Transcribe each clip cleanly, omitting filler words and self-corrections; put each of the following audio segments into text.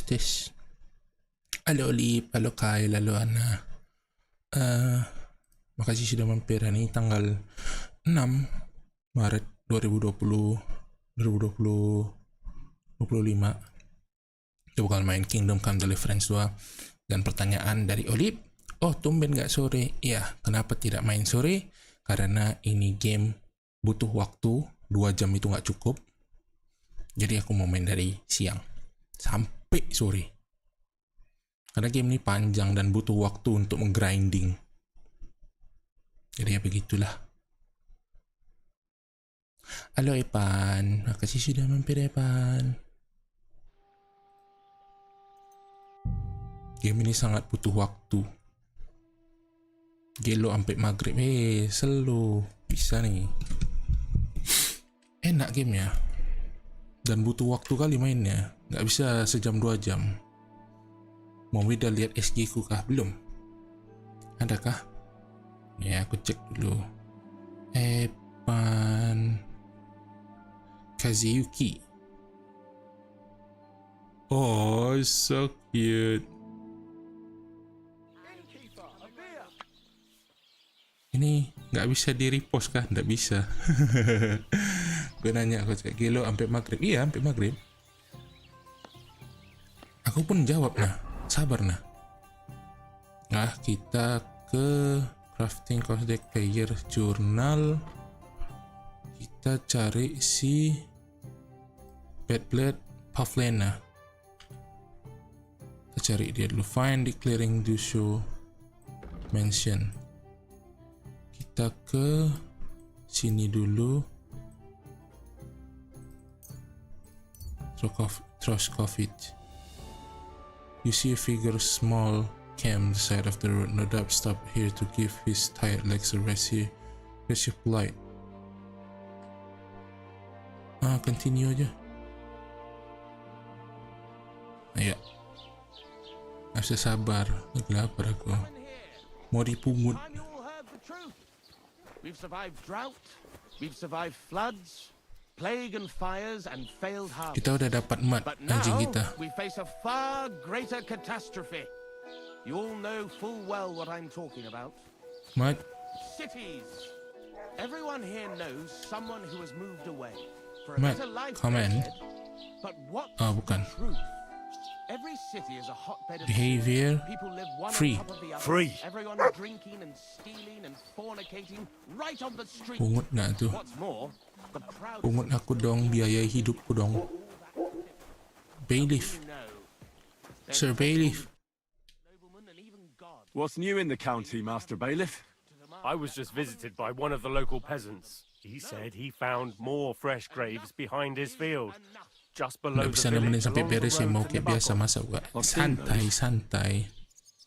tes. Halo Lip, halo Kai, halo Ana. Makasih sudah mampir. Ini tanggal 6 Maret 2025. Kita bakal main Kingdom Come Deliverance 2. Dan pertanyaan dari Olip, oh tumben gak sore? Ya, kenapa tidak main sore? Karena ini game butuh waktu, 2 jam itu gak cukup. Jadi aku mau main dari siang sampai sore. Karena game ini panjang dan butuh waktu untuk menggrinding. Jadi ya begitulah. Halo Epan, makasih sudah mampir Epan. Game ini sangat butuh waktu. Gelo sampai maghrib. Slow. Bisa nih. Enak gamenya. Dan butuh waktu kali mainnya. Nggak bisa sejam 2 jam. Mau udah lihat SG ku kah? Belum. Adakah? Ya aku cek dulu. Epan Kazuyuki. Oh, so cute. Ini nggak bisa di repost kah? Nggak bisa. Gue nanya, aku cek Gelo sampai maghrib. Iya, sampai maghrib. Aku pun jawab nah. Sabar nah. Nah, kita ke crafting cost deck player journal. Kita cari si Bedblade Pavlena. Kita cari dia dulu. Find declaring do show mention. Kita ke sini dulu. Troskofit. You see a figure small camp the side of the road. No doubt stop here to give his tired legs a rest here. Where's your plight? Continue aja. Ayo. Gak bisa sabar. Lagi lapar aku. Mau dipungut. We've survived drought, we've survived floods, plague and fires and failed harvests. Kita udah dapat mat anjing kita. We face a far greater catastrophe. You all know full well what I'm talking about. Mat. Cities. Everyone here knows someone who has moved away for a Mat, better life. comment. But what? Bukan. Truth. Every city is a hotbed of Behavior people live one free. on top of the other. Free. Everyone drinking and stealing and fornicating right on the street. Pungut nggak tuh? What's more, the crowd Pungut aku dong, biaya hidupku dong. Bailiff. Sir Bailiff. What's new in the county, Master Bailiff? I was just visited by one of the local peasants. He said he found more fresh graves behind his field. Just below Nggak bisa the nemenin village, sampai along the beres ya, road mau to kayak the biasa masa gua. Santai.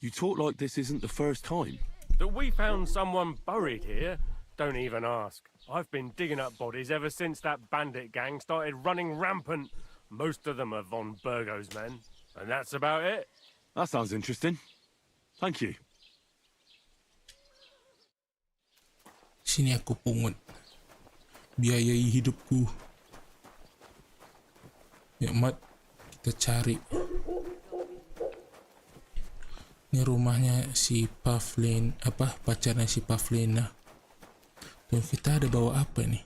You talk like this isn't the first time. That we found someone buried here? Don't even ask. I've been digging up bodies ever since that bandit gang started running rampant. Most of them are Von Burgo's men. And that's about it. That sounds interesting. Thank you. Sini aku pungut. Biayai hidupku. Ya Mat, kita cari. Ini rumahnya si Pavlin, pacarnya si Pavlena. Tuh kita ada bawa apa nih?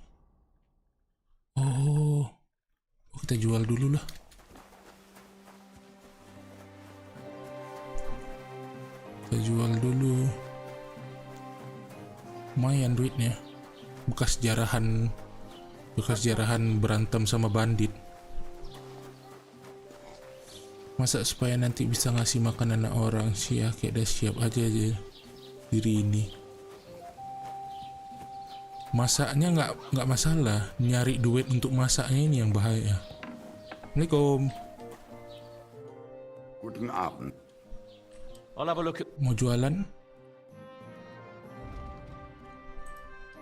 Oh, kita jual dulu lah. Kita jual dulu. Lumayan duitnya. Bekas jarahan berantem sama bandit. Masak supaya nanti bisa ngasih makan anak orang. Kayak udah siap aja diri ini. Masaknya nggak masalah, nyari duit untuk masaknya ini yang bahaya. Assalamualaikum. Guten Abend. I'll have a look at. Mau jualan?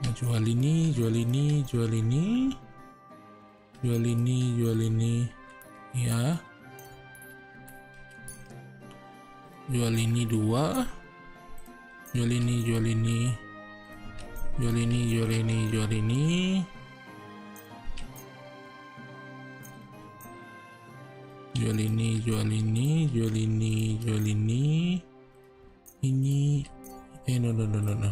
Mau jual ini. Ya. Jual ini 2. Jual ini. Jual ini. jual ini, jual ini, jual ini, jual ini. Ini, no.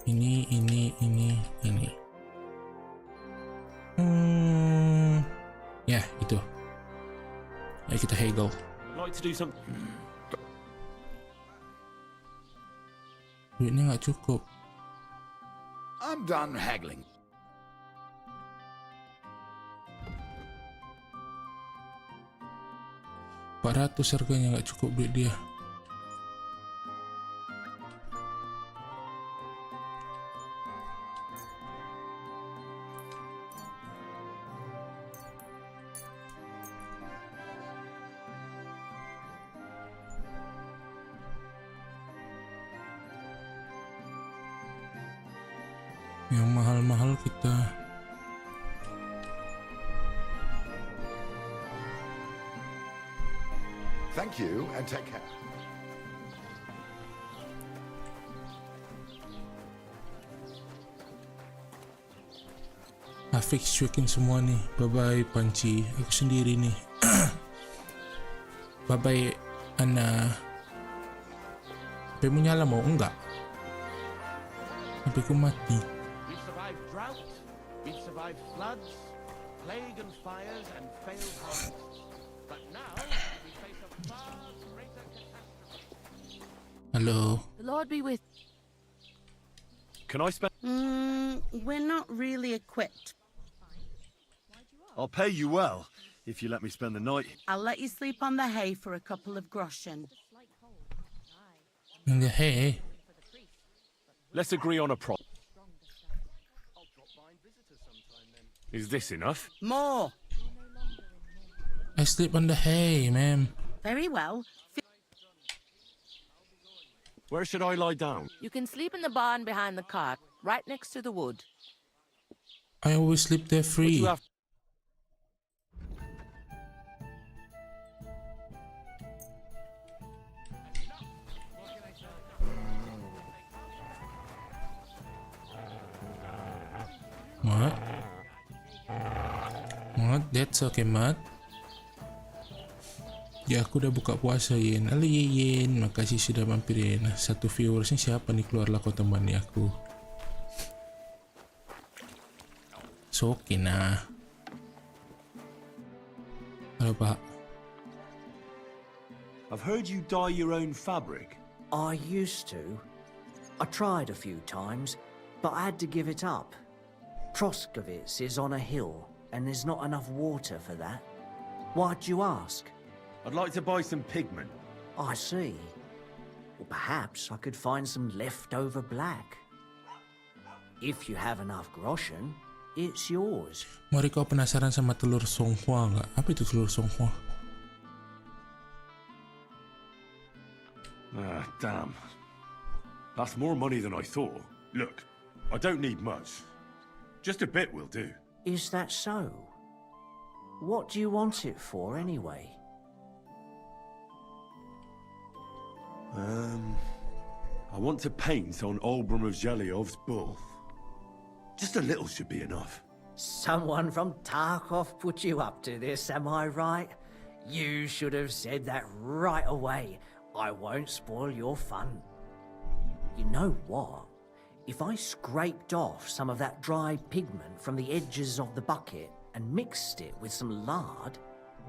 Ini. Ya, itu. Ayo kita haggle. Like to do something. Duitnya nggak cukup. I'm done haggling. $400 harganya, nggak cukup duit dia. Yang mahal-mahal kita. Thank you and take care. Afix cuekin semua nih. Bye-bye Panci. Aku sendiri nih. Bye-bye Ana. HP mu nyala mau? Enggak. HP ku mati. We've survived drought, we've survived floods, plague and fires, and failed harvests. But now we face a far greater catastrophe. Halo. The Lord be with. Can I spend? We're not really equipped. I'll pay you well if you let me spend the night. I'll let you sleep on the hay for a couple of groschen. Hey. Let's agree on a price. Is this enough? More. I sleep on the hay, ma'am. Very well. Where should I lie down? You can sleep in the barn behind the cart, right next to the wood. I always sleep there free. You have Mat, that's okay, Mat. Ya, aku udah buka puasa, Yin. Halo, Yin. Makasih sudah mampirin. Satu viewersnya siapa nih? Keluarlah kau temani aku. So, okay nah. Halo, Pak. I've heard you dye your own fabric. I used to. I tried a few times, but I had to give it up. Troskovitz is on a hill, and there's not enough water for that. Why'd you ask? I'd like to buy some pigment. I see. Well, perhaps I could find some leftover black. If you have enough groschen, it's yours. Mori, kau penasaran sama telur songhua nggak? Apa itu telur songhua? Ah, damn. That's more money than I thought. Look, I don't need much. Just a bit will do. Is that so? What do you want it for, anyway? I want to paint on Olbram of Zhelyov's bull. Just a little should be enough. Someone from Tarkov put you up to this, am I right? You should have said that right away. I won't spoil your fun. You know what? If I scraped off some of that dry pigment from the edges of the bucket and mixed it with some lard,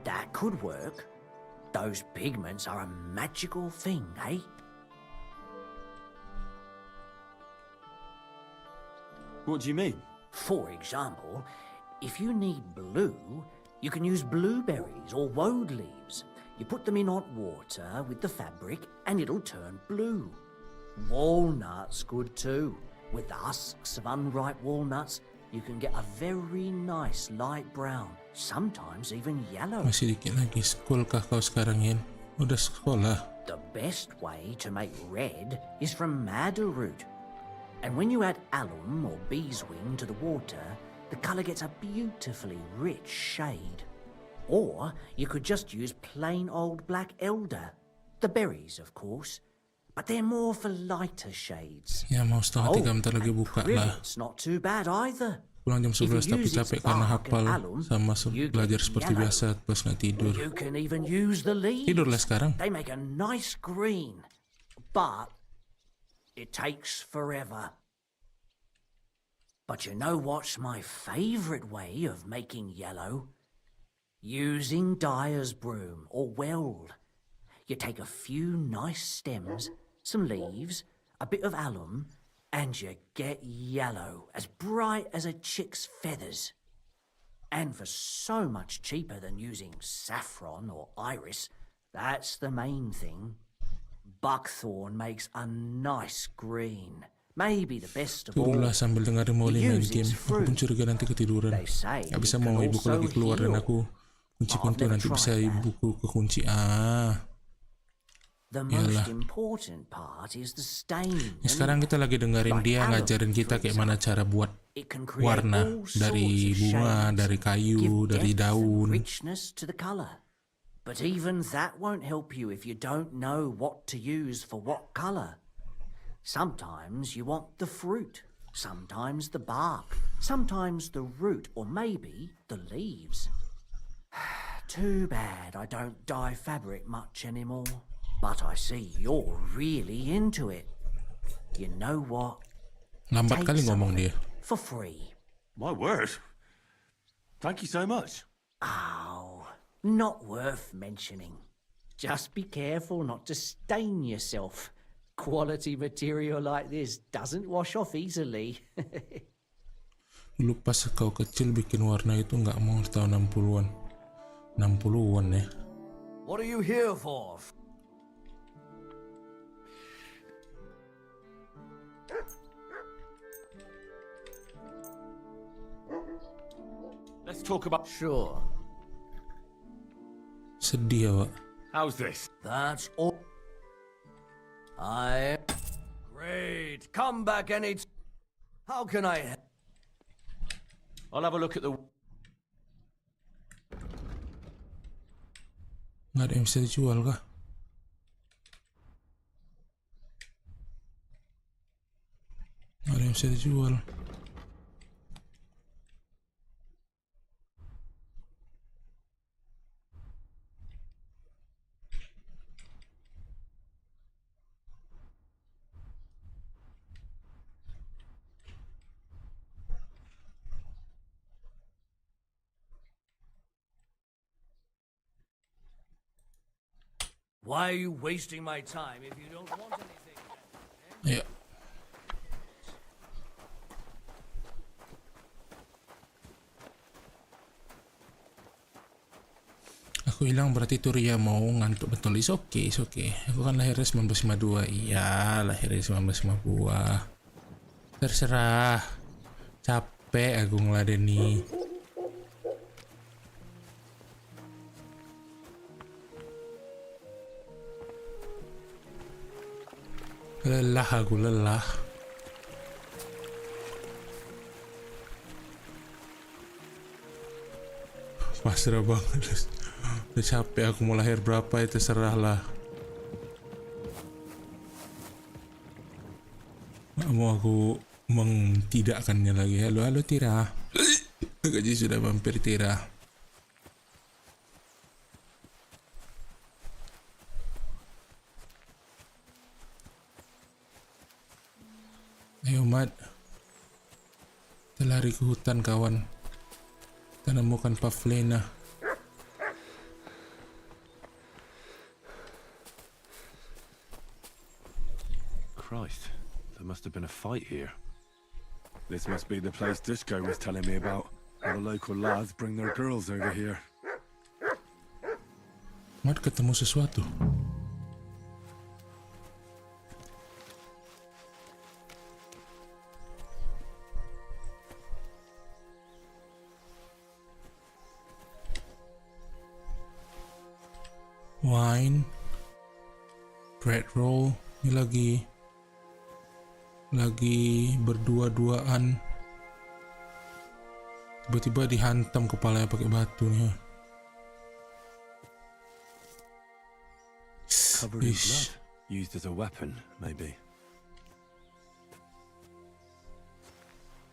that could work. Those pigments are a magical thing, eh? What do you mean? For example, if you need blue, you can use blueberries or woad leaves. You put them in hot water with the fabric and it'll turn blue. Walnuts good too. With the husks of unripe walnuts, you can get a very nice light brown, sometimes even yellow. Masih dikit lagi. School kah kau sekarang, Yin? Udah sekolah. The best way to make red is from madder root. And when you add alum or beeswing to the water, the colour gets a beautifully rich shade. Or you could just use plain old black elder. The berries, of course. But they're more for lighter shades. Ya, mau setengah 3 bentar lagi buka lah. It's not too bad either. Pulang jam 11 tapi use its capek karena bark and hafal alum, sama you belajar get seperti yellow. biasa pas nggak tidur. You can even use the leaves. Tidurlah sekarang. They make a nice green, but it takes forever. But you know what's my favourite way of making yellow? Using dyer's broom or weld. You take a few nice stems, some leaves, a bit of alum, and you get yellow, as bright as a chick's feathers. And for so much cheaper than using saffron or iris, that's the main thing. Buckthorn makes a nice green. Maybe the best of all. Tidurlah sambil dengerin Molly main Use game. its Aku pun fruit. curiga nanti ketiduran. They say Gak bisa it mau can ibuku also lagi keluar dan heal. aku kunci I've pintu, never nanti bisa tried that. ibuku kekunci. The Yalah. most important part is the stain. Sekarang kita lagi dengerin Like dia alum, ngajarin kita for kayak mana cara buat It can create warna all dari sorts of bunga, shades, dari kayu, give dari depth and daun. richness to the color. But even that won't help you if you don't know what to use for what color. Sometimes you want the fruit, sometimes the bark, sometimes the root, or maybe the leaves. Too bad I don't dye fabric much anymore. But I see you're really into it. You know what? Lambat Take kali some ngomong of dia. it for free. My word. Thank you so much. Oh, not worth mentioning. Just be careful not to stain yourself. Quality material like this doesn't wash off easily. Dulu pas kau kecil bikin warna itu nggak mau tahun 60-an. 60-an ya. What are you here for? Let's talk about... Sure. Sedih ya, Pak. How's this? That's all. Great. Come back any. How can I? I'll have a look at the... Nggak ada yang bisa dijual kah? Nggak ada yang bisa dijual. Why are you wasting my time if you don't want anything? Ayo. Aku hilang berarti tuh Ria mau ngantuk betul. Is okay, is okay. Aku kan lahirnya 1952. Iya, lahirnya 1952. Terserah. Capek aku ngeladeni. Lelah aku, lelah. Pasrah banget. Udah capek aku mau lahir berapa ya terserah lah. Gak mau aku mengtidakkannya lagi. Halo, halo Tira. Gaji sudah mampir Tira. Ayo Mat, kita lari ke hutan kawan. Kita nemukan Pavlena. Christ, there must have been a fight here. This must be the place Dushko was telling me about. How the local lads bring their girls over here. Mat ketemu sesuatu. Wine, bread roll, ini lagi berdua-duaan. Tiba-tiba dihantam kepalanya pakai batu nih. Covered in Ish. blood. Used as a weapon, maybe.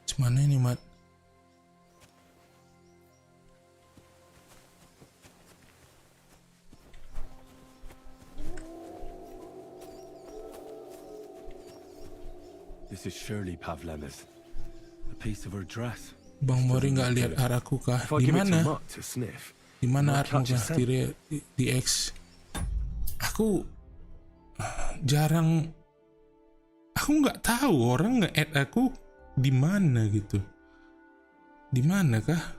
Gimana ini Mat? This is surely Pavlena's. A piece of her dress. Bang Mori nggak lihat arahku kah? If I Di give it to mana? Mutt to sniff, Di mana Mutt arahmu touches kah? scent. Di X. Aku jarang. Aku nggak tahu orang nge-add aku di mana gitu. Di mana kah?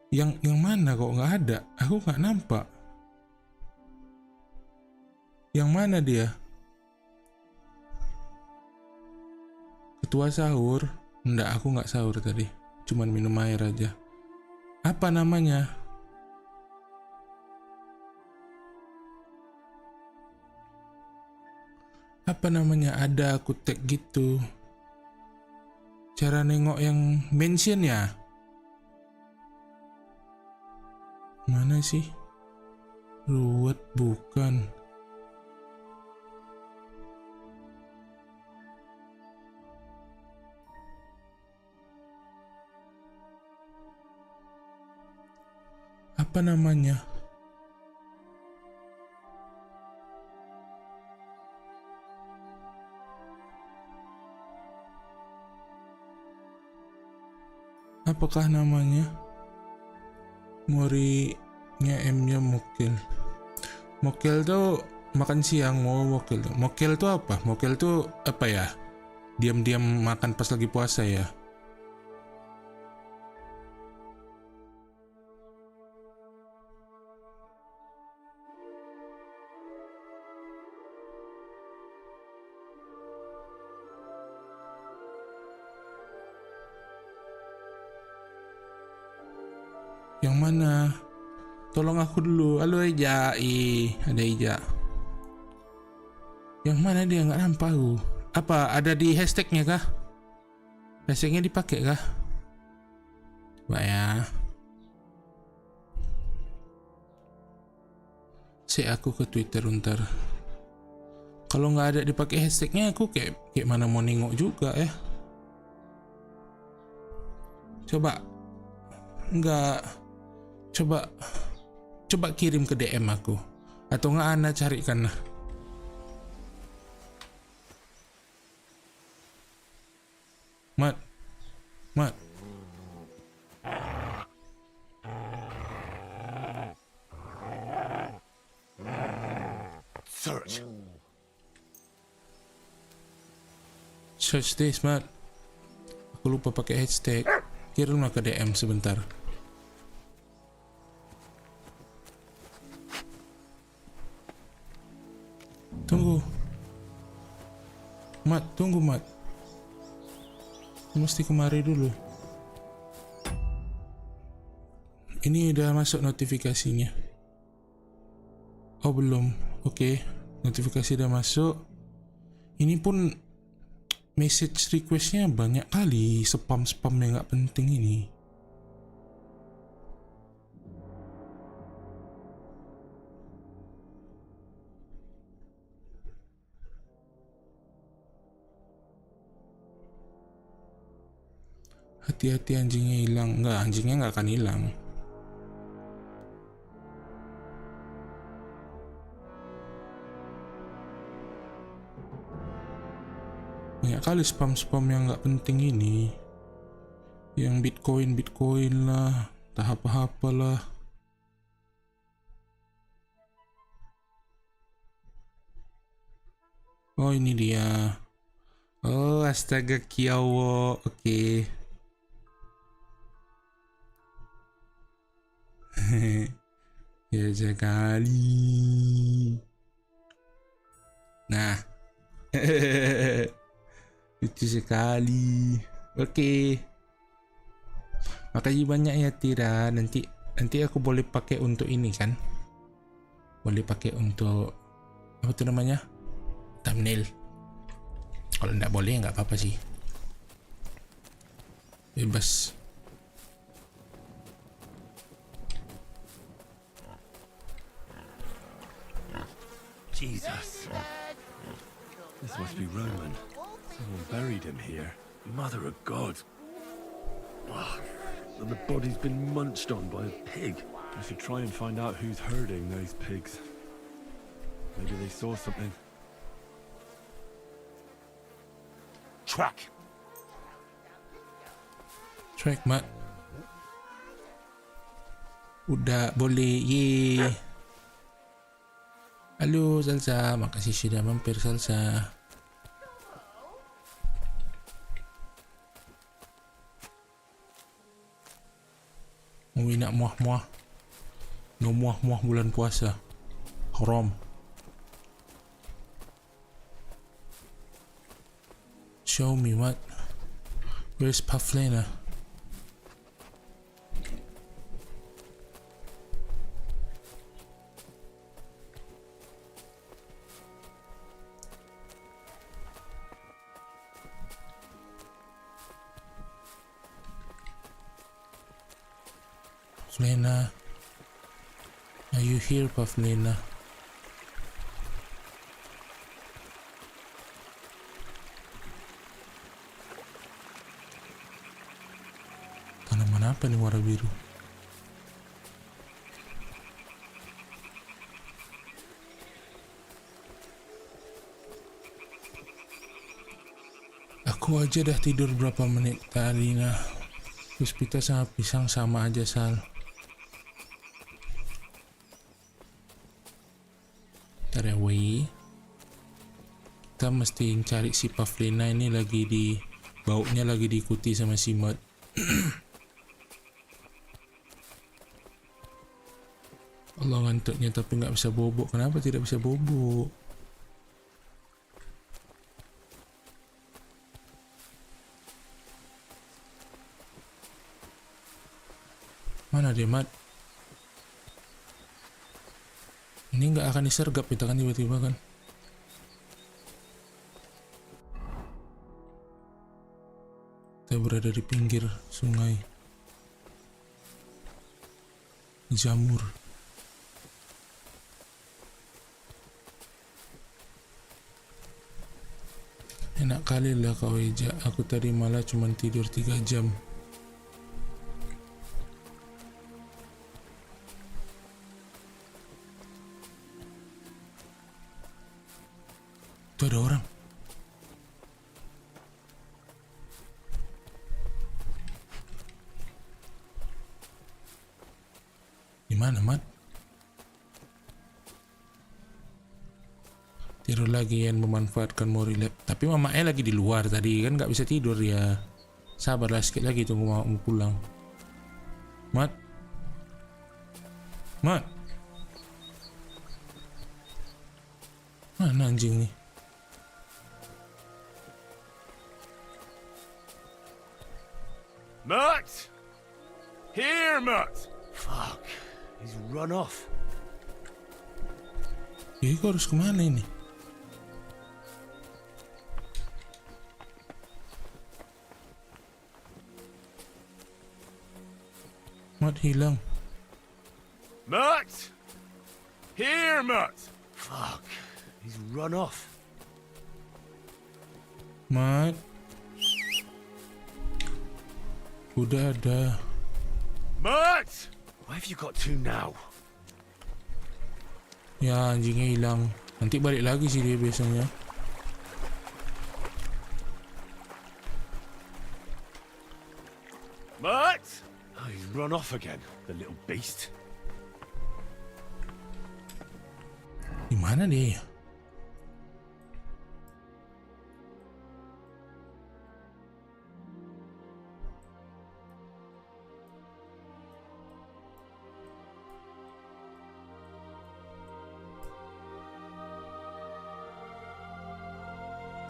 Yang mana kok nggak ada? Aku nggak nampak. Yang mana dia? Ketua sahur? Nggak, aku nggak sahur tadi. Cuman minum air aja. Apa namanya? Apa namanya? Ada aku tag gitu. Cara nengok yang mention ya? Mana sih? Ruwet bukan. Apa namanya? Apakah namanya? Mori-nya M-nya Mokil. Mokil tuh makan siang, mau Mokil tuh. Mokil tuh apa? Mokil tuh apa ya? Diam-diam makan pas lagi puasa ya? Yang mana? Tolong aku dulu. Halo Eja. Ada Eja. Yang mana dia? Nggak nampak aku. Apa? Ada di hashtagnya kah? Hashtagnya dipakai kah? Coba ya. Aku ke Twitter ntar. Kalau nggak ada dipakai hashtagnya, aku kayak mana mau nengok juga ya. Coba. Nggak. Coba kirim ke DM aku, atau nggak Ana carikan lah. Mat. Search this, Mat. Aku lupa pakai hashtag. Kirimlah ke DM sebentar. Tunggu Mat. Mesti kemari dulu. Ini udah masuk notifikasinya. Oh belum. Oke. Notifikasi udah masuk. Ini pun message requestnya banyak kali. Spam yang gak penting ini. Hati-hati anjingnya hilang. Enggak, anjingnya nggak akan hilang. Banyak kali spam yang nggak penting ini. Yang Bitcoin lah, tahap apa lah. Oh ini dia. Oh astaga kiawo. Oke. Ya sekali. Nah. Lucu sekali. Oke. Makasih banyak ya Tira. Nanti aku boleh pakai untuk ini kan? Boleh pakai untuk apa tuh namanya? Thumbnail. Kalau nggak boleh nggak apa-apa sih. Bebas. Jesus. This must be Roman. Someone buried him here. Mother of God. Oh, and the body's been munched on by a pig. I should try and find out who's herding those pigs. Maybe they saw something. track. Track, Mat. Udah boleh. Yeay. Halo Salsa, makasih sudah mampir Salsa. Mui nak muah-muah. No muah-muah bulan puasa. Haram. Show me what? Where's Pufflena? Pufflena, are you here, Pufflena? Tanaman apa nih warna biru? Aku aja dah tidur berapa menit tadi nah. Puspita sama pisang sama aja Sal. Tarawih. Kita mesti cari si Pufflena ini lagi di baunya lagi diikuti sama si Mat. Allah ngantuknya tapi nggak bisa bobok. Kenapa tidak bisa bobok? Mana dia Mat? Ini nggak akan disergap kita kan tiba-tiba kan? Kita berada di pinggir sungai. Jamur. Enak kali lah kau Eja. Aku tadi malah cuma tidur 3 jam. Tuh ada orang. Gimana, Mat? Tidur lagi yang memanfaatkan Mori Lab. Tapi mamanya lagi di luar tadi kan nggak bisa tidur ya. Sabarlah sedikit lagi tunggu mau pulang. Mat. Mat. Mana anjing nih? Mutt! Here, Mutt! Fuck, he's run off. Jadi kau harus kemana ini? Mat hilang. Mutt! Here, Mutt! Fuck, he's run off. Mat. Udah ada. Mutt! Where have you got to now? Ya anjingnya hilang. Nanti balik lagi sih dia biasanya. Mutt! Oh, he's run off again, the little beast. Di mana dia ya?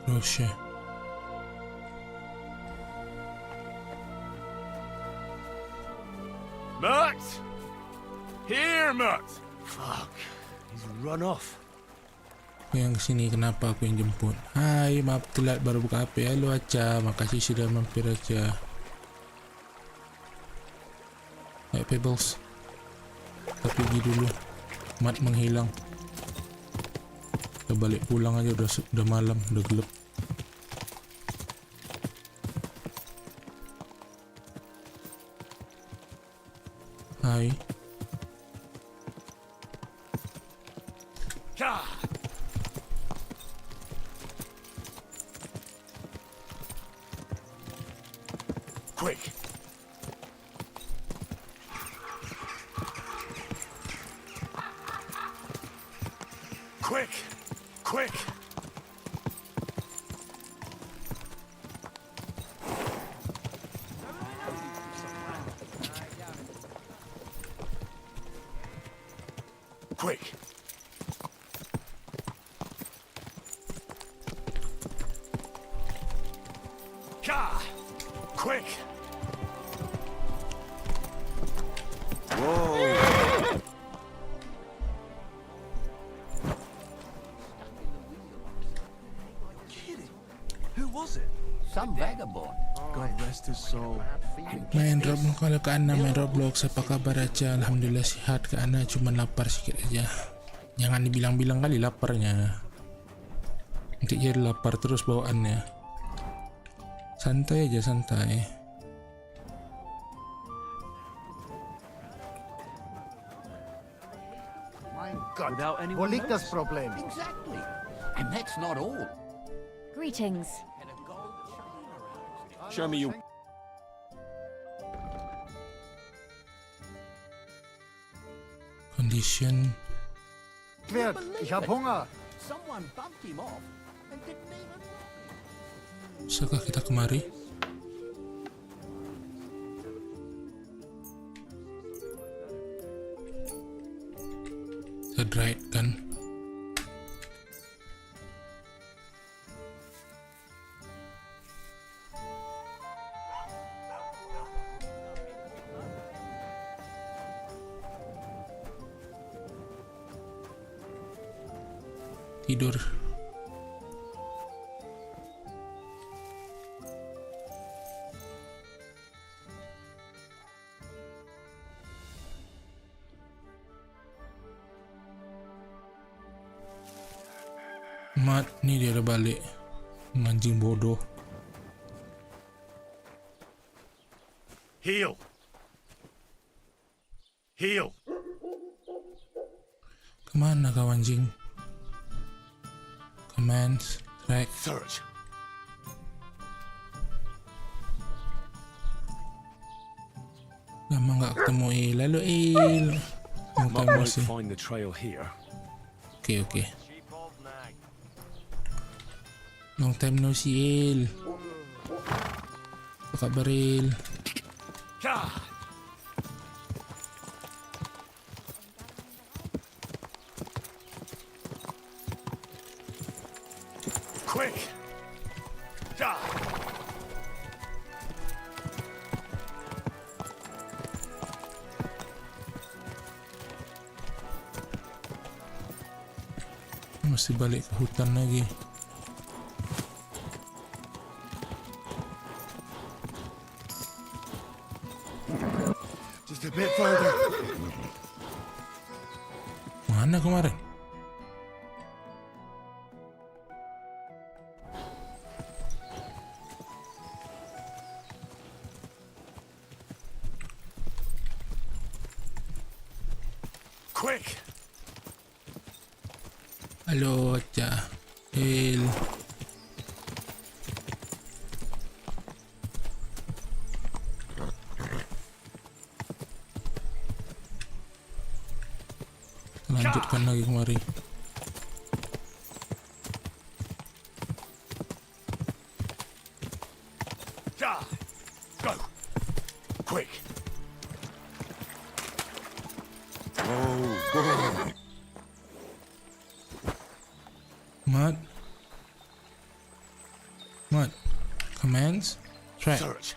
Crochet. Mutt! Here, Mutt! Fuck, he's run off. Aku yang kesini, kenapa aku yang jemput? Hai, maaf telat baru buka HP. Halo Aca, makasih sudah mampir Aca. Ayo Pebbles. Kita pergi dulu. Mat menghilang. Kita balik pulang aja, udah malam, udah gelap. Hai. Quick! Quick! Quick! Quick! Ka! Quick! Whoa! Kidding? Who was it? Some vagabond. God rest his soul. Main Roblox, kalau Kak Ana main Roblox, apa kabar aja? Alhamdulillah sehat. Kak Ana cuma lapar sedikit aja. Jangan dibilang-bilang kali laparnya. Nanti jadi lapar terus bawaannya. Santai aja, santai. My God. Without anyone Wo liegt das else? Problem? Exactly. And that's not all. Greetings. Show me your... Condition. Wirt, ich hab Hunger. Someone bumped him off and didn't even... Bisakah kita kemari? Third right kan? Tidur. Mat, nih dia udah balik. Anjing bodoh. Heal! Heal! Kemana kau anjing? Commands, track. Search! Lama nggak ketemu Il. Lalu Il. Long Mutt time no won't see. find the trail here. Oke. Long time no see Il. Apa kabar Il? Ka! Quick! Ka! Mesti balik ke hutan lagi. Just a bit further. Mana kemarin? Quick! Halo, Cah. Il. Lanjutkan lagi kemari. Ka! Go! Quick! Mat. Commands. Track. Search!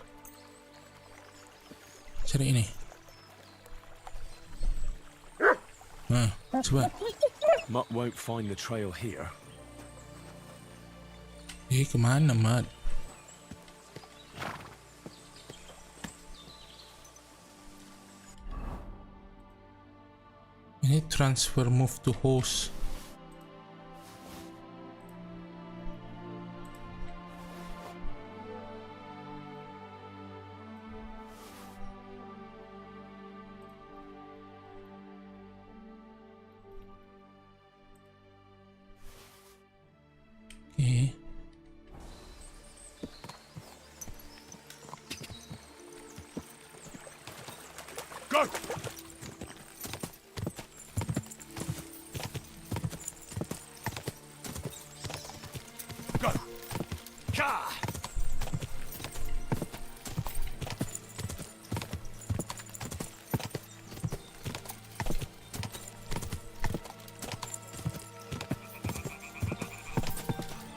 Cari ini. Nah, coba. Mutt won't find the trail here. Kemana, Mat? Ini transfer move to host. Oke. Go! Go! Ka!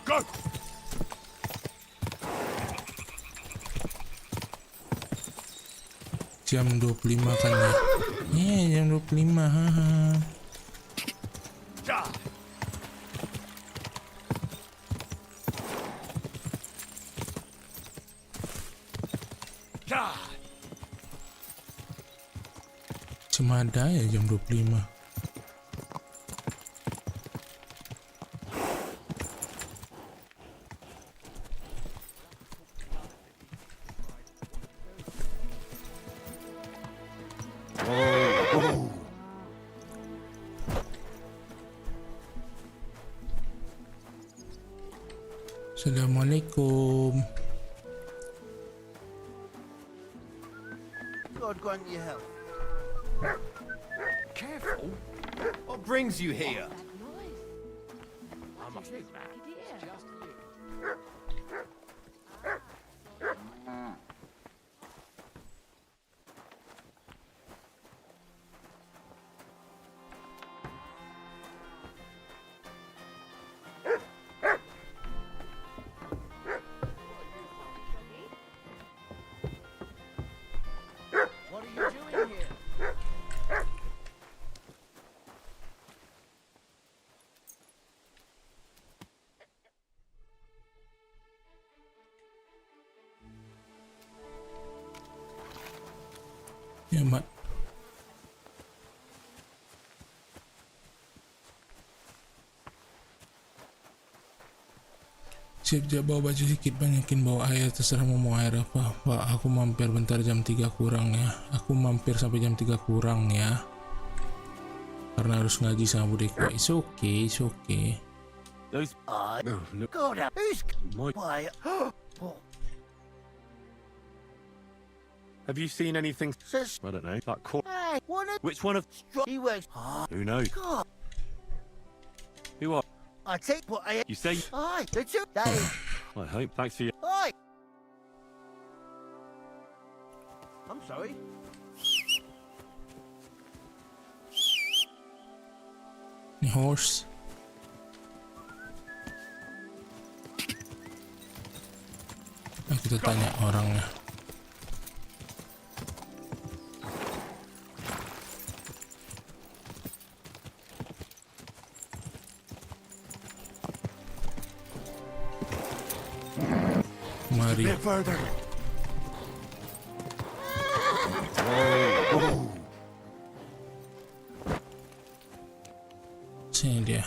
Go! Jam 25 kan ya? Jam 25. Haha. Ka! Ka! Cuma ada ya jam 25. Assalamualaikum. God grant you help. Careful. What brings you here? I must be back. What are you doing here? Ya, Mak. Siap-siap bawa baju sedikit, banyakin bawa air, terserah mau air apa. Pak, aku mampir bentar jam 3 kurang ya. Aku mampir sampai jam 3 kurang ya. Karena harus ngaji sama budekku. It's okay, it's okay. Those. No, no. God, who's My. why? Have you seen anything? Says, I don't know. That cor. hey, one of Which one of? he works. Who knows? God, Who are? I take what I. You say? Aye, the two. They. I hope. Thanks for your. Aye. I'm sorry. Ini horse. Nah, kita tanya orangnya. Mari. Further. Sini dia.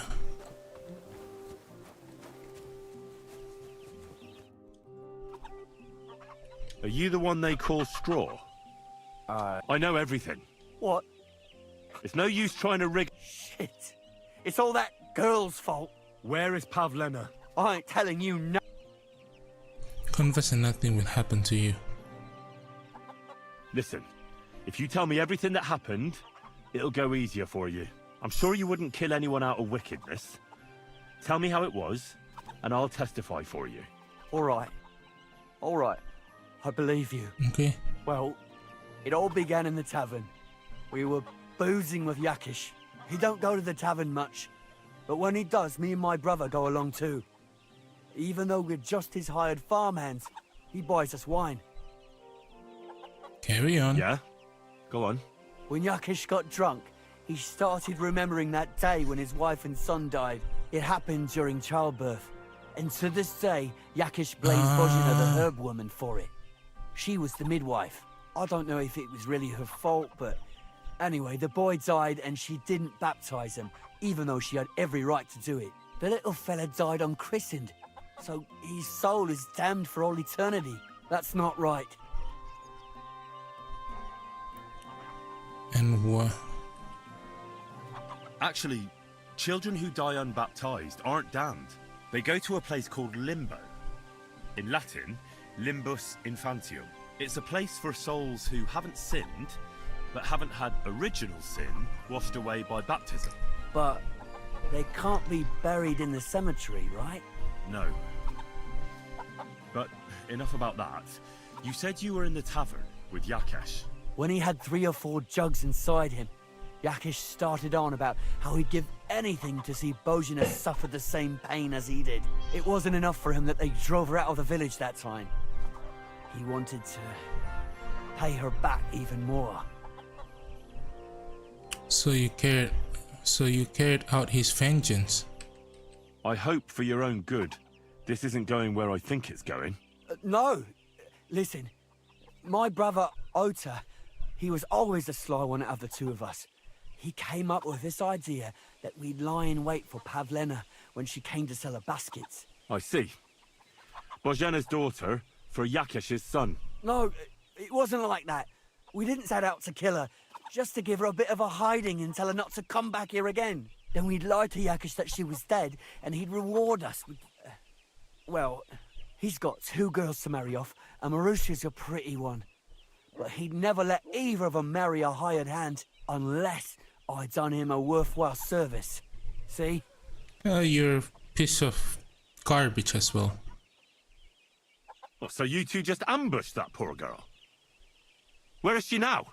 Are you the one they call Straw? I know everything. What? It's no use trying to rig. Shit. It's all that girl's fault. Where is Pavlena? I ain't telling you no. Confess and nothing will happen to you. Listen, if you tell me everything that happened, it'll go easier for you. I'm sure you wouldn't kill anyone out of wickedness. Tell me how it was, and I'll testify for you. All right. All right. I believe you. Okay. Well, it all began in the tavern. We were boozing with Yakish. He don't go to the tavern much, but when he does, me and my brother go along too. Even though we're just his hired farmhands, he buys us wine. Carry on. Yeah? Go on. When Yakish got drunk, he started remembering that day when his wife and son died. It happened during childbirth. And to this day, Yakish blames Bojina, the herb woman, for it. She was the midwife. I don't know if it was really her fault, but anyway, the boy died and she didn't baptize him, even though she had every right to do it. The little fella died unchristened, so his soul is damned for all eternity. That's not right. And what? Actually, children who die unbaptized aren't damned. They go to a place called Limbo. In Latin, limbus infantium. It's a place for souls who haven't sinned, but haven't had original sin washed away by baptism. But they can't be buried in the cemetery, right? No. But enough about that. You said you were in the tavern with Yakesh. When he had 3 or 4 jugs inside him, Yakesh started on about how he'd give anything to see Bozhina suffer the same pain as he did. It wasn't enough for him that they drove her out of the village that time. He wanted to pay her back even more. So you carried out his vengeance. I hope for your own good this isn't going where I think it's going. No! Listen, my brother Ota, he was always the sly one out of the two of us. He came up with this idea that we'd lie in wait for Pavlena when she came to sell her baskets. I see. Bozhina's daughter for Yakesh's son. No, it wasn't like that. We didn't set out to kill her, just to give her a bit of a hiding and tell her not to come back here again. Then we'd lie to Yakesh that she was dead, and he'd reward us with... well, he's got 2 girls to marry off, and Marusha's a pretty one. But he'd never let either of them marry a hired hand, unless I'd done him a worthwhile service. See? You're a piece of garbage as well. Oh, so you two just ambushed that poor girl? Where is she now?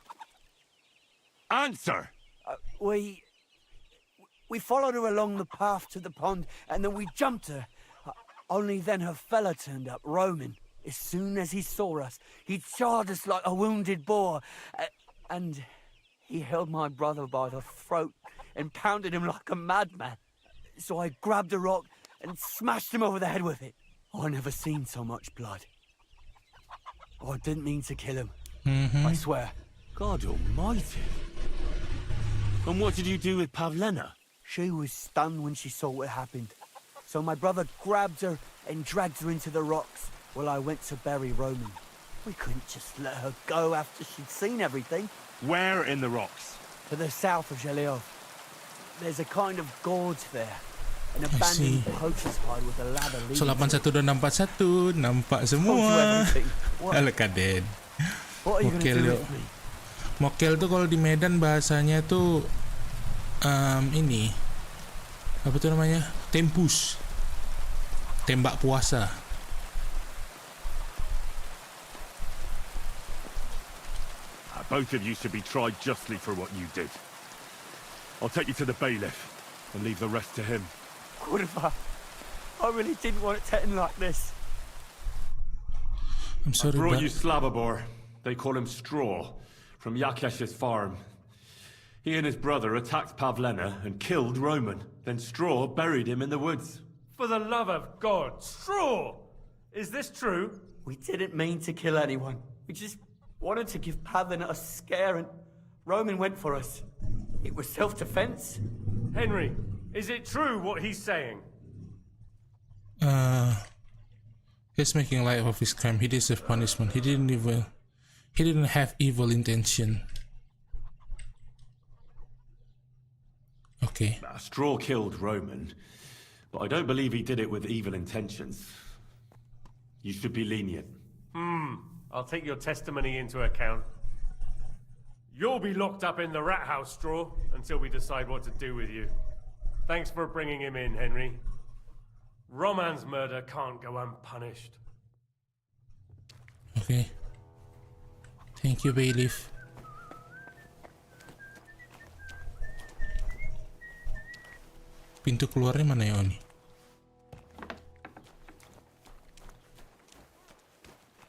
Answer! We followed her along the path to the pond, and then we jumped her. Only then her fella turned up, Roman. As soon as he saw us, he charged us like a wounded boar, and he held my brother by the throat and pounded him like a madman. So I grabbed a rock and smashed him over the head with it. I never seen so much blood. I didn't mean to kill him. I swear. God almighty. And what did you do with Pavlena? She was stunned when she saw what happened. So my brother grabbed her and dragged her into the rocks while I went to bury Roman. We couldn't just let her go after she'd seen everything. Where in the rocks? To the south of Zheleov. There's a kind of gorge there. An abandoned poacher's hide with a ladder leading. So 81 dan 41 nampak semua. Ala kaden. What are you gonna do with me? Mokel tuh kalau di Medan bahasanya tuh ini apa tuh namanya? Tempus. Tembak puasa. Both of you should be tried justly for what you did. I'll take you to the bailiff and leave the rest to him. Kurva, I really didn't want it to end like this. I'm sorry, I brought but... you Slabobor. They call him Straw, from Yakesh's farm. He and his brother attacked Pavlena and killed Roman. Then Straw buried him in the woods. For the love of God, Straw! Is this true? We didn't mean to kill anyone. We just wanted to give Pavlena a scare, and Roman went for us. It was self-defense. Henry, is it true what he's saying? He's making light of his crime. He deserves punishment. He didn't have evil intention. Okay. Straw killed Roman, but I don't believe he did it with evil intentions. You should be lenient. I'll take your testimony into account. You'll be locked up in the rat house, Straw, until we decide what to do with you. Thanks for bringing him in, Henry. Roman's murder can't go unpunished. Okay. Thank you, bailiff. Pintu keluarnya mana ya, Oni?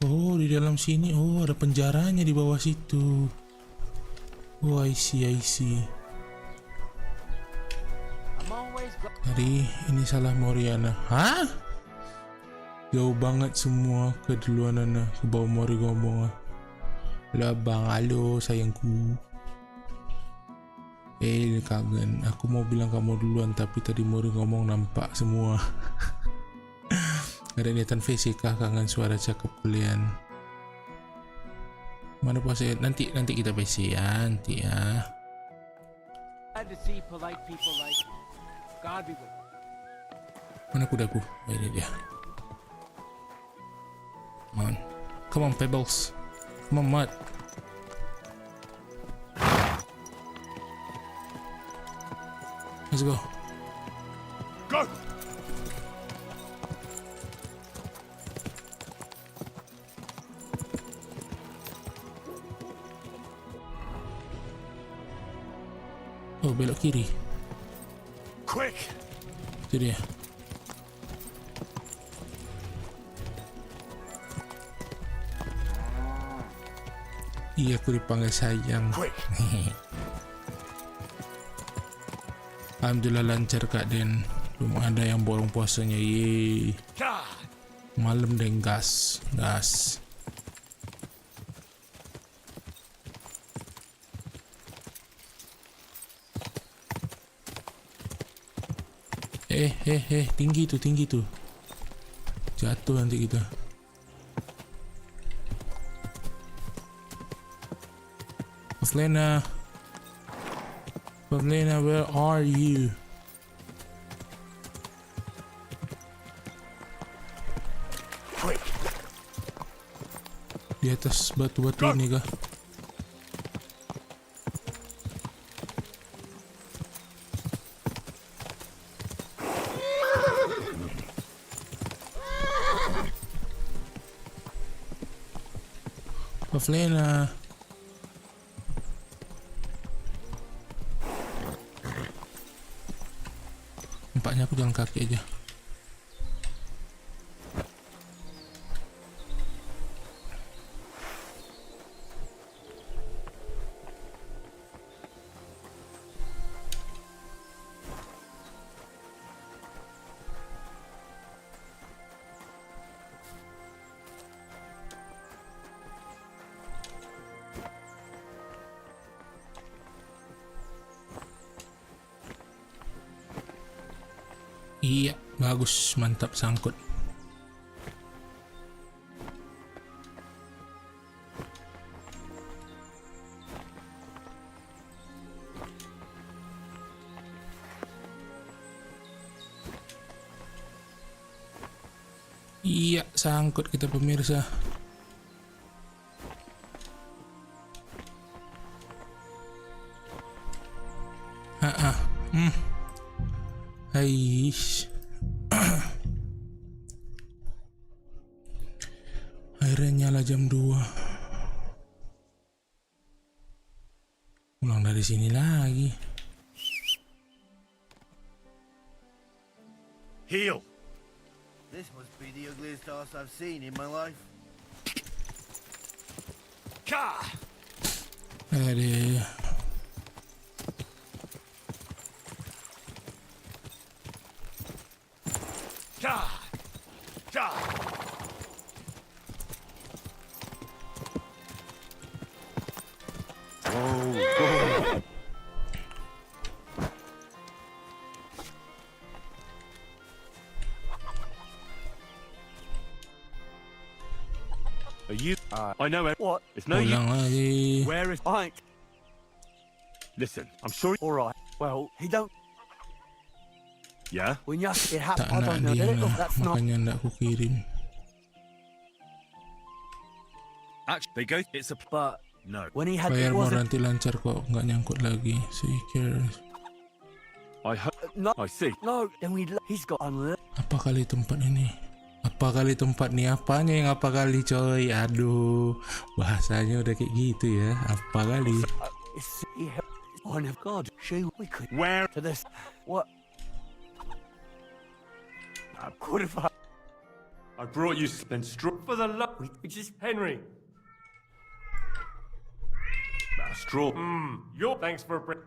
Oh, di dalam sini. Oh, ada penjaranya di bawah situ. Oh, I see. Jadi, ini salah Moriana. Hah? Jauh banget semua keduluan Ana. Ke bawah Mori ngomong. Lah bang, halo sayangku. Kangen. Aku mau bilang kamu duluan, tapi tadi Mori ngomong nampak semua. Ada niatan VC kah? Kangen suara cakep kalian. Mana puasa? Nanti kita VC ya, nanti ya. Mana kudaku? Oh, ini dia. Come on, Pebbles. Come on, Mud. Let's go. Go! Oh, belok kiri. Quick! Itu dia. Iya, aku dipanggil sayang. Quick! Alhamdulillah lancar Kak Den. Belum ada yang bolong puasanya. Yeay. God! Malam deh, gas. Tinggi tuh. Jatuh nanti kita. Pavlena, where are you? Quick! Di atas batu-batu ini kah? Pavlena. Nampaknya aku jalan kaki aja. Iya, bagus, mantap, sangkut. Iya, sangkut kita pemirsa. Aish. Akhirnya nyala jam 2. Pulang dari sini lagi. Heal! This must be the ugliest horse I've seen in my life. Ka! Aduh. Ka! Ka! Are you? I know it. What? It's no use. Pulang lagi. Where is? I ain't. Listen, I'm sure. All right. Well, he don't. Yeah. When you it happened, Tak I nak don't know. dia Let it look. lah, That's not. makanya ndak aku kirim. Actually, they go. It's a. But No. when he had, Bayar it mau wasn't. nanti lancar kok, nggak nyangkut lagi. Secure. I hope. No, I see. no. Then he's got unlimited. Apa kali tempat ini? Apa kali tempat nih? Apanya yang apa kali coy? Aduh, bahasanya udah kayak gitu ya. Apa kali? Oh no, God, she we could Where? to this. What? Could have. I brought you then straw. For the love... We just. Henry! Straw. Your thanks for a break.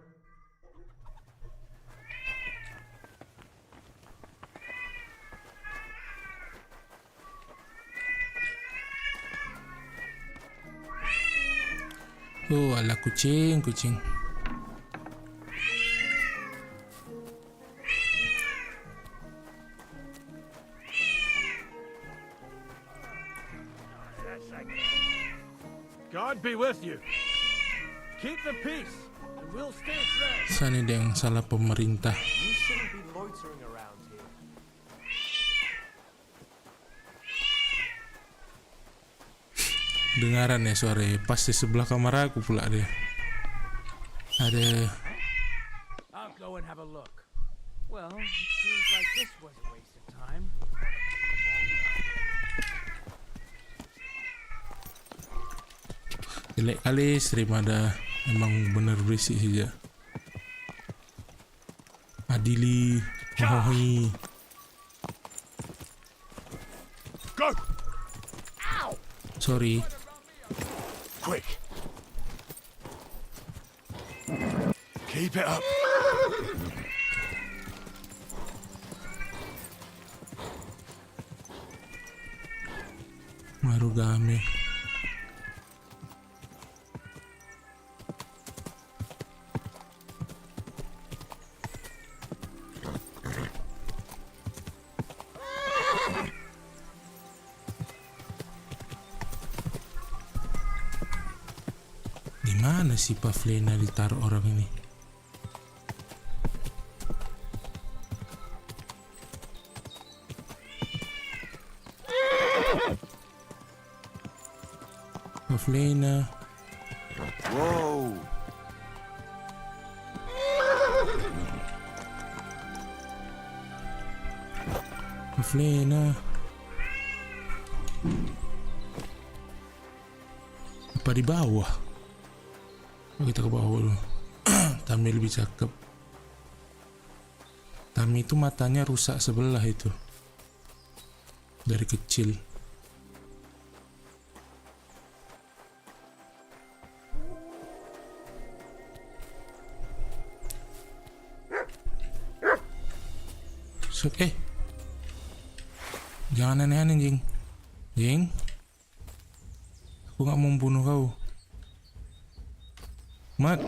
Oh, ala kucing. God be with you. Keep the peace, and we'll stay fresh. Sana dia yang salah pemerintah. You shouldn't be loitering around here. Dengaran ya suaranya. Pas di sebelah kamar aku pula dia. Ada. I'll go and have a look. Well, it seems like this was a waste of time. Jelek kali stream ada. Emang bener berisik saja. Adili, Mahohi. Go! Sorry. Quick! Keep it up! Marugame. Di mana si Pavlena ditaruh orang ini? Pavlena. Whoa! Pavlena. Apa di bawah? Oh, kita ke bawah dulu. Tami lebih cakep. Tami itu matanya rusak sebelah itu. Dari kecil. Jangan aneh-aneh, Jing. Jing, aku gak mau membunuh kau. Mat.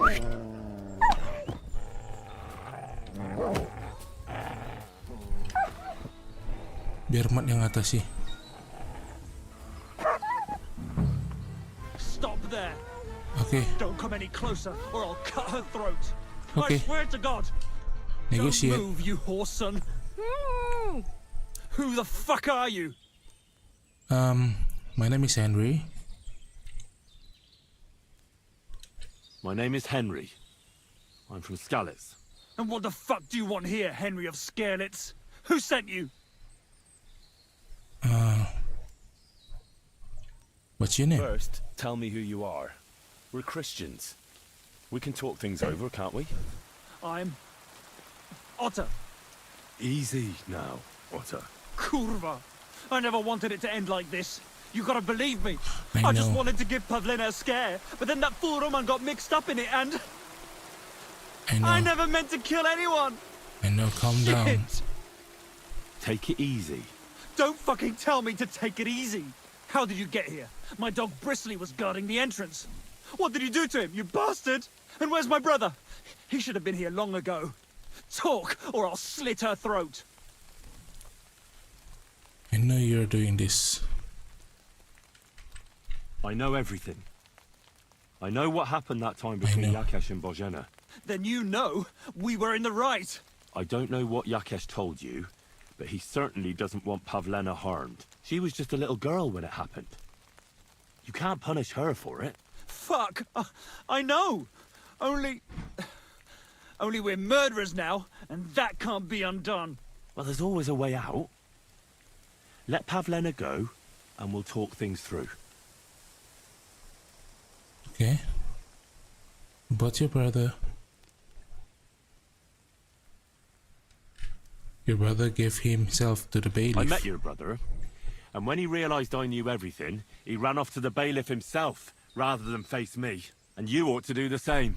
Biar Mat yang atasi. Stop there. Oke. Don't come any closer or I'll cut her throat. Okay. I swear to God. Negotiate. Don't move, you horse son. Who the fuck are you? My name is Henry. My name is Henry. I'm from Skalitz. And what the fuck do you want here, Henry of Scarlets? Who sent you? What's your name? First, tell me who you are. We're Christians. We can talk things over, can't we? I'm Otter. Easy now, Otter. Kurva. I never wanted it to end like this. You gotta believe me. I just know. wanted to give Pavlena a scare, but then that fool Roman got mixed up in it and I know. I never meant to kill anyone. I know, calm down. Shit. Take it easy. Don't fucking tell me to take it easy. How did you get here? My dog Bristly was guarding the entrance. What did you do to him, you bastard? And where's my brother? He should have been here long ago. Talk, or I'll slit her throat. I know you're doing this. I know everything. I know what happened that time between know. Yakesh and Bozhena. Then you know we were in the right. I don't know what Yakesh told you, but he certainly doesn't want Pavlena harmed. She was just a little girl when it happened. You can't punish her for it. Fuck, I know. Only we're murderers now, and that can't be undone. Well, there's always a way out. Let Pavlena go, and we'll talk things through. Okay. About your brother. Your brother gave himself to the bailiff. I met your brother, and when he realised I knew everything, he ran off to the bailiff himself, rather than face me. And you ought to do the same.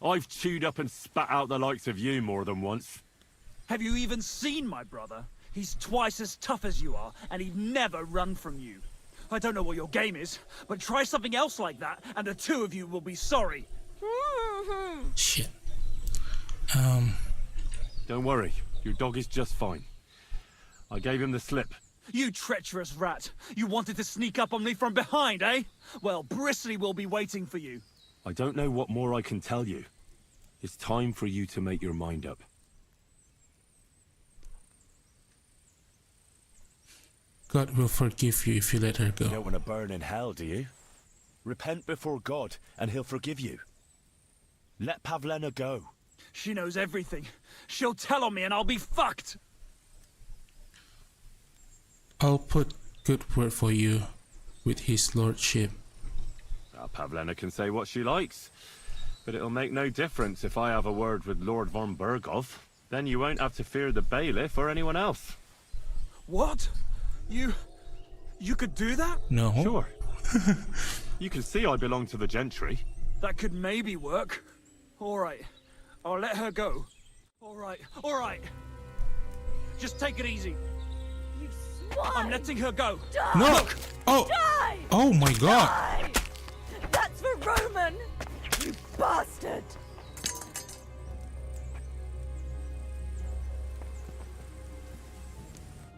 I've chewed up and spat out the likes of you more than once. Have you even seen my brother? He's twice as tough as you are, and he'd never run from you. I don't know what your game is, but try something else like that, and the two of you will be sorry. Shit. Don't worry, your dog is just fine. I gave him the slip. You treacherous rat! You wanted to sneak up on me from behind, eh? Well, Bristly will be waiting for you. I don't know what more I can tell you. It's time for you to make your mind up. God will forgive you if you let her You go. don't want to burn in hell, do you? Repent before God, and he'll forgive you. Let Pavlena go. She knows everything. She'll tell on me and I'll be fucked. I'll put good word for you with his lordship. Pavlena can say what she likes, but it'll make no difference if I have a word with Lord von Berghoff. Then you won't have to fear the bailiff or anyone else. What? You could do that? No. Sure. You can see I belong to the gentry. That could maybe work. All right. I'll let her go. All right. All right. Just take it easy. You swine! I'm letting her go. Die! No! Look! Oh! Die! Oh my god! Die! That's for Roman! You bastard!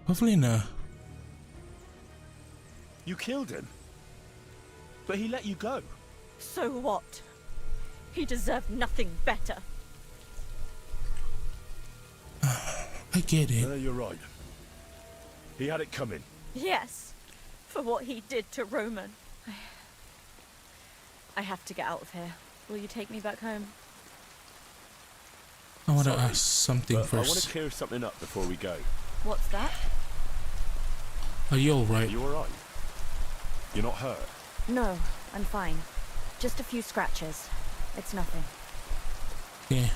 Pavlena. You killed him? But he let you go. So what? He deserved nothing better. I get it. You're right. He had it coming. Yes, for what he did to Roman. I have to get out of here. Will you take me back home? I want to ask something I want to first. clear something up before we go. What's that? Are you Are alright? you alright? You're not hurt? No, I'm fine. Just a few scratches. It's nothing. Yeah.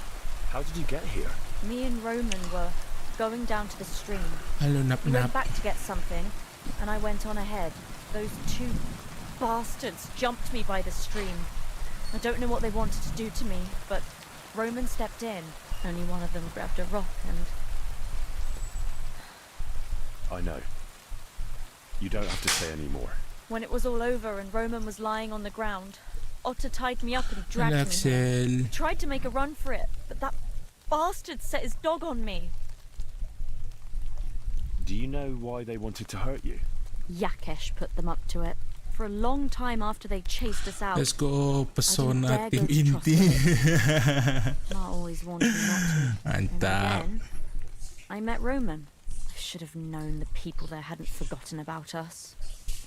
How did you get here? Me and Roman were going down to the stream. Hello, Nap We went Nap. back to get something, and I went on ahead. Those two bastards jumped me by the stream. I don't know what they wanted to do to me, but Roman stepped in. Only one of them grabbed a rock and... I know. You don't have to say any more. When it was all over and Roman was lying on the ground, Otter tied me up and dragged me here. Axel. I tried to make a run for it, but that bastard set his dog on me. Do you know why they wanted to hurt you? Yakesh put them up to it. For a long time after they chased us out. Let's go Persona I didn't Team dare go to Inti. Ma always wanted me not to. And Mantap. then I met Roman. I should have known the people there hadn't forgotten about us.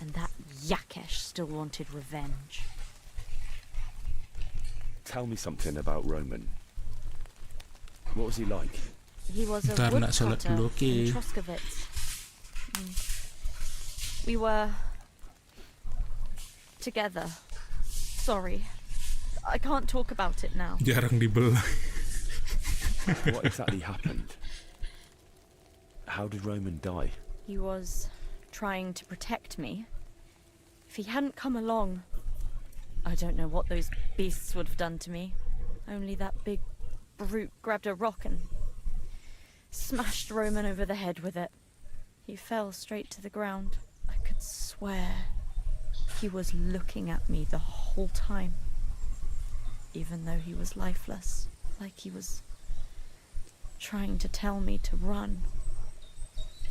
And that Yakesh still wanted revenge. Tell me something about Roman. What was he like? He was a Ntar nak solat woodcutter dulu, okay? in Troskowitz. We were... together. Sorry. I can't talk about it now. Jarang dibelah. What exactly happened? How did Roman die? He was trying to protect me. If he hadn't come along, I don't know what those beasts would have done to me. Only that big brute grabbed a rock and smashed Roman over the head with it. He fell straight to the ground. I could swear he was looking at me the whole time, even though he was lifeless, like he was trying to tell me to run.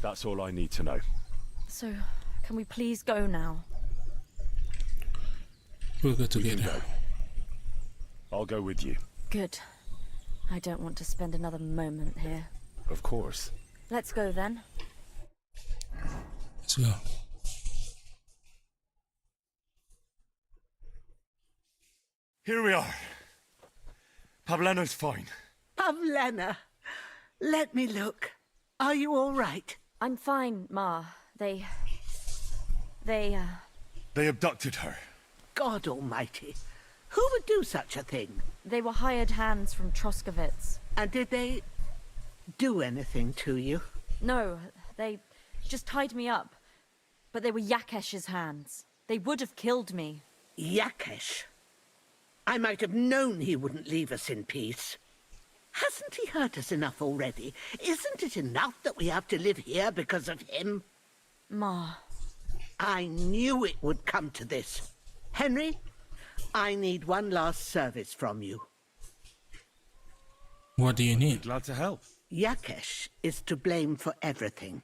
That's all I need to know. So, can we please go now? We'll go We can together. go. I'll go with you. Good. I don't want to spend another moment here. Of course. Let's go then. Let's go. Here we are. Pavleno's fine. Pavlena, let me look. Are you all right? I'm fine, Ma. They They abducted her. God almighty. Who would do such a thing? They were hired hands from Troskowitz. And did they do anything to you? No, they just tied me up. But they were Yakesh's hands. They would have killed me. Yakesh? I might have known he wouldn't leave us in peace. Hasn't he hurt us enough already? Isn't it enough that we have to live here because of him? Ma. I knew it would come to this. Henry, I need one last service from you. What do you need? Glad to help. Yakesh is to blame for everything.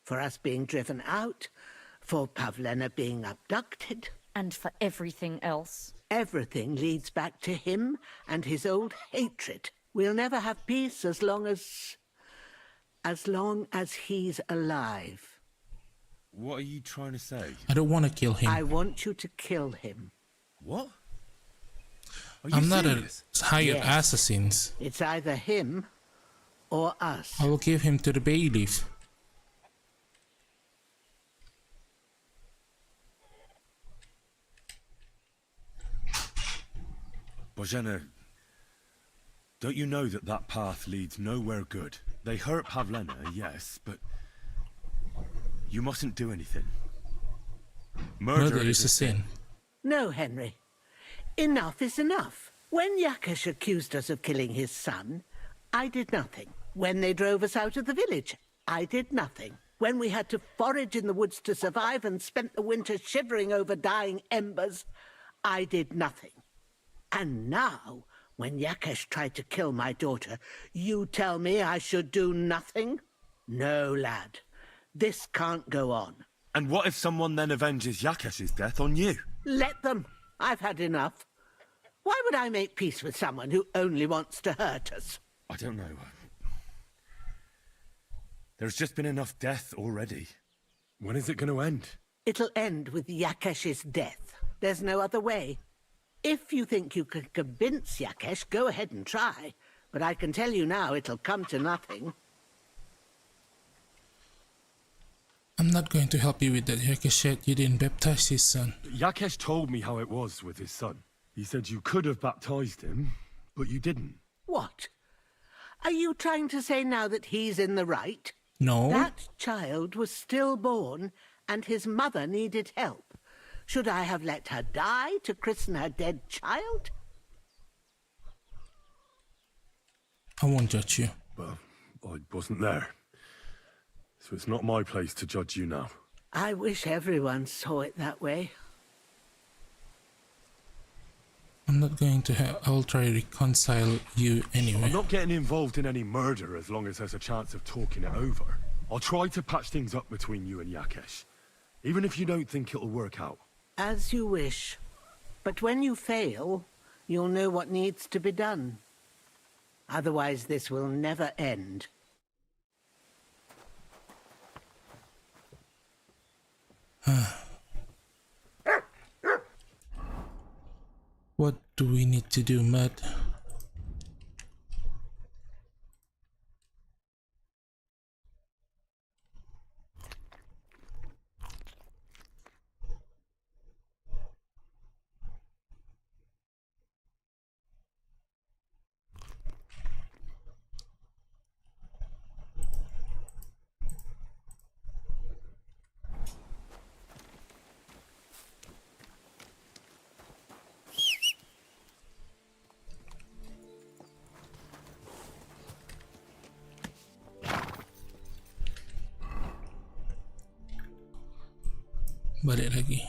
For us being driven out, for Pavlena being abducted. And for everything else. Everything leads back to him and his old hatred. We'll never have peace as long as he's alive. What are you trying to say? I don't want to kill him. I want you to kill him. What? Are you I'm not a serious? hired Yes. assassins. It's either him or us. I will give him to the bailiff. Bozhena, don't you know that that path leads nowhere good? They hurt Pavlena, yes, but you mustn't do anything. Murder is a sin. No, Henry. Enough is enough. When Yakesh accused us of killing his son, I did nothing. When they drove us out of the village, I did nothing. When we had to forage in the woods to survive and spent the winter shivering over dying embers, I did nothing. And now, when Yakesh tried to kill my daughter, you tell me I should do nothing? No, lad. This can't go on. And what if someone then avenges Yakesh's death on you? Let them. I've had enough. Why would I make peace with someone who only wants to hurt us? I don't know. There's just been enough death already. When is it going to end? It'll end with Yakesh's death. There's no other way. If you think you can convince Yakesh, go ahead and try. But I can tell you now it'll come to nothing. I'm not going to help you with that. Yakesh said you didn't baptize his son. Yakesh told me how it was with his son. He said you could have baptized him, but you didn't. What? Are you trying to say now that he's in the right? No. That child was stillborn, and his mother needed help. Should I have let her die to christen her dead child? I won't judge you. Well, I wasn't there. So it's not my place to judge you now. I wish everyone saw it that way. I'm not going to I will try to reconcile you anyway. I'm not getting involved in any murder as long as there's a chance of talking it over. I'll try to patch things up between you and Yakesh, even if you don't think it'll work out. As you wish. But when you fail, you'll know what needs to be done. Otherwise, this will never end. What do we need to do, Matt? Balik lagi.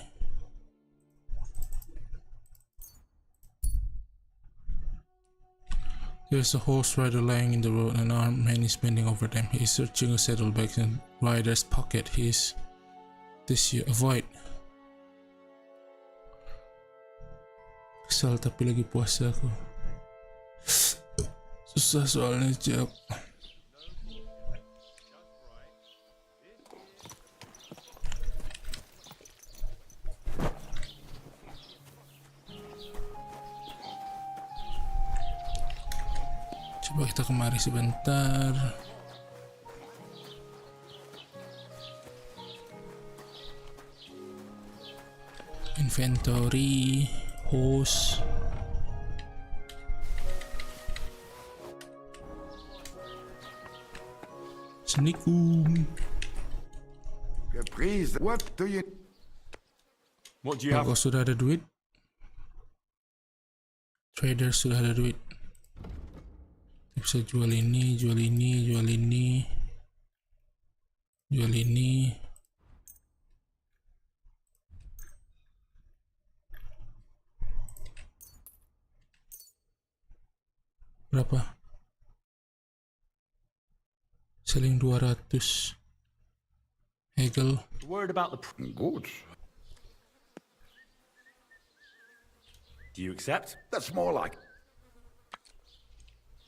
There's a horse rider lying in the road and an armed man is bending over them. He is searching a saddlebag in the rider's pocket. He is... This you avoid. Kesal tapi lagi puasa aku. Susah soalnya jawab. Coba kita kemari sebentar. Inventory, host. Assalamualaikum. Caprice, what do you... What do you have? Kau sudah ada duit? Trader sudah ada duit. Bisa jual ini, jual ini, jual ini, jual ini. Berapa? Selling 200. Hegel. Worried about the... Good. Do you accept? That's more like...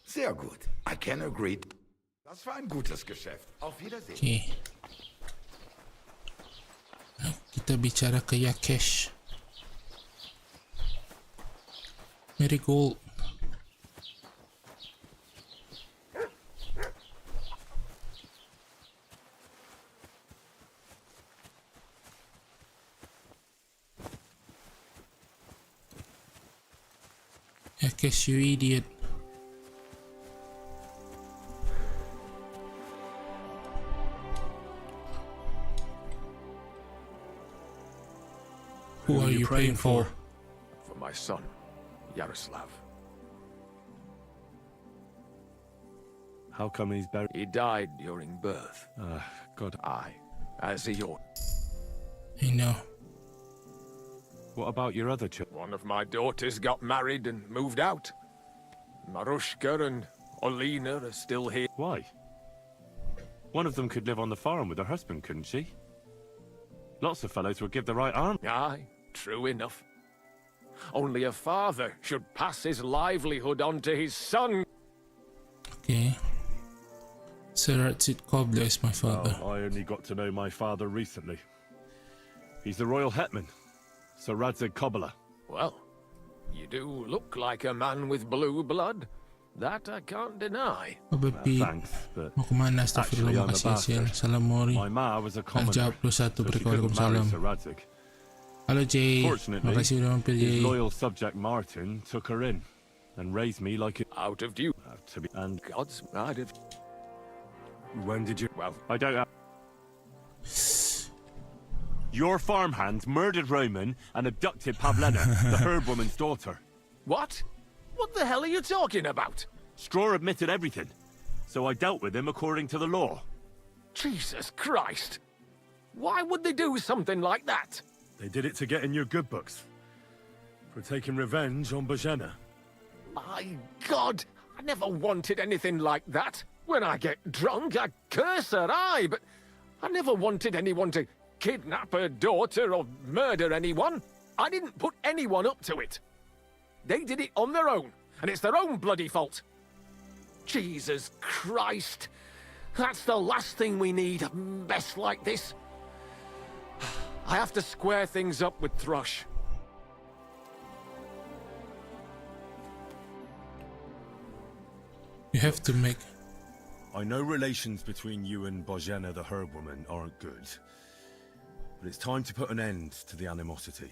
Sehr gut. I can agree. Das war ein gutes Geschäft. Auf Wiedersehen. Okay. Kita bicara ke Yakesh. Marigold. I guess you idiot. Who are you praying for? For my son, Yaroslav. How come he's buried? He died during birth. God. As he ought. I know. What about your other children? One of my daughters got married and moved out. Marushka and Olina are still here. Why? One of them could live on the farm with her husband, couldn't she? Lots of fellows would give the right arm. Aye, true enough. Only a father should pass his livelihood on to his son. Okay. Saratsit Kobla is my father. I only got to know my father recently. He's the royal hetman, Sir Radzig Kobyla. Well, you do look like a man with blue blood. That I can't deny. Thanks, but actually I'm a bastard. Salam Mori. My ma was a commoner, Al-Jawab plus satu, so she couldn't marry Waalaikumsalam. Sir Radzig. Halo Jay. Fortunately, Makasih udah mampir his Jay. loyal subject Martin took her in and raised me like a... Out of due. And God's I'd have... when did you... Well, I don't have... Your farmhands murdered Roman and abducted Pavlena, the herb woman's daughter. What? What the hell are you talking about? Straw admitted everything, so I dealt with him according to the law. Jesus Christ! Why would they do something like that? They did it to get in your good books. For taking revenge on Bozhena. My God! I never wanted anything like that. When I get drunk, I curse her, aye, but I never wanted anyone to kidnap her daughter or murder anyone. I didn't put anyone up to it. They did it on their own, and it's their own bloody fault. Jesus Christ! That's the last thing we need, a mess like this. I have to square things up with Thrush. You have to make... I know relations between you and Bozhena the herb woman aren't good. But it's time to put an end to the animosity.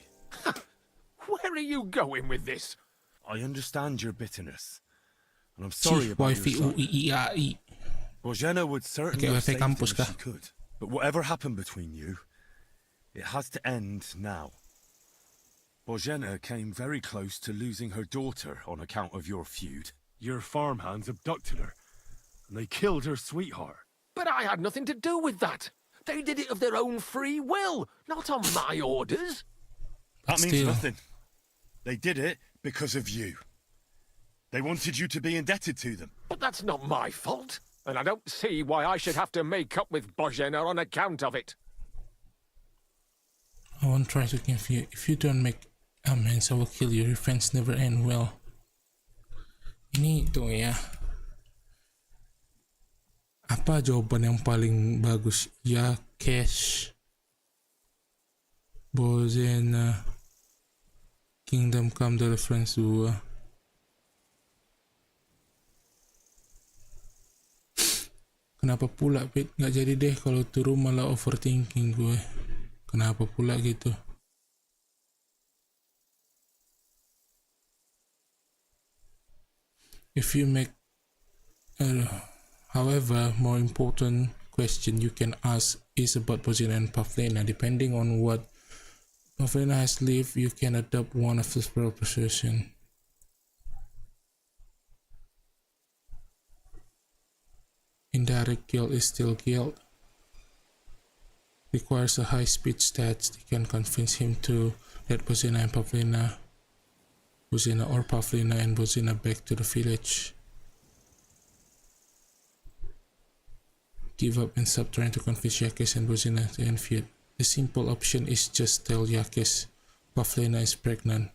Where are you going with this? I understand your bitterness. And I'm sorry Chief about your son. YVUIIAI. Bozhena would certainly Okay, have saved him kampus if ka? she could. But whatever happened between you, it has to end now. Bozhena came very close to losing her daughter on account of your feud. Your farmhands abducted her, and they killed her sweetheart. But I had nothing to do with that. They did it of their own free will, not on my orders. That means Still. nothing. They did it because of you. They wanted you to be indebted to them. But that's not my fault. And I don't see why I should have to make up with Bozhena on account of it. I won't try to give you. If you don't make amends, I will kill you. Your friends never end well. Ini itu ya. Apa jawaban yang paling bagus? Ya, cash. Bozhena. Kingdom Come Deliverance II. Kenapa pula, Pit? Nggak jadi deh kalau turun malah overthinking gue. Kenapa pula gitu? If you make... however, more important question you can ask is about Bozhena and Pavlena. Depending on what Pavlena has lived, you can adopt one of this proposition. Indirect guilt is still guilt. Requires a high speed stats. They can convince him to let Bozhena and Pavlena, Bozhena or Pavlena and Bozhena back to the village. Give up and stop trying to convince Yakis and Bozhena to end feud. The simple option is just tell Yakis Pavlena is pregnant.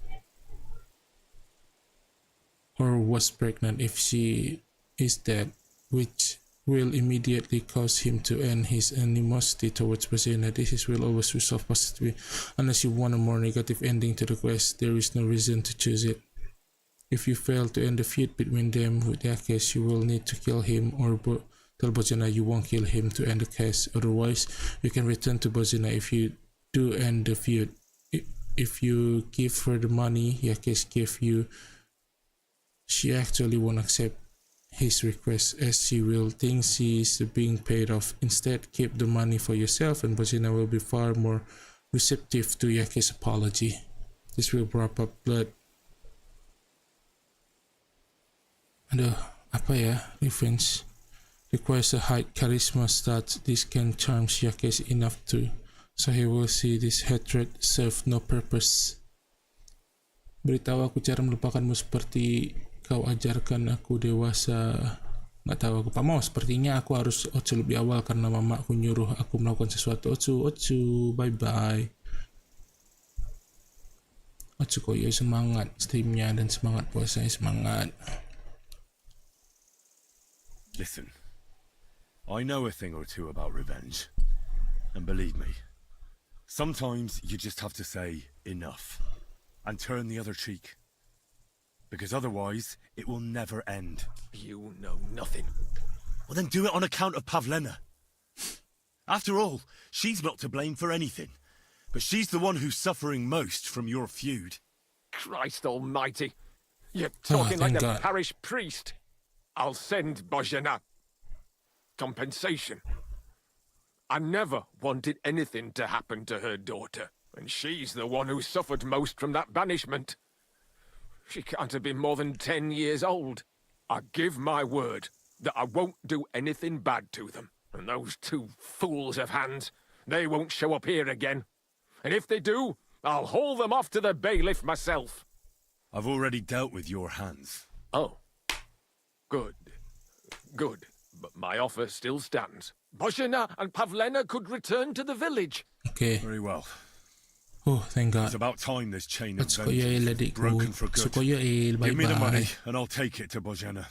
Or was pregnant if she is dead, which will immediately cause him to end his animosity towards Bozhena. This will always resolve positively. Unless you want a more negative ending to the quest, there is no reason to choose it. If you fail to end the feud between them with Yakesh, you will need to kill him or tell Bozena you won't kill him to end the case. Otherwise, you can return to Bozena if you do end the feud. If you give her the money Yakesh gave you, she actually won't accept his request as she will think she is being paid off. Instead, keep the money for yourself and Bozena will be far more receptive to Yakesh's apology. This will wrap up blood. Aduh, apa ya? Revenge requires a high charisma stat. This can charm Yakesh enough to, so he will see this hatred serve no purpose. Beritahu aku cara melupakanmu seperti kau ajarkan aku dewasa. Nggak tahu aku mau. Sepertinya aku harus Ocu lebih awal karena mamaku nyuruh aku melakukan sesuatu. Ocu, bye bye. Ocu kok ya semangat streamnya dan semangat puasanya semangat. Listen, I know a thing or two about revenge. And believe me, sometimes you just have to say enough and turn the other cheek. Because otherwise, it will never end. You know nothing. Well, then do it on account of Pavlena. After all, she's not to blame for anything. But she's the one who's suffering most from your feud. Christ almighty. You're talking like thank a God. parish priest. I'll send Bozena. Compensation. I never wanted anything to happen to her daughter. And she's the one who suffered most from that banishment. She can't have been more than 10 years old. I give my word that I won't do anything bad to them. And those two fools of hands, they won't show up here again. And if they do, I'll haul them off to the bailiff myself. I've already dealt with your hands. Oh. Good. Good. But my offer still stands. Bozena and Pavlena could return to the village. Okay. Very well. Oh, thank God. It's about time this chain of At Sukoyail vengeance is adikku. broken for good. Sukoyail, bye Give me the money bye. and I'll take it to Bozena.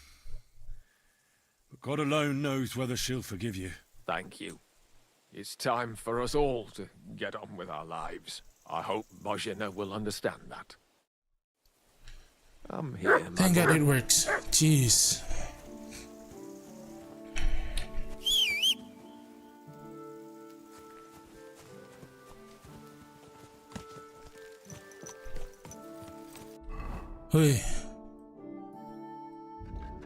But God alone knows whether she'll forgive you. Thank you. It's time for us all to get on with our lives. I hope Bozena will understand that. I'm here, Thank God Mother. it works. Jeez. Hey.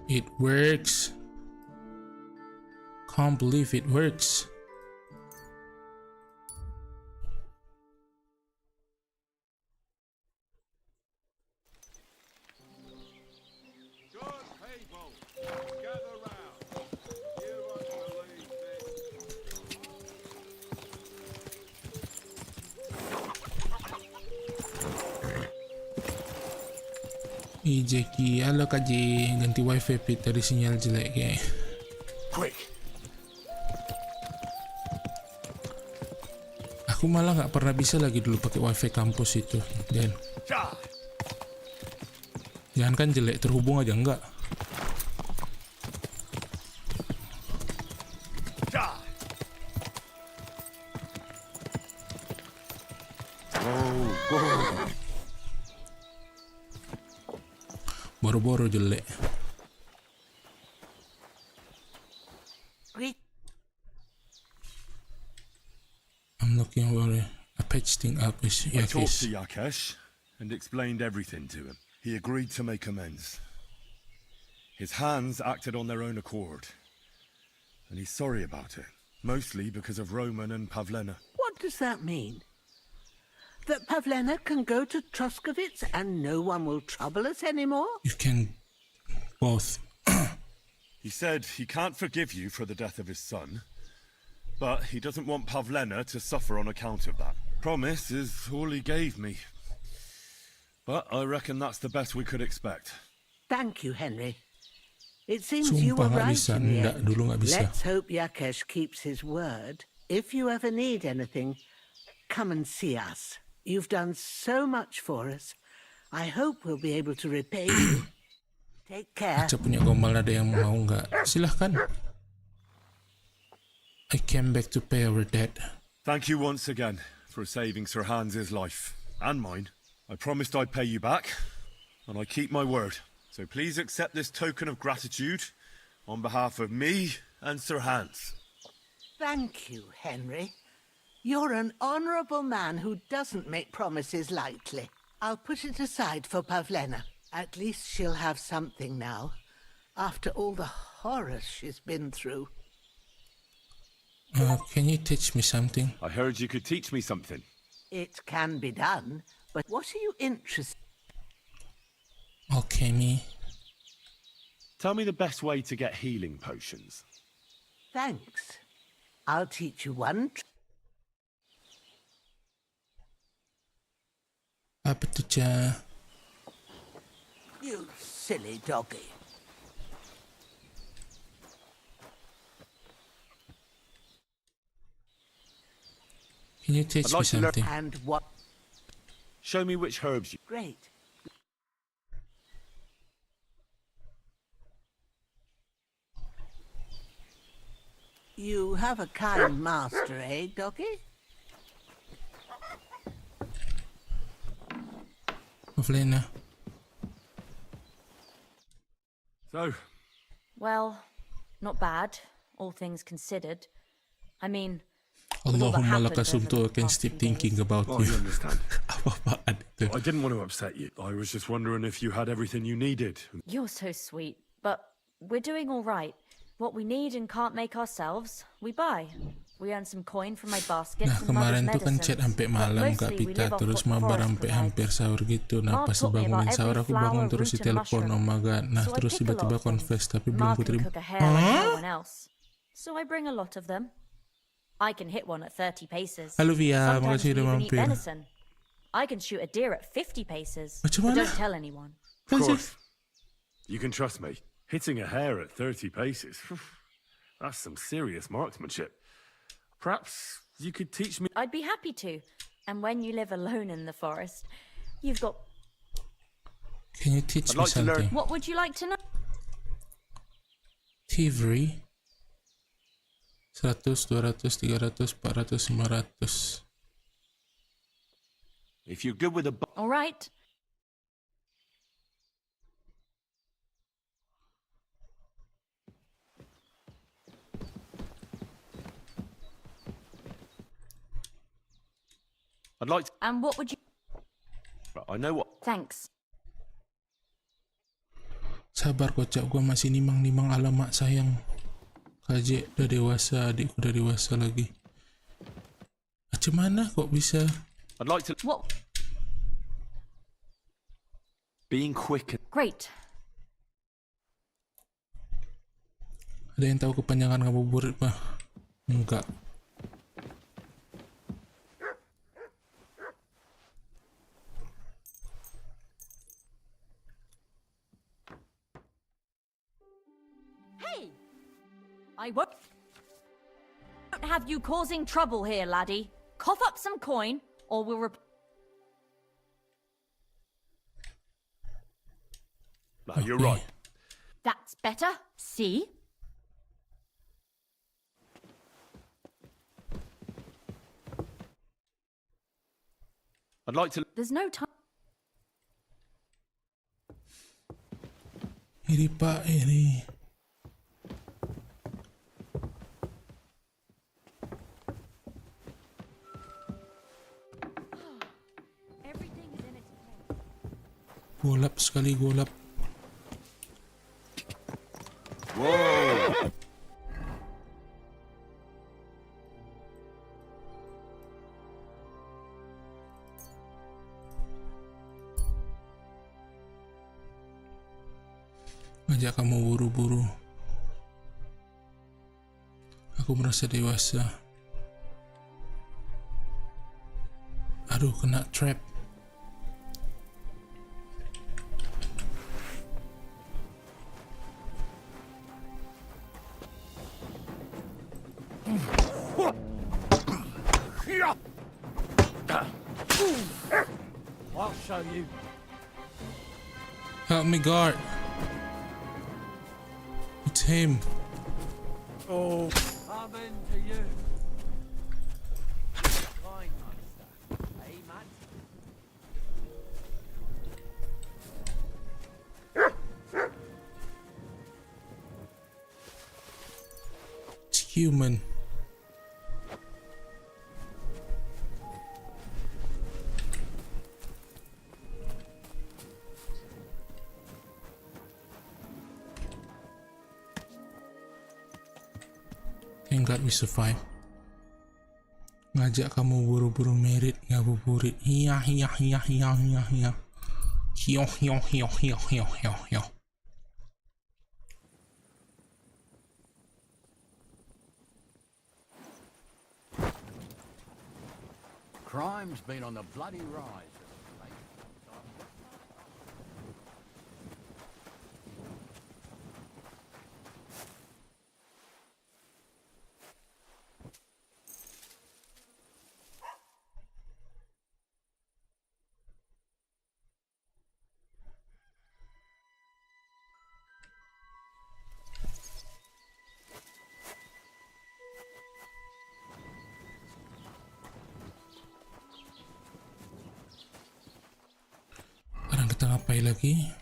It works. Can't believe it works. Good people, gather round. You won't believe this. Jackie, halo Kak J, ganti wifi pit dari sinyal jelek kayak. Quick! Aku malah nggak pernah bisa lagi dulu pakai wifi kampus itu, Dan. Jangan kan jelek, terhubung aja enggak. Boro-boro jelek. I'm looking for a patch thing up is I talked to Yakesh. Yakesh and explained everything to him. He agreed to make amends. His hands acted on their own accord. And he's sorry about it. Mostly because of Roman and Pavlena. What does that mean? That Pavlena can go to Troskovitz and no one will trouble us anymore? You can both. He said he can't forgive you for the death of his son, but he doesn't want Pavlena to suffer on account of that. Promise is all he gave me. But I reckon that's the best we could expect. Thank you, Henry. It seems you were Sumpah nggak right bisa, in the nggak, end. dulu nggak bisa. Let's hope Yakesh keeps his word. If you ever need anything, come and see us. You've done so much for us. I hope we'll be able to repay you. Take care. Aca punya gombal, ada yang mau nggak? Silahkan. I came back to pay our debt. Thank you once again for saving Sir Hans's life. And mine. I promised I'd pay you back. and I keep my word. So please accept this token of gratitude on behalf of me and Sir Hans. Thank you, Henry. You're an honourable man who doesn't make promises lightly. I'll put it aside for Pavlena. At least she'll have something now, after all the horrors she's been through. Can you teach me something? I heard you could teach me something. It can be done, but what are you interested in? Okay, me. Tell me the best way to get healing potions. Thanks. I'll teach you one. Apa tuh, Ca? You silly doggy. Can you teach I'd me like to learn- something? And what? Show me which herbs you... Great. You have a kind master, eh, doggy? Pavlena. So, Well, not bad, all things considered. I mean, with all that Allahumma happened laka over sumtu, the I can past stop few thinking days. about I you. understand. Apa-apaan itu? I didn't want to upset you. I was just wondering if you had everything you needed. You're so sweet, but we're doing all right. What we need and can't make ourselves, we buy. We earn some coin from my baskets Nah, and mother's kemarin tuh kan medicines. chat sampai But malam Kak mostly we Pita, live off terus what the mabar forest sampai provides. hampir sahur gitu. Nah, Mark pas taught me dibangunin about sahur every aku bangun flower, terus root, and ditelepon mushroom. Om Maga. Nah, So I terus pick a lot tiba-tiba of them. confess tapi belum Mark ku can terima. cook a hare like no one else. So I bring a lot of them. I can hit one at 30 paces. Halo Via, Sometimes makasih we udah even eat mampir. venison. I can shoot a deer at 50 paces. Macam But mana? don't tell anyone. Of course. You can trust me. Hitting a hare at 30 paces. That's some serious marksmanship. Perhaps you could teach me... I'd be happy to. And when you live alone in the forest, you've got... Can you teach I'd me like to learn- something? What would you like to know? Thievery 100, 200, 300, 400, 500. If you're good with a... All right. I'd like to... And what would you... I know what... Thanks. Sabar kocak, gua masih nimang-nimang alamak sayang. Kajek udah dewasa, adikku udah dewasa lagi. Macam mana kok bisa? I'd like to... What? Being quick and... Great. Ada yang tahu kepanjangan ngabuburit mah? Enggak. Hey! I won't have you causing trouble here, laddie. Cough up some coin, or we'll No, you're right. That's better. See? I'd like to... There's no time. Iri pak, iri. Everything is in its place. Golap sekali golap. Whoa! Ngajak kamu buru-buru. Aku merasa dewasa. Aduh, kena trap. I'll show you. Help me, guard. It's him. Oh. Coming to you. Fine, monster. Hey, man. Human. Thank God we survive. Ngajak kamu buru-buru merit ngabuburit. Iya. Hiyo. Crime's been on the bloody rise. Sekarang kita ngapain lagi?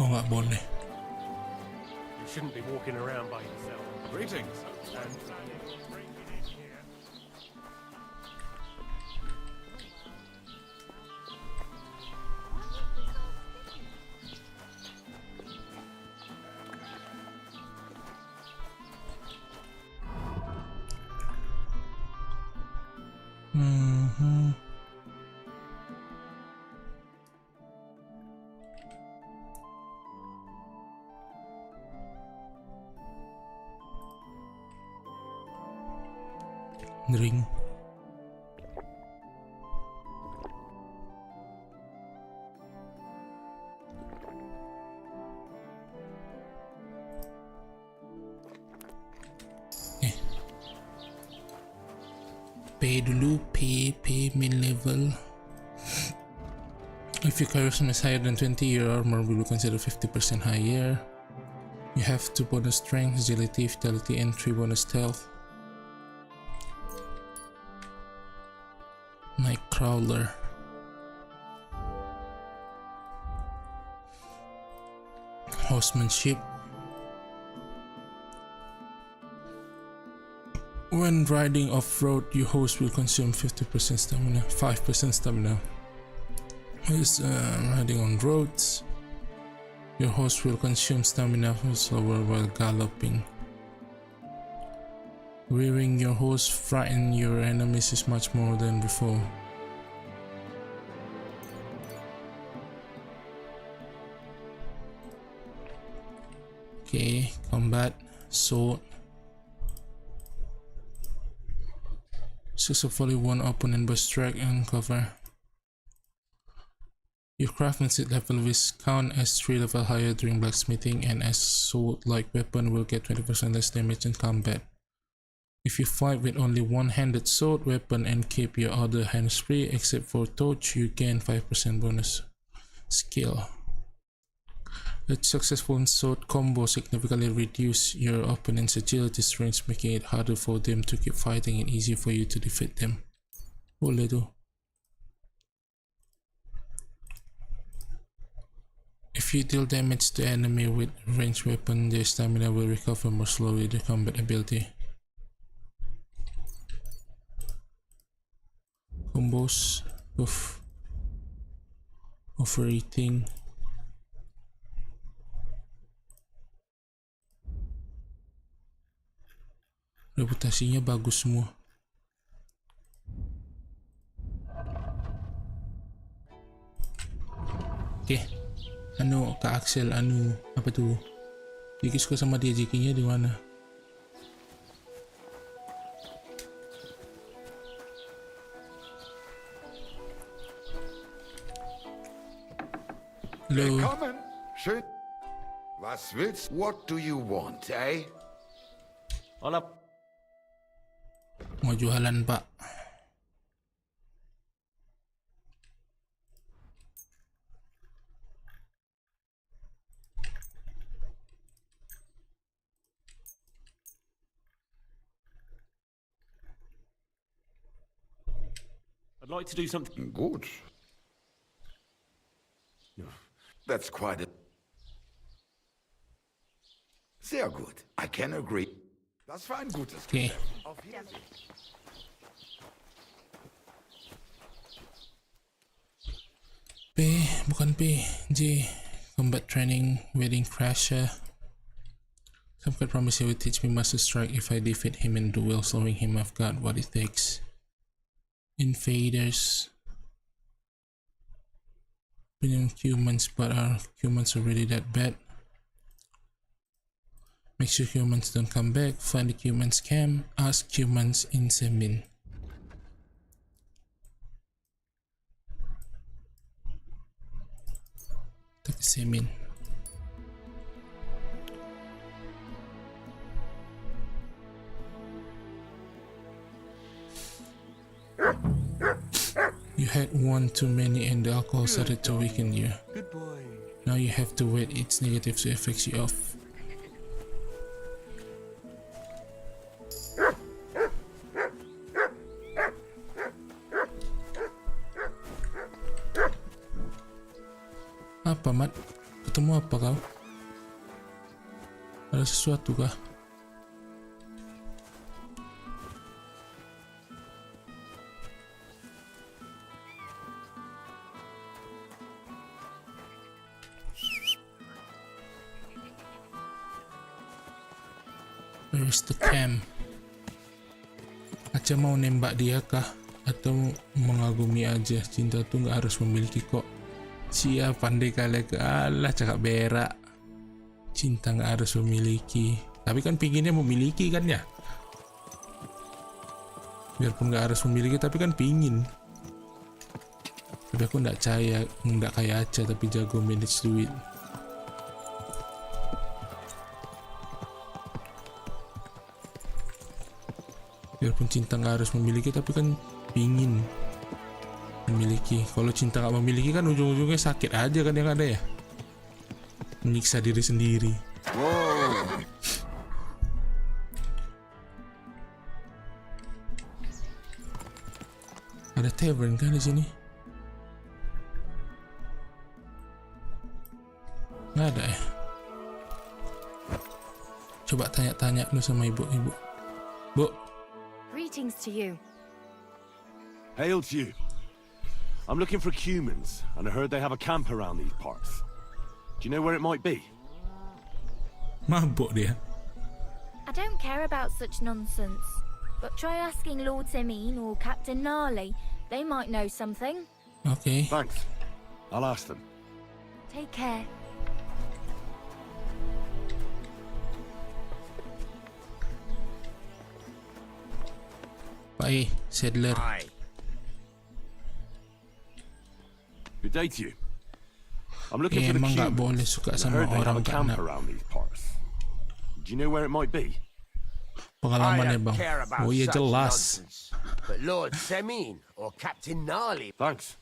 Oh, nggak boleh. You shouldn't be walking around by yourself. Greetings. And planning on breaking in here. Drink. Pay dulu, pay main level. If your charisma is higher than 20, your armor will be considered 50% higher. You have 2 bonus strength, agility, vitality, and 3 bonus stealth. Nightcrawler. Horsemanship. When riding off-road, your horse will consume 50% stamina, 5% stamina. Riding on roads, your horse will consume stamina slower while galloping. Rearing your horse frighten your enemies is much more than before. Okay, combat, sword. Successfully one opponent by strike and cover. Your craftsmanship level will count as 3 level higher during blacksmithing, and as sword-like weapon will get 20% less damage in combat. If you fight with only one-handed sword weapon and keep your other hands free except for torch, you gain 5% bonus skill. A successful sword combo significantly reduces your opponent's agility strength, making it harder for them to keep fighting and easier for you to defeat them. Boleh tu. If you deal damage to enemy with ranged weapon, their stamina will recover more slowly than combat ability. Combos of overeating. Reputasinya bagus semua. Okay. Kak Axel, apa tuh? Jiki suka sama dia, Jikinya di mana? Halo. What do you want, eh? Mau jualan, Pak. I'd like to do something. Good. That's quite a... Sehr gut. I can agree. Das war ein gutes Okay. Geschäft. Auf Wiedersehen. P, bukan P. J. Combat training, wedding crasher. Some could promise he would teach me master strike if I defeat him in duel, slowing him off guard what it takes. Invaders. Been in humans, but are humans already that bad? Make sure humans don't come back. Find the humans camp. Ask humans in Semin. Take Semin. You had one too many and the alcohol started to weaken you. Good boy. Now you have to wait its negative to affect you off. Apa, Mat? Ketemu apa kau? Ada sesuatu kah? Where's the camp? Aca mau nembak dia kah? Atau mengagumi aja? Cinta tuh gak harus memiliki kok. Siap, pandai kali ke Allah, cakap berak. Cinta gak harus memiliki. Tapi kan pinginnya memiliki kan ya? Biarpun gak harus memiliki, tapi kan pingin. Tapi aku gak kayak Aca, tapi jago manage duit. Biarpun cinta gak harus memiliki, tapi kan pingin memiliki. Kalau cinta gak memiliki kan ujung-ujungnya sakit aja kan yang ada ya. Menyiksa diri sendiri. Wow. Ada tavern kan di sini? Nggak ada ya. Coba tanya-tanya lu sama ibu-ibu. Bu. Greetings to you. Hail to you. I'm looking for humans, and I heard they have a camp around these parts. Do you know where it might be? Mabuk dia. I don't care about such nonsense, but try asking Lord Semin or Captain Gnarly. They might know something. Okay. Thanks. I'll ask them. Take care. Bye, settler. Good day to you. I'm looking for the Emang nggak humans. boleh suka and I sama heard they have orang a camp tak nak. around these parts. Do you know where it might be? Pengalaman ya bang. Oh iya such jelas. nonsense. But Lord Semin or Captain Gnarly. Thanks.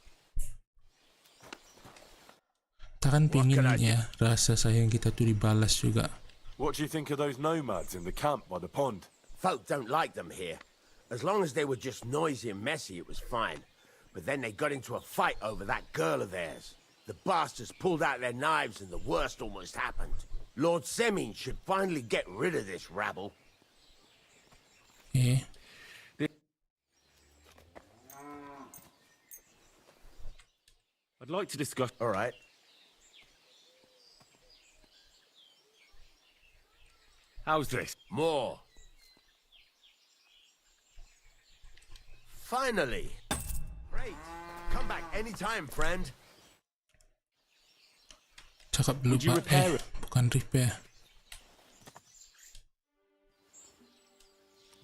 Takkan pingin ya rasa sayang kita tuh dibalas juga. What do you think of those nomads in the camp by the pond? Folk don't like them here. As long as they were just noisy and messy, it was fine. But then they got into a fight over that girl of theirs. The bastards pulled out their knives and the worst almost happened. Lord Semin should finally get rid of this rabble. Eh. I'd like to discuss... All right. How's this? More. Finally. Great. Come back anytime, friend. Cakap dulu Pak. Bukan repair.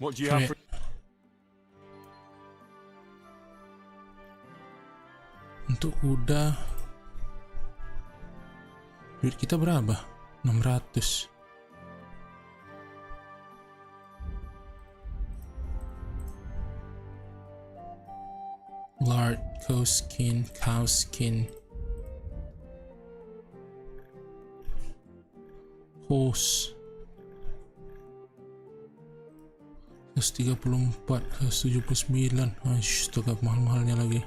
What do you have for... Untuk kuda duit kita berapa? 600. Lard, cow skin, horse 134, 179. Astaga, mahal-mahalnya lagi.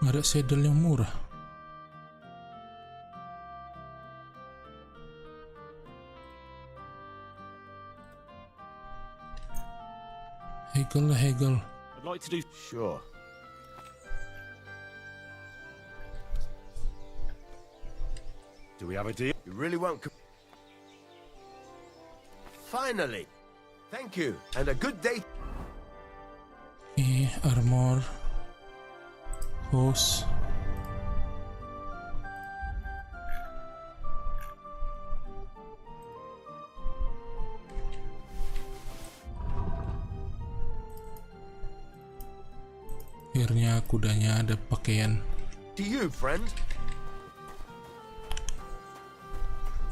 Ada saddle yang murah. Hegel. I'd like to do... Sure. Do we have a deal? You really won't... Finally! Thank you, and a good day. Armor. Horse. Akhirnya kudanya ada pakaian. To you, friend.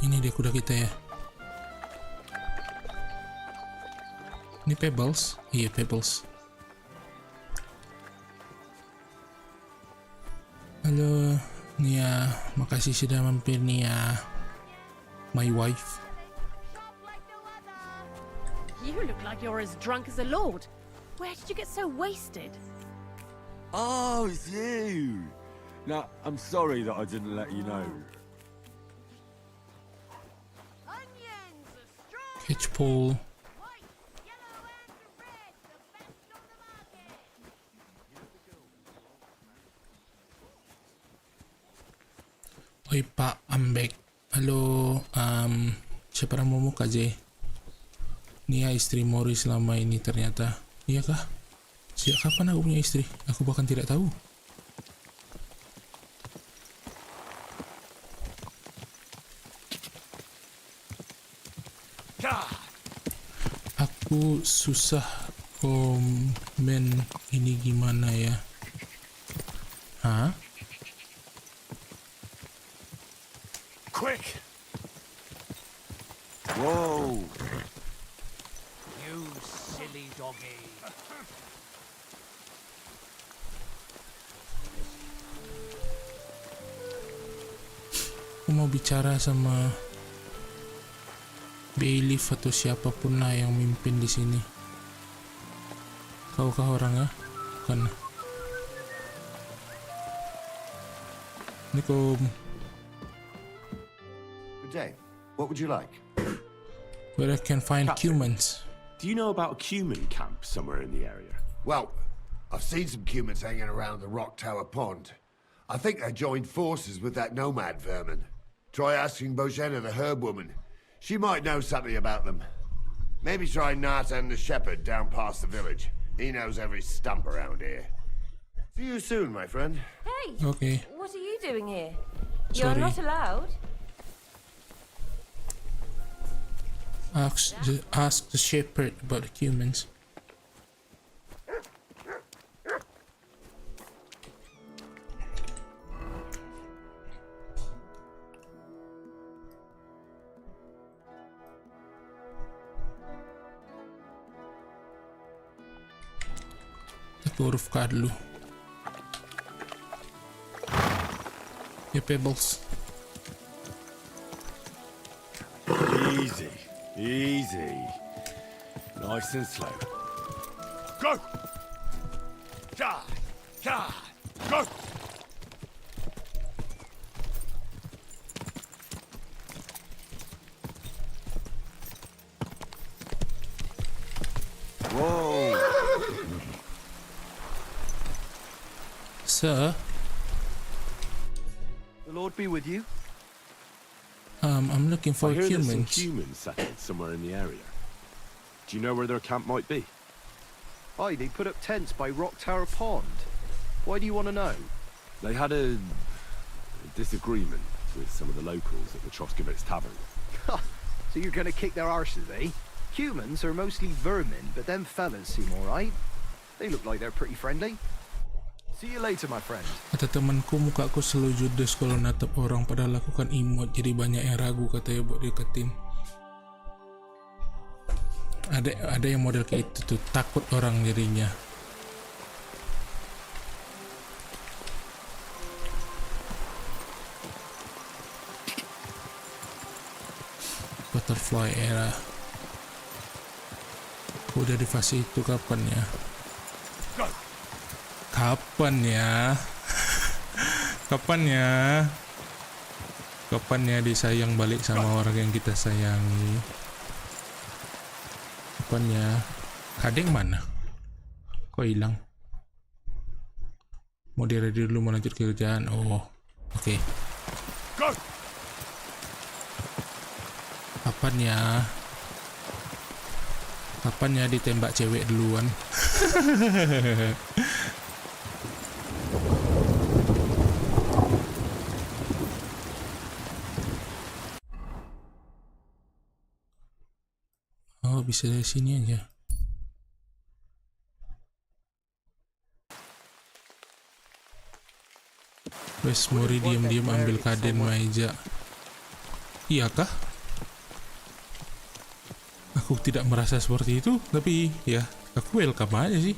Ini dia kuda kita ya. Ini Pebbles. Iya, Pebbles. Halo Nia, makasih sudah mampir Nia. My wife. You look like you're as drunk as a lord. Where did you get so wasted? Oh, it's you! Now, I'm sorry that I didn't let you know. Catchpole. Oi Pak, I'm back. Halo, siapa namamu KJ? Nia istri Mori selama ini ternyata. Iya kah? Sejak kapan aku punya istri? Aku bahkan tidak tahu. Aku susah komen ini gimana ya? Hah? Quick! Whoa! You silly doggy. Aku mau bicara sama bailiff atau siapapun lah yang mimpin di sini. Kau kah orangnya? Bukan. Assalamualaikum. Good day. What would you like? Where I can find humans. Do you know about a cumin camp somewhere in the area? Well, I've seen some humans hanging around the Rock Tower Pond. I think they joined forces with that nomad vermin. Try asking Bojena, the herb woman. She might know something about them. Maybe try Nathan the shepherd down past the village. He knows every stump around here. See you soon, my friend. Hey! Okay. What are you doing here? Sorry. You're not allowed. Ask the shepherd about the humans. Satu huruf K dulu. Ya, Pebbles. Easy, easy. Nice and slow. Go! God! God! Go! Whoa! Sir? The Lord be with you. I'm looking for I hear there's some humans. humans settled somewhere in the area. Do you know where their camp might be? Aye, they put up tents by Rock Tower Pond. Why do you want to know? They had a disagreement with some of the locals at the Troskevitz Tavern. So you're gonna kick their arses, eh? Humans are mostly vermin, but them fellas seem alright. They look like they're pretty friendly. See you later, my friend. Kata temanku, mukaku selalu judes kalau natap orang, padahal aku kan imut, jadi banyak yang ragu katanya buat deketin. Ada yang model kayak itu tuh, takut orang jadinya. Butterfly era. Udah di fase itu kapan ya? Kapan ya? Kapan ya disayang balik sama orang yang kita sayangi? Kapan ya? Kadang mana? Kok hilang? Mau ready dulu mau lanjut kerjaan. Oh, oke. Kapan ya? Kapan ya ditembak cewek duluan? Oh, bisa dari sini aja. Wes Mori diam-diam ambil kaden meja. Iyakah? Aku tidak merasa seperti itu, tapi ya aku welcome aja sih.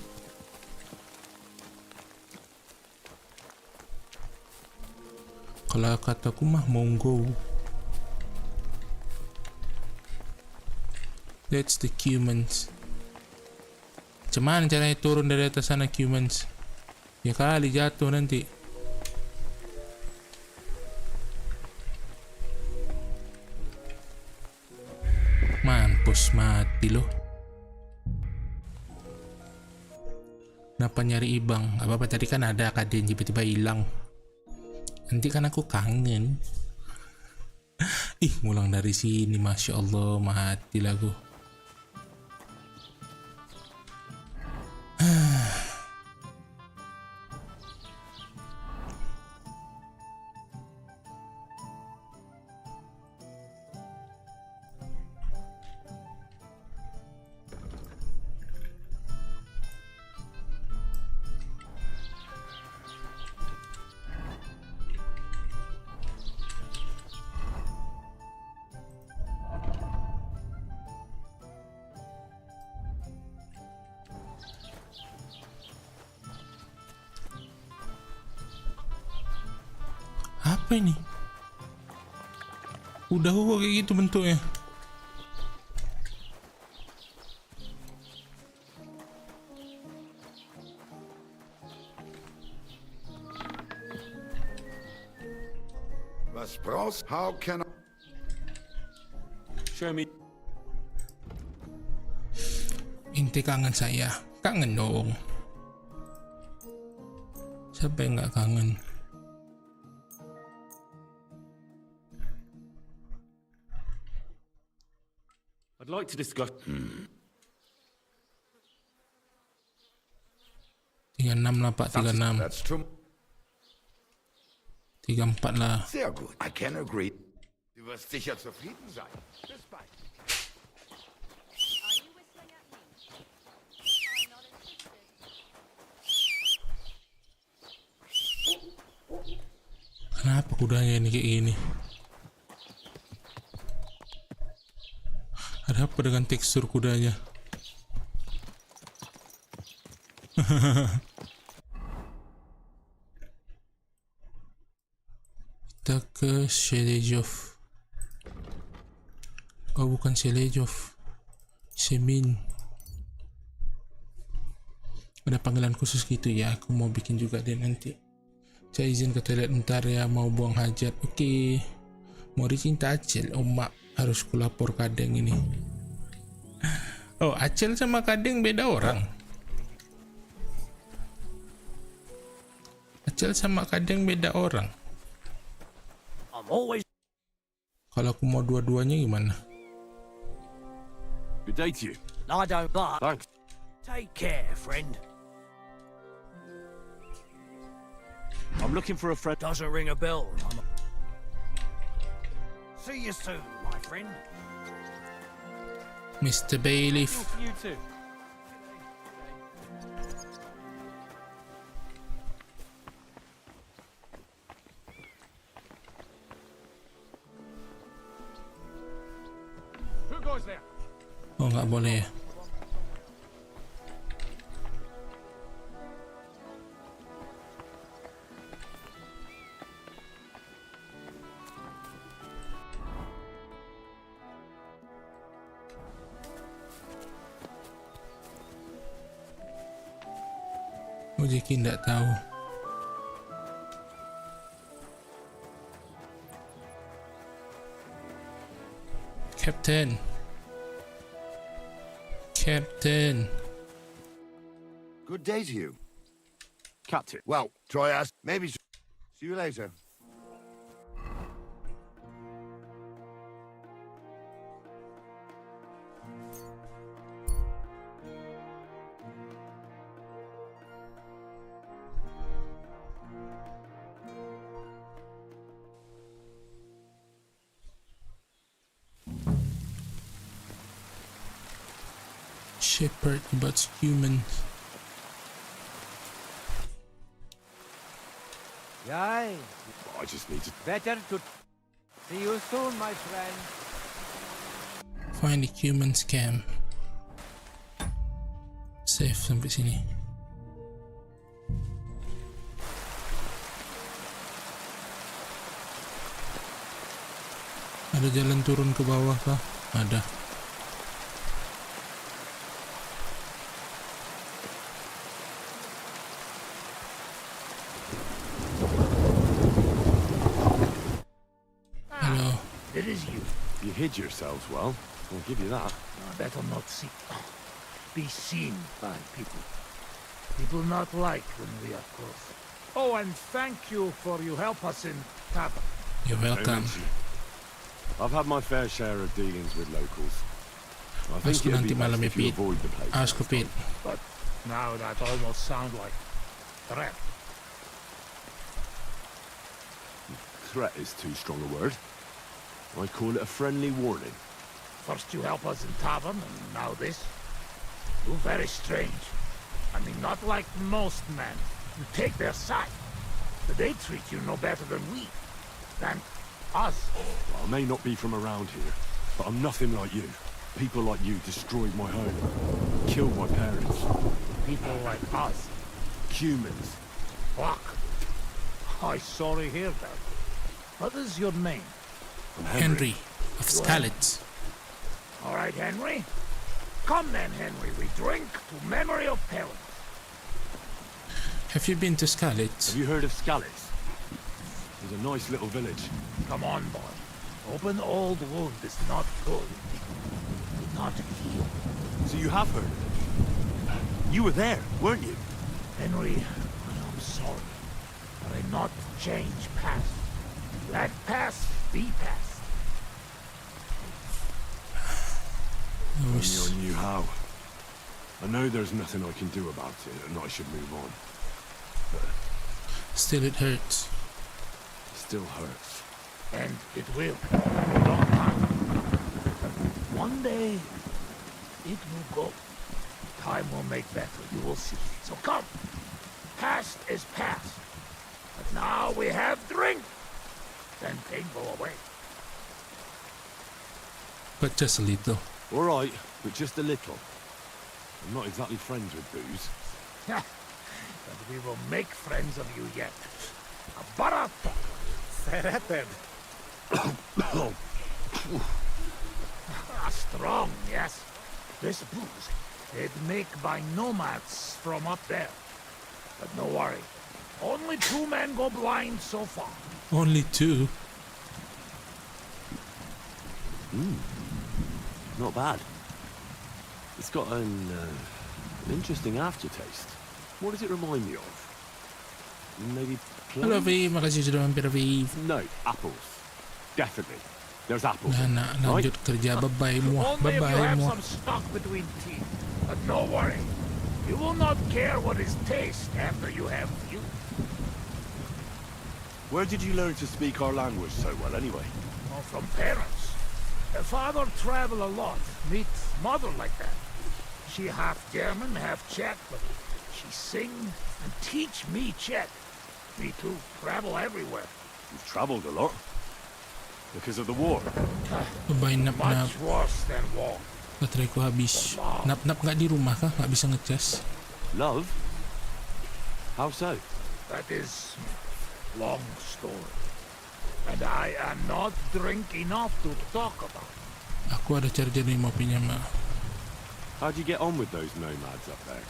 Kalau kataku mah monggo. That's the humans. Cuman caranya turun dari atas sana humans? Ya kali jatuh nanti. Mampus mati loh. Kenapa nyari ibang? Apa-apa tadi kan ada kaden tiba-tiba hilang. Nanti kan aku kangen. Ih, ngulang dari sini, masya Allah, mati lagu. Apa ini? Udah kok kayak gitu bentuknya. Was brauchst? How can I? Show me. Inti kangen saya. Kangen dong. Siapa yang gak kangen? I'd like to discuss. 36 lah Pak, 36. 34 lah. Sehr gut. I can agree. Du wirst sicher zufrieden sein. Bis bald. Kenapa kudanya ini kayak gini? Ada apa dengan tekstur kudanya? Kita ke Shelejov. Oh, bukan Shelejov, Semin. Ada panggilan khusus gitu ya. Aku mau bikin juga deh nanti. Saya izin ke toilet bentar ya, mau buang hajat. Oke. Mori cinta Acel. Oh mak, harus kulapor kadeng ini. Oh, Acel sama kadeng beda orang. Acel sama kadeng beda orang. Kalau aku mau dua-duanya gimana? Good day to you. I don't like. Thanks. Take care, friend. I'm looking for a friend. Doesn't ring a bell. See you soon, my friend. Mr. Bailiff. You too. Who goes there? Oh, nggak boleh ya. Oh, Jeki nggak tahu. Captain. Good day to you. Captain. Well, try us. Maybe. See you later. Shepherd but humans. Yay. I just need to... Better to see you soon, my friend. Find the human scam. Save sampai sini. Ada jalan turun ke bawah kah? Ada. It is you. You hid yourselves well. I'll give you that. Better not see. Be seen by people. People not like when we are close. Oh, and thank you for you help us in Tavern. You're welcome. I've had my fair share of dealings with locals. I think Asko it'd nanti be best malam ya, if you Pete. avoid the place. Asko, Pete. But now that almost sound like threat. Threat is too strong a word. I call it a friendly warning. First you help us in Tavern, and now this. You very strange. I mean, not like most men. You take their side. But they treat you no better than we. Than us. Well, I may not be from around here, but I'm nothing like you. People like you destroyed my home. Killed my parents. People like us. Humans. Fuck. I sorry hear that. What is your name? Henry of Skalitz. All right, Henry. Come then, Henry. We drink to memory of parents. Have you been to Skalitz? Have you heard of Skalitz? It's a nice little village. Come on, boy. Open old wound is not good. Do not heal. So you have heard of it? You were there, weren't you? Henry, I'm sorry. But I not change past. Let past be past. Only I knew how. I know there's nothing I can do about it, and I should move on. But still it hurts. It still hurts. And it will. Long time. One day, it will go. Time will make better, you will see. So come. Past is past. But now we have drink. Then pain go away. But just a little. All right, but just a little. I'm not exactly friends with booze. But we will make friends of you yet. A barato. Sereten. Strong, yes. This booze, it make by nomads from up there. But no worry. Only 2 men go blind so far. Only 2? Not bad. It's got an interesting aftertaste. What does it remind me of? Maybe plum? Hello, Viv. Makasih sudah mampir, Viv. No, apples. Definitely. There's apples. Nah, lanjut kerja. Bye-bye, muah. Only if you Bye-bye, have muah. some stock between teeth. But no worry. You will not care what is taste after you have youth. Where did you learn to speak our language so well, anyway? From parents. Father travel a lot. Meet mother like that. She half German, half Czech, but she sing and teach me Czech. Me too. Travel everywhere. You've traveled a lot. Because of the war. Bye nap-nap. Much worse than war. Bateraiku habis. Nap-nap nggak di rumah kah? Nggak bisa ngecas? Love? How so? That is long story. And I am not drink enough to talk about. Aku ada charger nih mau pinjam. How'd you get on with those nomads up there?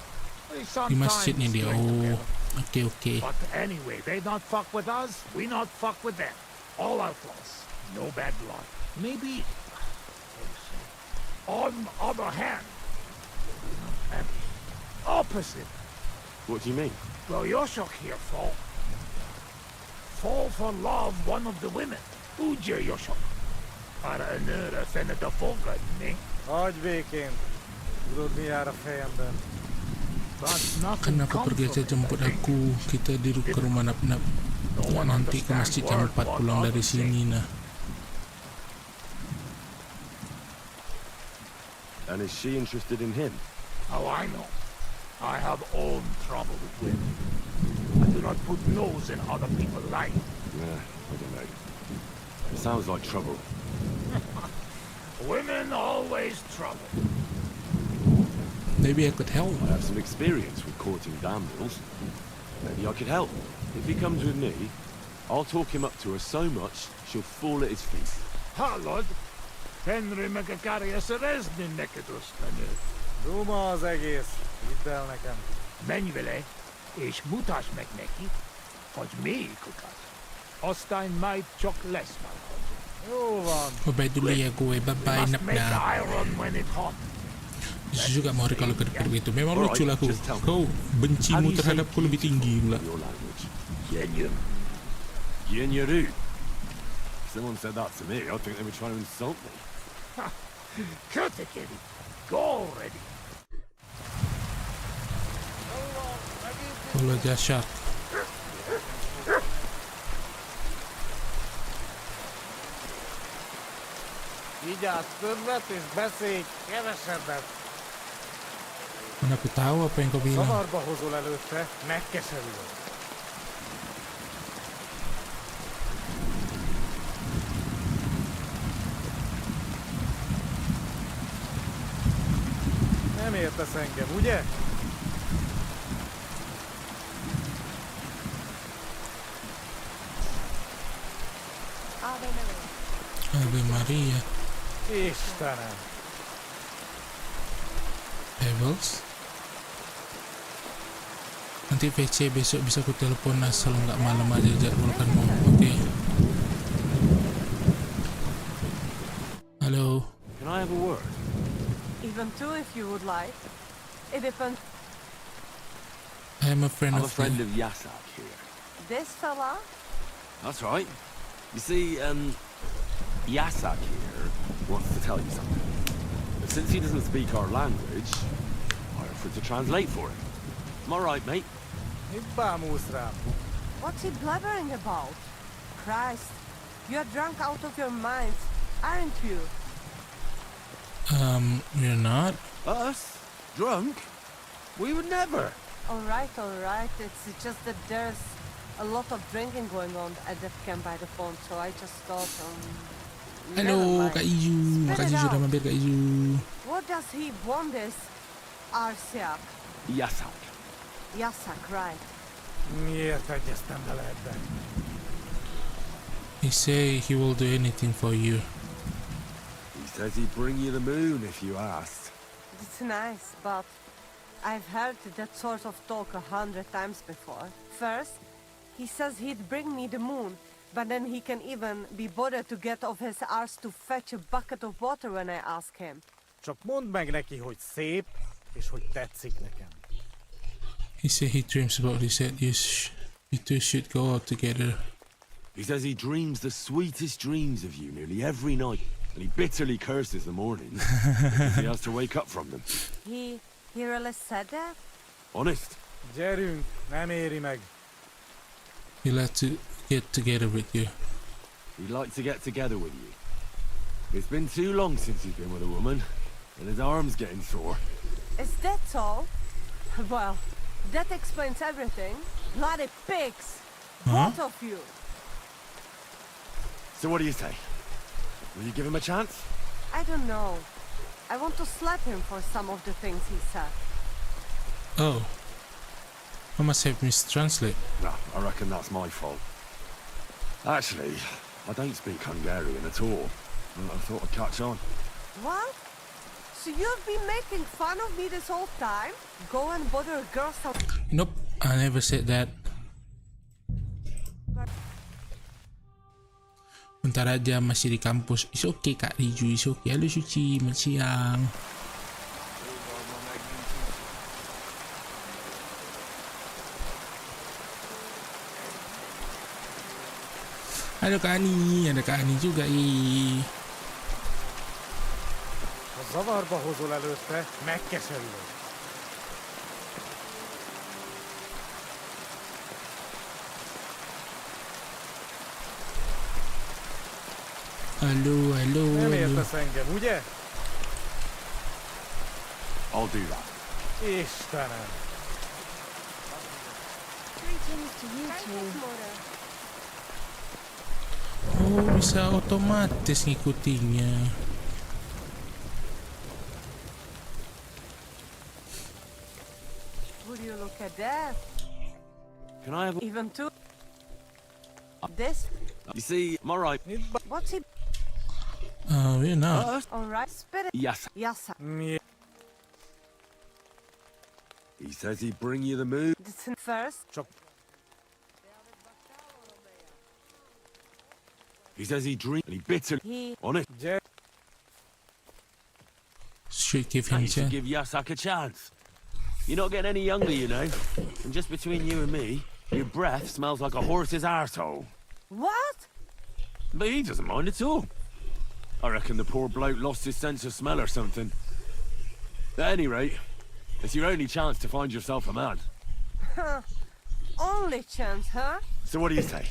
Di masjid nih dia. Oh, oke. But anyway, they not fuck with us, we not fuck with them. All outlaws. No bad blood. Maybe, on other hand, and opposite. What do you mean? Well, Yoshok here fall for love one of the women. Uja Yoshok. Para nöra finna the folka, ne? Oddviking. Bror ni är fienden. Kenapa pergi aja jemput aku? Kita di ke rumah nap-nap. Nanti ke masjid jam 4 pulang dari sini nah. And is she interested in him? How I know? I have own trouble with women. I do not put nose in other people's life. Yeah, I don't know. It sounds like trouble. Women always trouble. Maybe I could help. I have some experience with courting damsels. Maybe I could help. If he comes with me, I'll talk him up to her so much she'll fall at his feet. Hallod! Henry megakárja szerezni neked osztani. Duma az egész. Hidd el nekem. Menj vele, és mutasd meg neki, hogy még utat. Aztán majd csak lesz már. Jó van. Bye dulu ya gue. Bye nap-nap. Iron when it hot. Justru juga Mori kalau kedip begitu. Memang lucu lah aku. Kau bencimu terhadapku lebih tinggi pula. Yenyeru. Someone said that to me. I think they were trying to insult me. Cut it, kitty. Go already. Kalau jasak. Vigyázz többet és beszélj kevesebbet. Mana aku tahu apa yang kau bilang. Zavarba hozol előtte, megkeserülök. Nem értesz engem, ugye? Ave Maria. Istenem. Pebbles. Nanti VC besok bisa ku telepon asal nggak malam aja jadwalkanmu. Oke. Halo. Can I have a word? Even two if you would like. It depends. I'm a friend I'm of a friend of Yasak here. This fella? That's right. You see, Yasak here wants to tell you something. But since he doesn't speak our language, I offered to translate for him. Am I right, mate? What's he blabbering about? Christ, you're drunk out of your minds, aren't you? You're not? Us? Drunk? We would never. All right. It's just that there's a lot of drinking going on at that camp by the phone, so I just thought, Halo, Kak Izu. Makasih sudah mampir, Kak Izu. What does he want this? Arsiak. Yasak. Yasak, right. Miért egyeztem bele ebben? He say he will do anything for you. He says he'd bring you the moon if you asked. It's nice, but I've heard that sort of talk 100 times before. First, he says he'd bring me the moon, but then he can even be bothered to get off his arse to fetch a bucket of water when I ask him. Csak mondd meg neki, hogy szép, és hogy tetszik nekem. He said he dreams about this, that you two should go out together. He says he dreams the sweetest dreams of you nearly every night, and he bitterly curses the mornings because he has to wake up from them. He really said that? Honest. Gyerünk, nem éri meg. He'd like to get together with you. He'd like to get together with you. It's been too long since he's been with a woman, and his arm's getting sore. Is that all? Well, that explains everything. Bloody pigs! Both of you! So what do you say? Will you give him a chance? I don't know. I want to slap him for some of the things he said. Oh. I must have mistranslated. No, I reckon that's my fault. Actually, I don't speak Hungarian at all. I thought I'd catch on. What? So you've been making fun of me this whole time? Go and bother a girl some... Nope, I never said that. Bentar aja, masih di kampus. It's okay Kak Riju, it's okay. Halo Suci, selamat siang. Ada Kak Ani juga Ha zavarba hozol előtte, megkeserülök. Halo. Nem értesz engem, ugye? I'll do that. Istenem. Greetings to you two. Oh, bisa otomatis ngikutinya. Would you look at that? Can I have a... Even two? This? You see, am I right? What's he... We're not. Alright, spit it. Yes. Yes. He says he'd bring you the moon. Listen first. He says he dreamed and he bitterly... He... On it. Should give him a You should chance. give Yasak a chance. You're not getting any younger, you know. And just between you and me, your breath smells like a horse's arsehole. What? But he doesn't mind at all. I reckon the poor bloke lost his sense of smell or something. At any rate, it's your only chance to find yourself a man. Only chance, huh? So what do you say?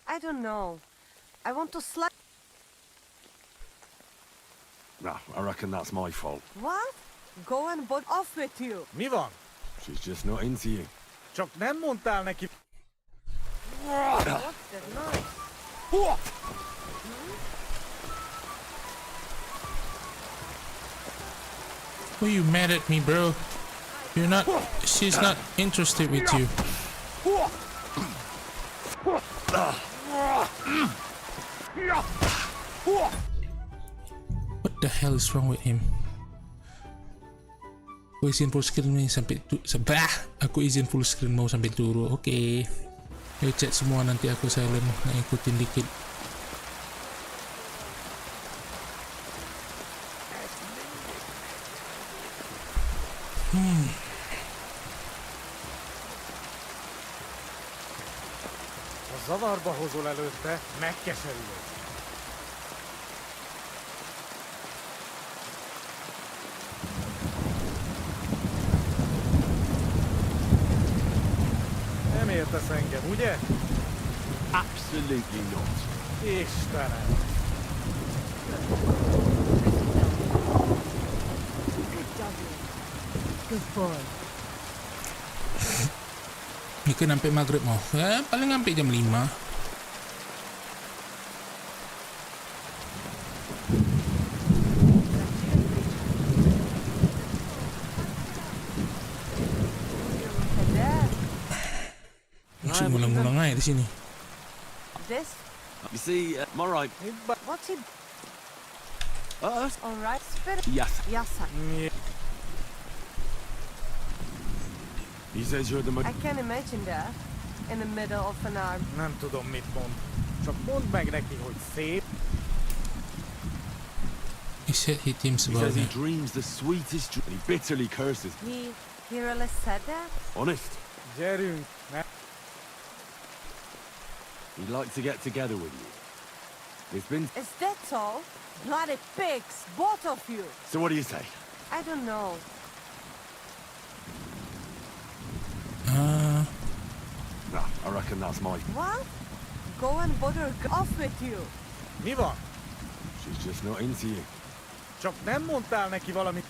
I don't know. I want to slap... No, I reckon that's my fault. What? Go and butt off with you. Mi van? She's just not into you. Csak nem mondtál neki... What's that noise? Why are you mad at me, bro? You're not... She's not interested with you. What the hell is wrong with him? Aku izin full screen nih sampai aku izin full screen mau sampai turu. Oke. Ayo chat semua, nanti aku silent ngikutin dikit. Ha zavarba hozol előtte, megkeserülök. Nem értesz engem, ugye? Absolutely not. Istenem. Good boy. Mika sampai maghrib mau. Paling sampai jam 5. Masih ngulang-ngulang aja di sini. This? You see, am I right? What's he... Alright, spit it. Yes. Yes. He says you're the... I can imagine that. In the middle of an arm. Nem tudom, mit mond. Csak mondd meg neki, hogy szép. He said he thinks He about says he it. dreams the sweetest dream. He bitterly curses. He really said that? Honest. Gyerünk. He'd like to get together with you. It's been... Is that all? Bloody pigs, both of you. So what do you say? I don't know. No, I reckon that's my... What? Go and bother off with you. Mi van? She's just not into you. Csak nem mondtál neki valamit?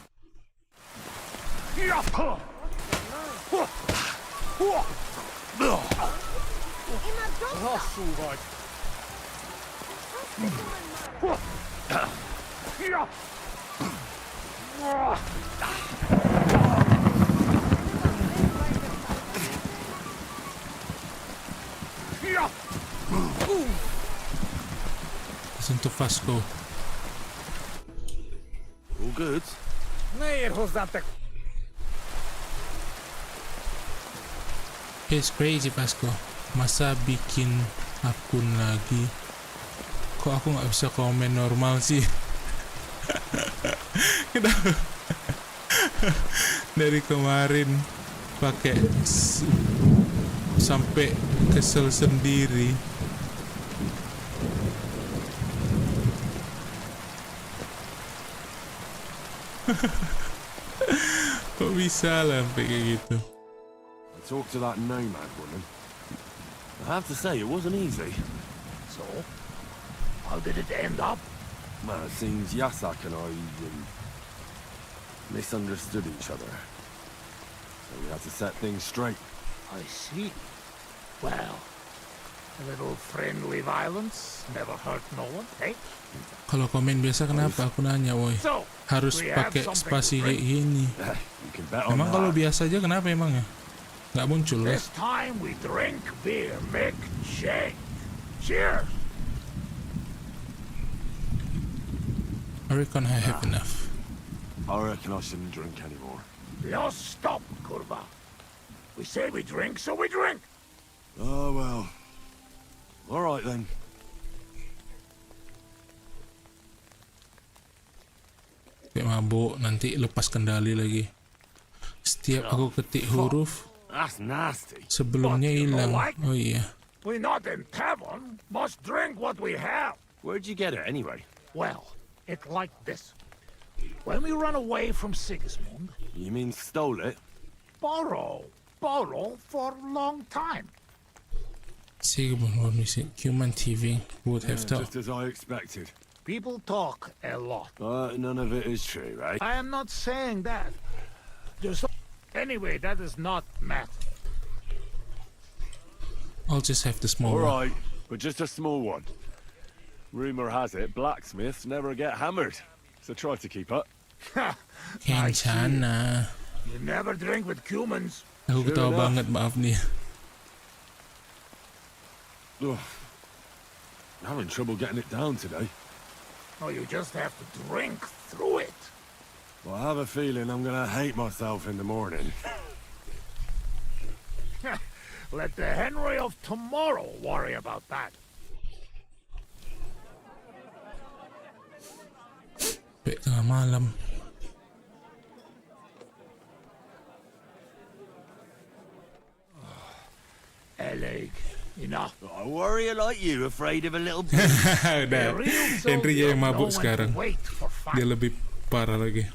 Lassú vagy. Listen to Vasco. All good? Ne ér hozzám, te... It's crazy, Vasco. Masa bikin akun lagi? Kok aku nggak bisa komen normal sih? Kenapa? Dari kemarin pakai sampai kesel sendiri. Kok bisa lah sampai kayak gitu? I talked to that nomad woman. I have to say, it wasn't easy. So, how did it end up? Well, it seems Yasak and I misunderstood each other. So we had to set things straight. I see. Well, a little friendly violence never hurt no one, eh? Kalau komen biasa kenapa aku nanya, woi? So, Harus we have pakai something spasi to kayak drink. gini. You can bet on Emang kalau that. biasa aja kenapa emangnya? Nggak muncul ya? This time we drink beer, make shake. Cheers! I reckon I have enough. I reckon I shouldn't drink anymore. Just stop, Kurva. We say we drink, so we drink. Oh, well. All right, then. Kayak mabuk, nanti lepas kendali lagi. Setiap aku ketik huruf, That's nasty. sebelumnya hilang. Oh iya. We're not in tavern. Must drink what we have. Where'd you get it, anyway? Well, it's like this. When we run away from Sigismund, You mean stole it? borrow for a long time. Sigmund what music, human TV would have thought. Just as I expected. People talk a lot. None of it is true, right? I am not saying that. There's anyway, that is not matter. I'll just have the small All one. right, but just a small one. Rumor has it blacksmiths never get hammered, so try to keep up. Kencana. You never drink with humans. Aku ketawa banget, maaf nih. Ugh. I'm having trouble getting it down today. No, you just have to drink through it. Well, I have a feeling I'm gonna hate myself in the morning. Let the Henry of tomorrow worry about that. Sampai tengah malam. Eleg, enough. A warrior like you, afraid of a little bit. Udah, Henry yang mabuk sekarang. Dia lebih parah lagi.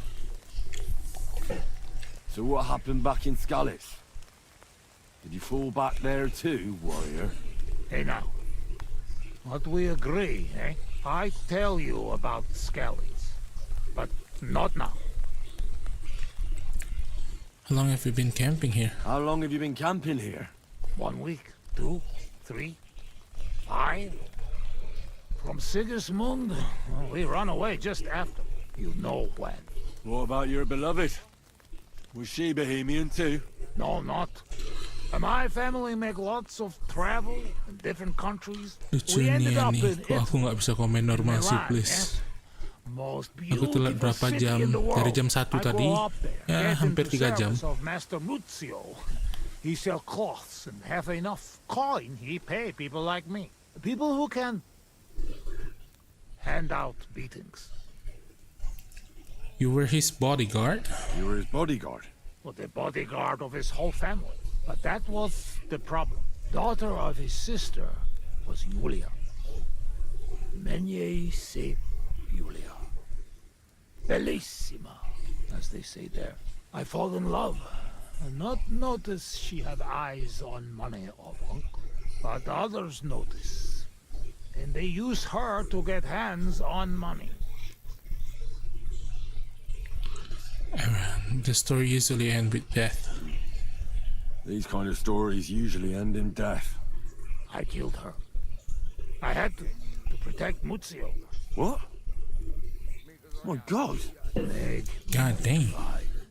So what happened back in Scalis? Did you fall back there too, warrior? Hey now, what we agree, eh? I tell you about Skellies, but not now. How long have you been camping here? How long have you been camping here? 1 week, 2, 3, 5. From Sigismund, we run away just after. You know when. What about your beloved? Was she Bohemian too? No, not. My family make lots of travel in different countries. Lucu We nih ended up nih. in Kok aku nggak bisa komen normal sih, Milan, please? yes. Most Aku telat beautiful berapa city jam? in the world. Dari jam 1 I tadi, go up there, ya get hampir into 3 jam. service of Master Muzio. He sell cloths and have enough coin. He pay people like me, people who can hand out beatings. You were his bodyguard? You were his bodyguard? Well, the bodyguard of his whole family. But that was the problem. Daughter of his sister was Julia. Menier se Julia. Bellissima, as they say there. I fall in love. And not notice she had eyes on money or uncle. But others notice. and they use her to get hands on money. The story usually ends with death. These kind of stories usually end in death. I killed her. I had to protect Muzio. What? My God. Meg. God damn.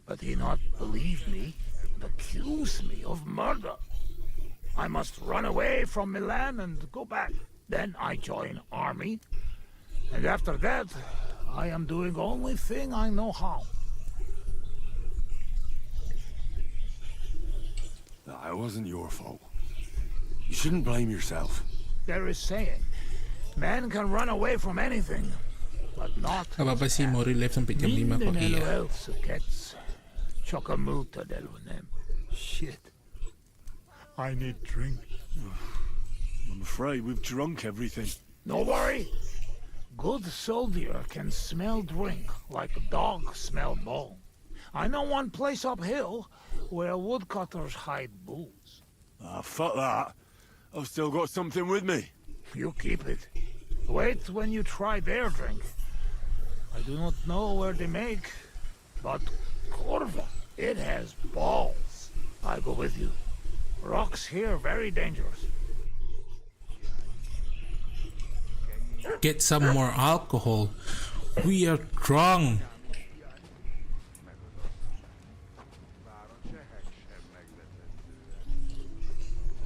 But he not believe me and accuse me of murder. I must run away from Milan and go back. Then I join army. And after that, I am doing only thing I know how. It wasn't your fault. You shouldn't blame yourself. There is saying, man can run away from anything, but not... Apa sih Mori live sampai jam 5 kok iya. Shit. I need drink. I'm afraid we've drunk everything. No worry. Good soldier can smell drink like a dog smell bone. I know one place uphill where woodcutters hide booze. Ah, fuck that. I've still got something with me. You keep it. Wait when you try their drink. I do not know where they make, but Corva, it has balls. I go with you. Rocks here very dangerous. Get some more alcohol. We are drunk.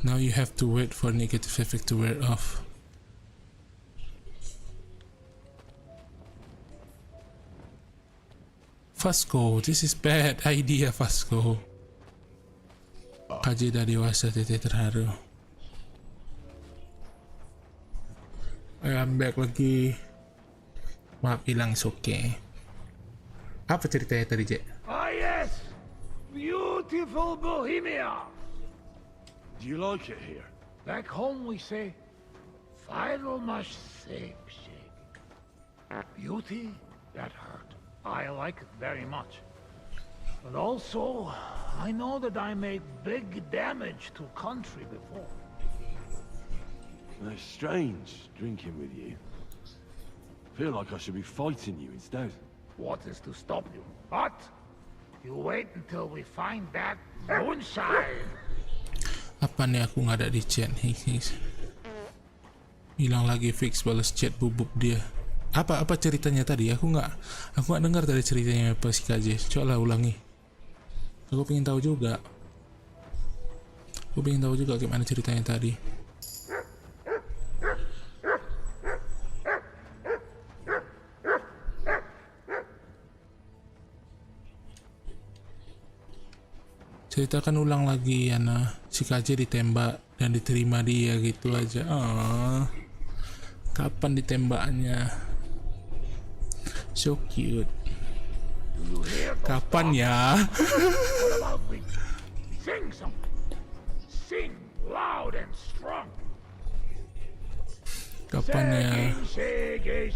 Now you have to wait for negative effect to wear off. Vasco, this is bad idea, Vasco. Kaji dah dewasa, titik terharu. I'm back lagi. Maaf hilang, okay. Apa ceritanya tadi, Jack? Ah yes! Beautiful Bohemia! Do you like it here? Back home we say, Final much shake. Beauty, that hurt. I like it very much. But also, I know that I made big damage to country before. It's strange, drinking with you. Feel like I should be fighting you instead. What is to stop you? What? You wait until we find that moonshine. Apa nih aku nggak ada di chat? Hilang lagi fix balas chat bubuk dia. Apa ceritanya tadi? Aku nggak dengar tadi ceritanya apa si KJ. Coba lah ulangi. Aku pengen tahu juga. Gimana ceritanya tadi. Ceritakan ulang lagi, Yana. Si KJ ditembak dan diterima dia gitu aja. Kapan ditembaknya? So cute. Kapan ya? Sing something. Sing loud and strong. Kapan ya? Shake.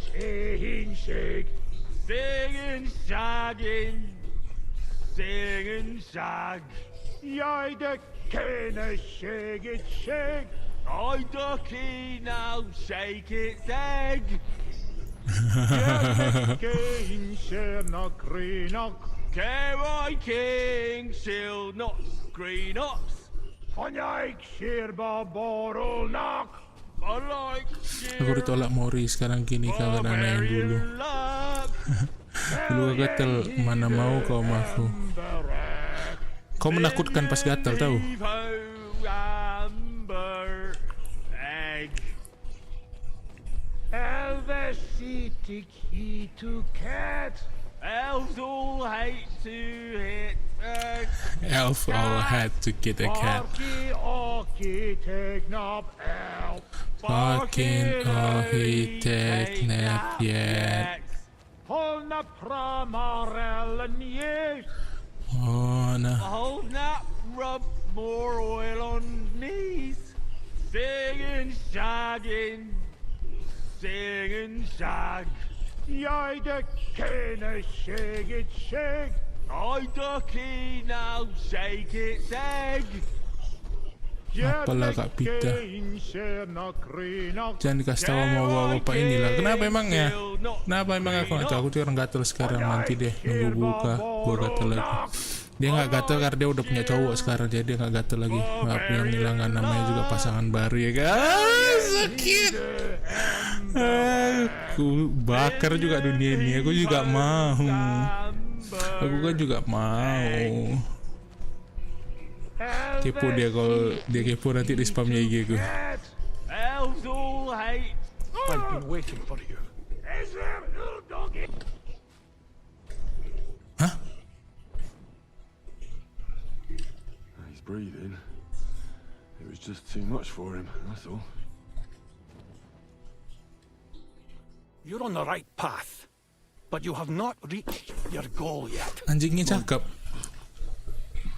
Singing shag. Jij de kine shake it. I ducky now shake it egg. King shall not green up. King shall not green up. On like sheer baborol knock. Aku ditolak Mori sekarang gini kawan anak yang dulu. Dulu gatel, mana mau kau maku. Kau menakutkan pas gatel tahu. Elves all hate to hit a Elf all had to get a cat. Fucking he take nap yet. Oh no. Hold that rub more oil on knees. Singing shag. Jij de kine shake it. I ducky now shake it egg. Apalah Kak Pita. Jangan dikasih tahu sama bapak inilah. Kenapa emangnya? Kenapa emang aku nggak tahu? Aku tuh orang gatel sekarang. Nanti deh nunggu buka, gua gatel lagi. Dia nggak gatel karena dia udah punya cowok sekarang, jadi dia nggak gatel lagi. Nggak punya ngilangan, namanya juga pasangan baru ya kan? Sakit. Aku bakar juga dunia ini. Aku juga mau. Aku kan juga mau. Kepo dia, kalau dia kepo nanti di spamnya IG ku. I've been waiting for you. Hah? He's breathing. It was just too much for him, that's all. You're on the right path, but you have not reached your goal yet. Anjingnya cakep.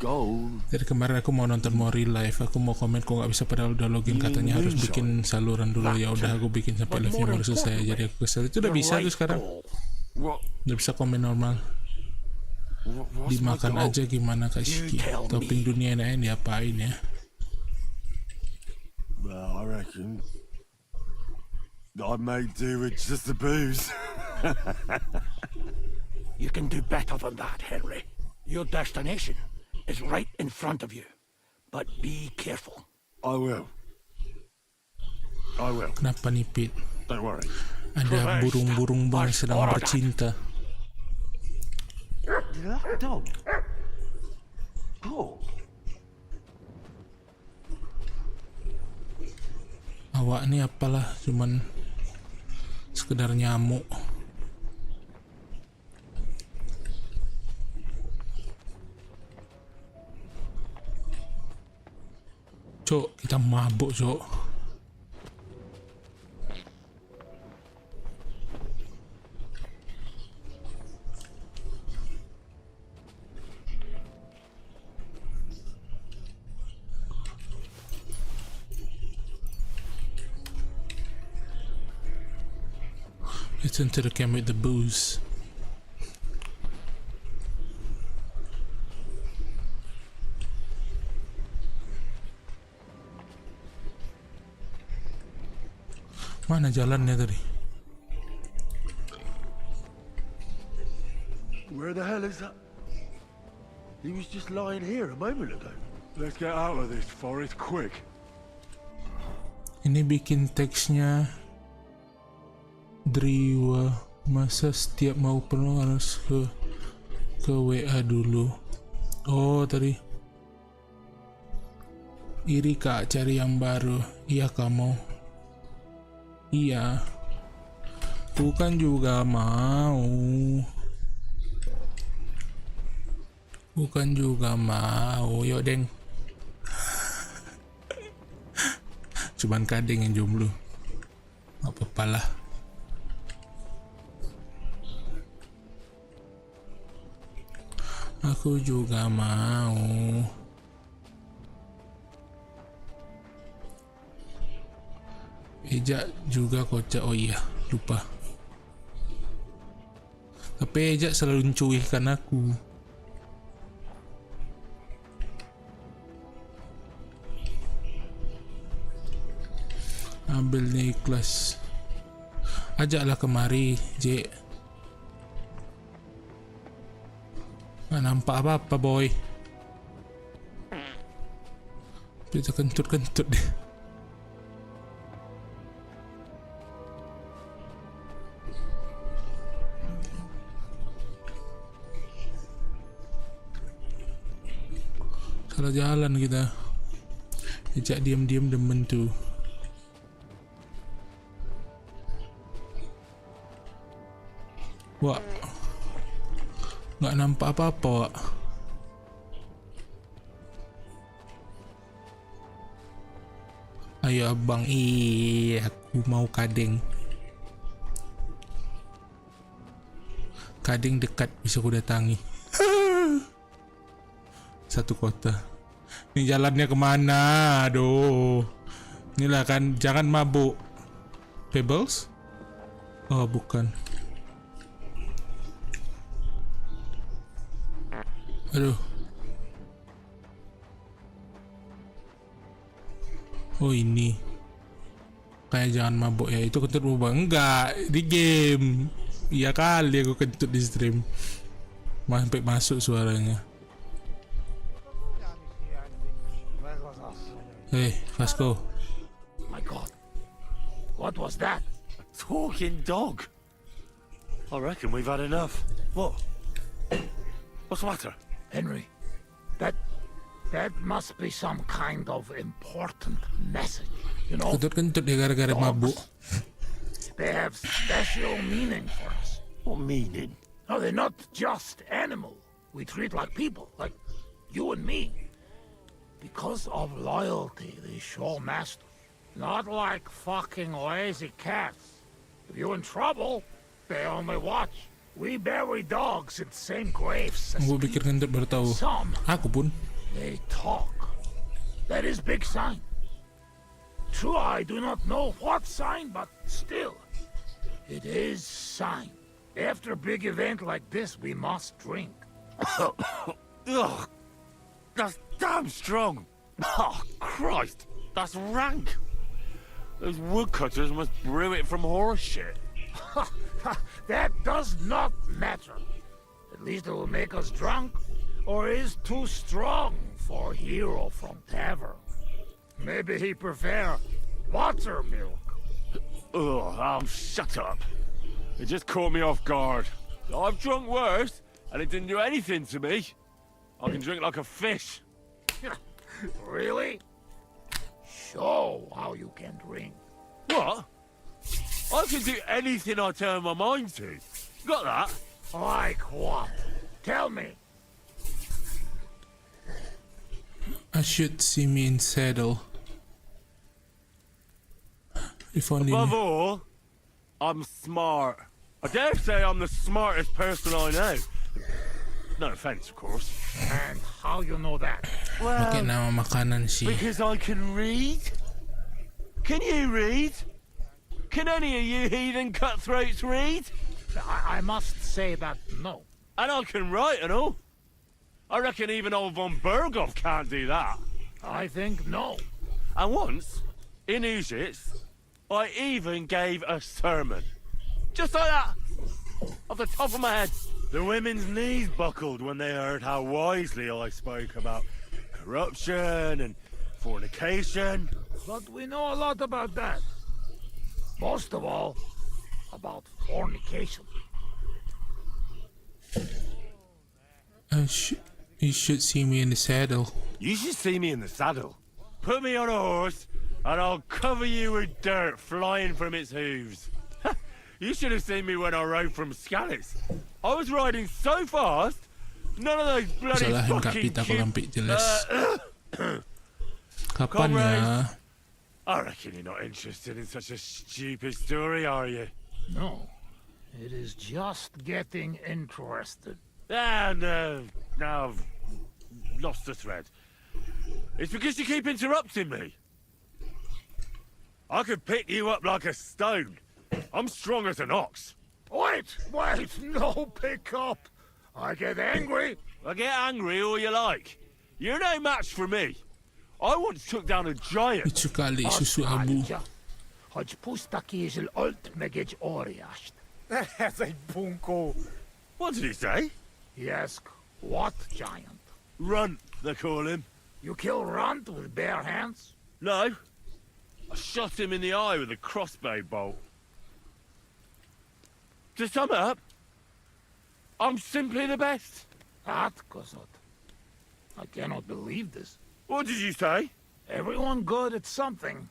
Goal. Dari kemarin aku mau nonton Mori live, aku mau komen kok nggak bisa padahal udah login, katanya harus bikin saluran dulu. Ya udah aku bikin sampai live-nya baru selesai, jadi aku kesel. Itu udah bisa tuh sekarang. Udah bisa komen normal. Dimakan aja gimana Kak Shiki. Topping dunia ini diapain ya? Well, I reckon I may do with just the booze. You can do better than that, Henry. Your destination is right in front of you. But be careful. I will. I will. Kenapa nih Pit? Don't worry. Ada burung-burung bang sedang bercinta. Dog. Oh. Awak nih apalah, cuman sekedar nyamuk. Cok, kita mabuk cok. Let's enter the camp with the booze. Mana jalannya tadi? Where the hell is that? He was just lying here a moment ago. Let's get out of this forest quick. Ini bikin teksnya Driwa, masa setiap mau perlu harus ke WA dulu. Oh tadi iri Kak cari yang baru. Iya kamu. Iya. Bukan juga mau. Bukan juga mau. Yuk deng. Cuman kadeng yang jomblo. Gak apa-apa lah. Aku juga mau. Eja juga kocak. Oh iya, lupa. Tapi Eja selalu mencuihkan aku. Ambilnya ikhlas. Ajaklah kemari, J. Nggak nampak apa-apa, boy. Bisa kentut-kentut deh. Salah jalan kita. Ejak diam-diam demen tuh. Wah, nggak nampak apa-apa, Wak. Ayo abang, aku mau kadeng. Kadeng dekat bisa ku datangi. Satu kota. Ini jalannya kemana? Aduh. Inilah kan, jangan mabuk. Pebbles? Oh bukan. Aduh. Oh ini. Kayak jangan mabuk ya. Itu kentut berubah. Enggak, di game. Iya kali aku kentut di stream. Sampai masuk suaranya. Hey, Vasco. My God. What was that? Talking dog. I reckon we've had enough. What? What's the matter? Henry, that must be some kind of important message, you know? Kentut dia gara-gara mabuk. They have special meaning for us. What meaning? No, they're not just animals. We treat like people, like you and me. Because of loyalty, they show master. Not like fucking lazy cats. If you're in trouble, they only watch. We bury dogs in the same graves as Gue pikir kentut baru tahu. Aku pun. they talk. That is big sign. True, I do not know what sign, but still, it is sign. After a big event like this, we must drink. Ugh, that's damn strong. Oh, Christ, that's rank. Those woodcutters must brew it from horse shit. That does not matter. At least it will make us drunk, or is too strong for hero from tavern. Maybe he prefer buttermilk. Ugh, shut up. It just caught me off guard. I've drunk worse, and it didn't do anything to me. I can drink like a fish. Really? Show how you can drink. What? I can do anything I turn my mind to. Got that? Like what? Tell me. I should see me in saddle. If only. Above all, I'm smart. I dare say I'm the smartest person I know. No offense, of course. And how you know that? Pakai nama makanan sih. Because I can read. Can you read? Can any of you heathen cutthroats read? I must say that no. And I can write and all. I reckon even old von Berghoff can't do that. I think no. And once, in Egypt, I even gave a sermon. Just like that. Off the top of my head. The women's knees buckled when they heard how wisely I spoke about corruption and fornication. But we know a lot about that. Most of all, about fornication. You should see me in the saddle. You should see me in the saddle. Put me on a horse, and I'll cover you with dirt flying from its hooves. You should have seen me when I rode from Scallis. I was riding so fast, none of those bloody fucking Kapan ya? I reckon you're not interested in such a stupid story, are you? No. It is just getting interested. No, I've lost the thread. It's because you keep interrupting me. I could pick you up like a stone. I'm strong as an ox. Wait, no pick up. I get angry. I get angry all you like. You're no match for me. I once took down a giant. Lucu kali susu abu. Chodź pusta kiezel olt megeć oriasht. That's a bunko. What did he say? He asked, what giant? Runt, they call him. You kill Runt with bare hands? No. I shot him in the eye with a crossbow bolt. To sum up, I'm simply the best. That, Kosot. I cannot believe this. What did you say? Everyone good at something,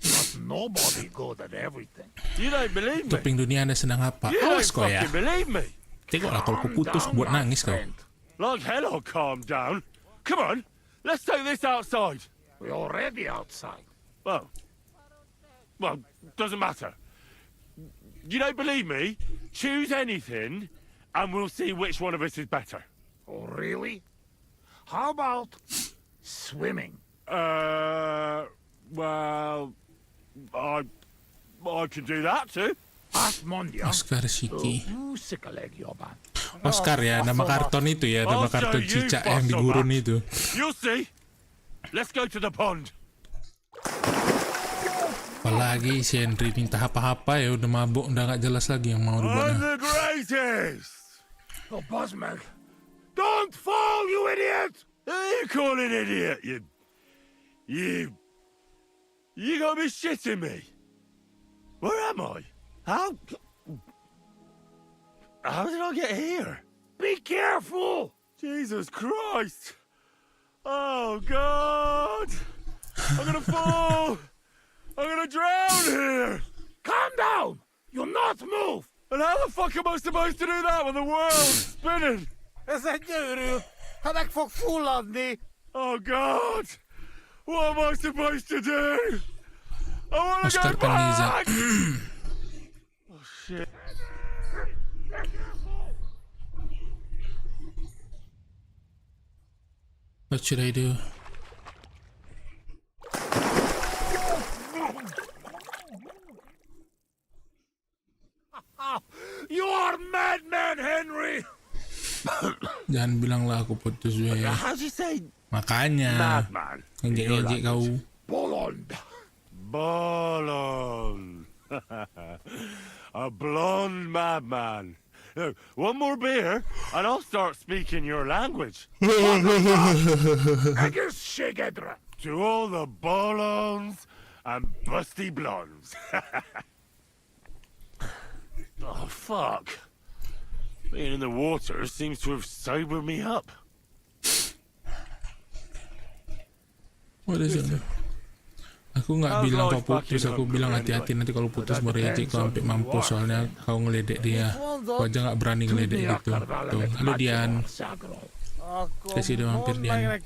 but nobody good at everything. You don't believe me? Topeng dunia Anda sedang apa? You Awas don't kau ya. fucking believe me. Tengoklah kalau kau putus buat nangis kau. Like hell I'll calm down. Come on, let's take this outside. We're already outside. Well, doesn't matter. You don't believe me? Choose anything, and we'll see which one of us is better. Oh, really? How about swimming? Well, I can do that too. Oscar Shiki. Oscar ya, nama karton itu ya, nama karton cicak yang di gurun itu. You'll see. Let's go to the pond. Apalagi si Henry minta apa-apa ya udah mabuk, udah gak jelas lagi yang mau I'm dibuatnya. the greatest! Oh, Buzzmag. Don't fall, you idiot! Who you call an idiot, You gotta be shitting me! Where am I? How did I get here? Be careful! Jesus Christ! Oh, God! I'm gonna fall! I'm gonna drown here! Calm down! You'll not move! And how the fuck am I supposed to do that when the world's spinning? Oh, God! What am I supposed to do? I wanna Oscar go back! Kaneza. Oh, shit. What should I do? You are madman, Henry! Jangan bilang lah aku putus gue. How'd you say? Makanya. Madman. Ngejek kau. Blonde. Bakalan. A blonde madman. Look, one more beer, and I'll start speaking your language. To all the bolons and busty blondes. Oh, fuck. Being in the water seems to have sobered me up. What is it? Aku nggak bilang kau putus, aku bilang hati-hati nanti kalau putus merejek kau sampai mampus soalnya kau ngeledek dia. Kau aja nggak berani ngeledek gitu. Tuh, halo Dian. Kasih dia mampir Dian.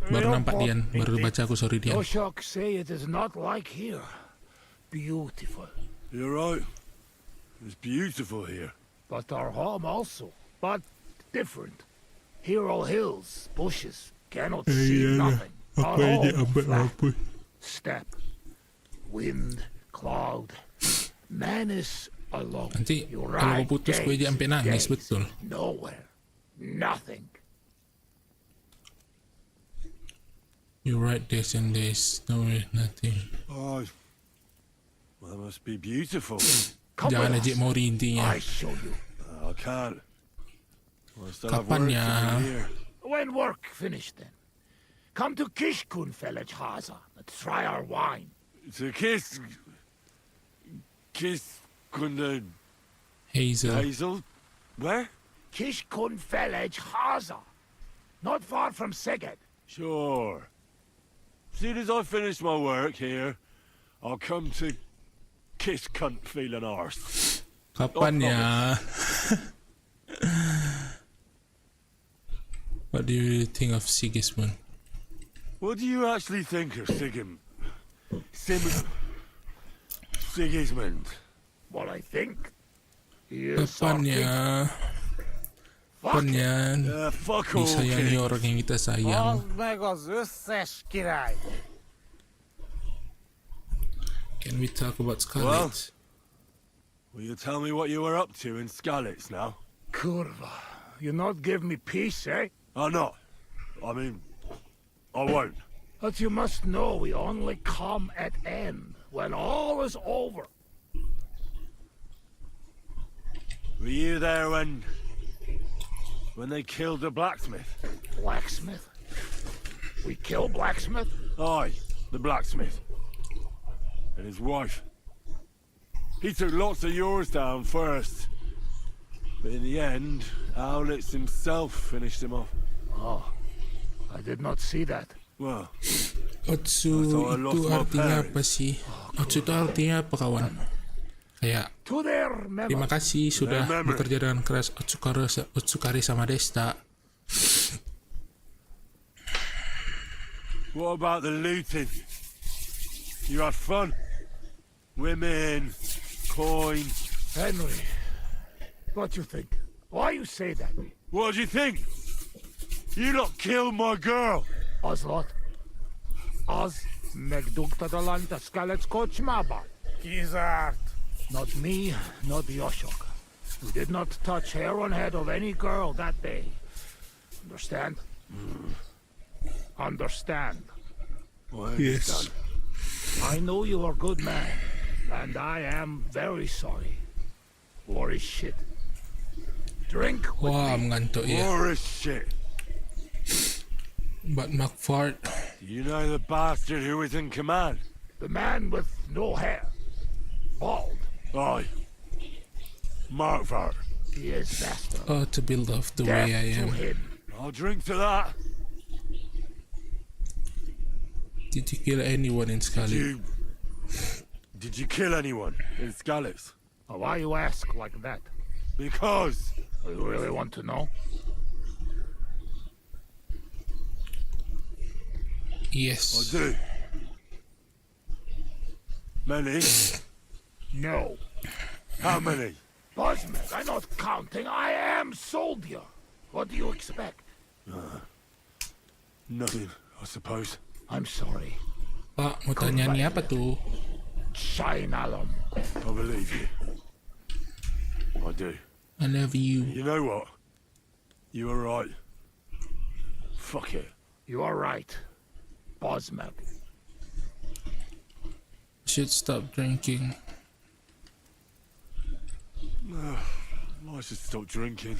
Baru nampak Dian, baru baca aku sorry Dian. Oshok say it is not like here. Beautiful. You're right. It's beautiful here. But our home also. But different. Here all hills, bushes, cannot see nothing. Our home flat. Step, wind, cloud. Man is alone. Nanti kalau kau putus gue aja sampai nangis betul. Nowhere. Nothing. You write days and days, nowhere, nothing. Oh, well, that must be beautiful. Jangan Akai Mori intinya. I show you. I can't. Well, I still have Kapan work to ya? do here. When work finished then. Come to Kishkun Village Haza and try our wine. To kiss Kunda Hazel. Where? Kishkun Village Haza. Not far from Szeged. Sure. Soon as I finish my work here, I'll come to kiss cunt feeling arse. Kapan ya? What do you think of Sigismund? What do you actually think of Sigismund? What I think? He is Kapan ya? Kapan ya? Fuck all, Disayangi kid. orang yang kita sayang. Can we talk about Scarlet? Will you tell me what you were up to in Skalitz now? Kurva, you not give me peace, eh? I'm not. I mean, I won't. But you must know we only come at end, when all is over. Were you there when they killed the blacksmith? Blacksmith? We kill blacksmith? Aye, the blacksmith. And his wife. He took lots of yours down first. But in the end, Owlitz himself finished him off. Oh, I did not see that. Well, Otsu itu artinya apa sih? Otsu itu artinya apa kawan? Kayak terima kasih sudah bekerja dengan keras Otsukare sama Desta. what about the looting? You had fun? Women, coin. Henry, what you think? Why you say that? What do you think? You lot killed my girl. Oslot. Az megdugtad a lányt a Scarlet's kocsmában? Kizárt. Not me, not Yoshok. We did not touch hair on head of any girl that day. Understand? Understand. Well, Yes. I know you are a good man, and I am very sorry. War is shit. Drink with Wah, me. mengantuk ya. War is shit. But McFart. Do you know the bastard who was in command? The man with no hair. Bald. Aye. Markvart. He is master. Oh, to build off the Death way I to am. him. I'll drink to that. Did you kill anyone in Scully? Did you kill anyone in Scully's? Why you ask like that? Because. You really want to know? Yes. I do. Many? No. How many? Bosman, I'm not counting. I am soldier. What do you expect? Nothing, I suppose. I'm sorry. Pak, mau tanya ni apa tu? Shine alum. I believe you. I do. I love you. You know what? You were right. Fuck it. You are right. Bosman. Should stop drinking. I should stop drinking.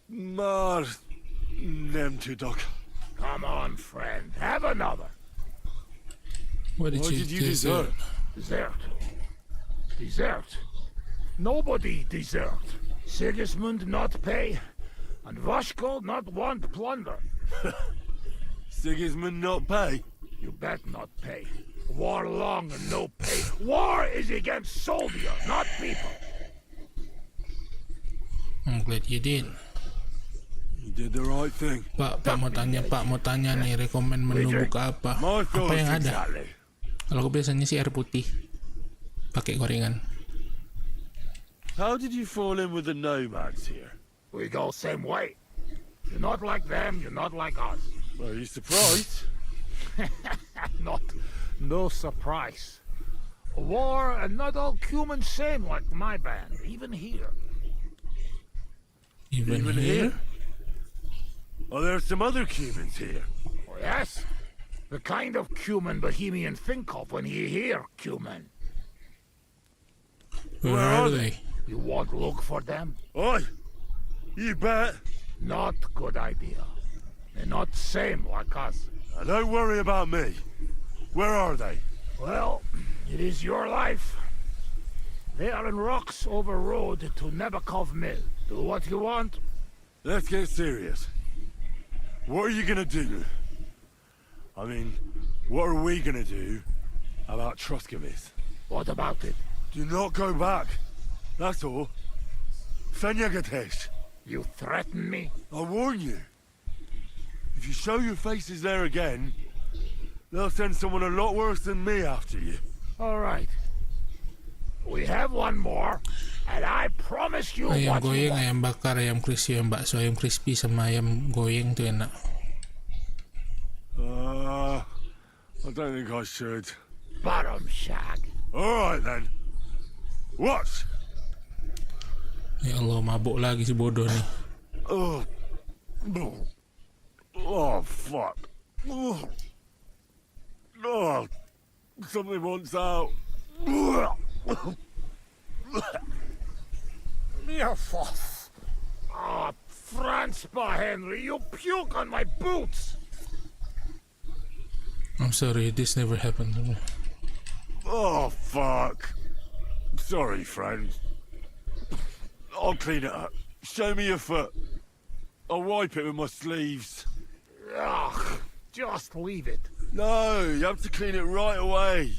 Mar, nem two dog. Come on, friend. Have another. What did you deserve? Desert. Desert. Nobody desert. Sigismund not pay, and Vashko not want plunder. Sigismund not pay? You bet not pay. War long and no pay. War is against soldier, not people. I'm glad you did. You did the right thing. Pak mau tanya nih, rekomen menu buka apa? Apa yang ada? Kalau aku biasanya sih air putih, pakai gorengan. How did you fall in with the nomads here? We go same way. You're not like them, you're not like us. Are you surprised? No surprise. War and not all humans same like my band, even here. Even here? Are there some other Cumans here? Oh, yes. The kind of Cuman Bohemian think of when you hear Cuman. Where are they? You won't look for them? Oi! You bet! Not good idea. They're not same like us. Now don't worry about me. Where are they? Well, it is your life. They are in rocks over road to Nebakov Mill. Do what you want. Let's get serious. What are you gonna do? I mean, what are we gonna do about Troskovis? What about it? Do not go back. That's all. Fenyagatech. You threaten me? I warn you. If you show your faces there again, they'll send someone a lot worse than me after you. All right. We have one more, and I promise you Ayam what you goyang, want. ayam bakar, ayam crispy, ayam bakso, ayam crispy sama ayam goyang tuh enak. I don't think I should. Bottom shag. All right then. What? Ya Allah, mabuk lagi si bodoh nih. Oh, oh fuck. Oh, something wants out. Ah, Franzpa Henry, you puke on my boots. I'm sorry, this never happened to me. Oh, fuck. Sorry, friend. I'll clean it up. Show me your foot. I'll wipe it with my sleeves. Ugh, just leave it. No, you have to clean it right away.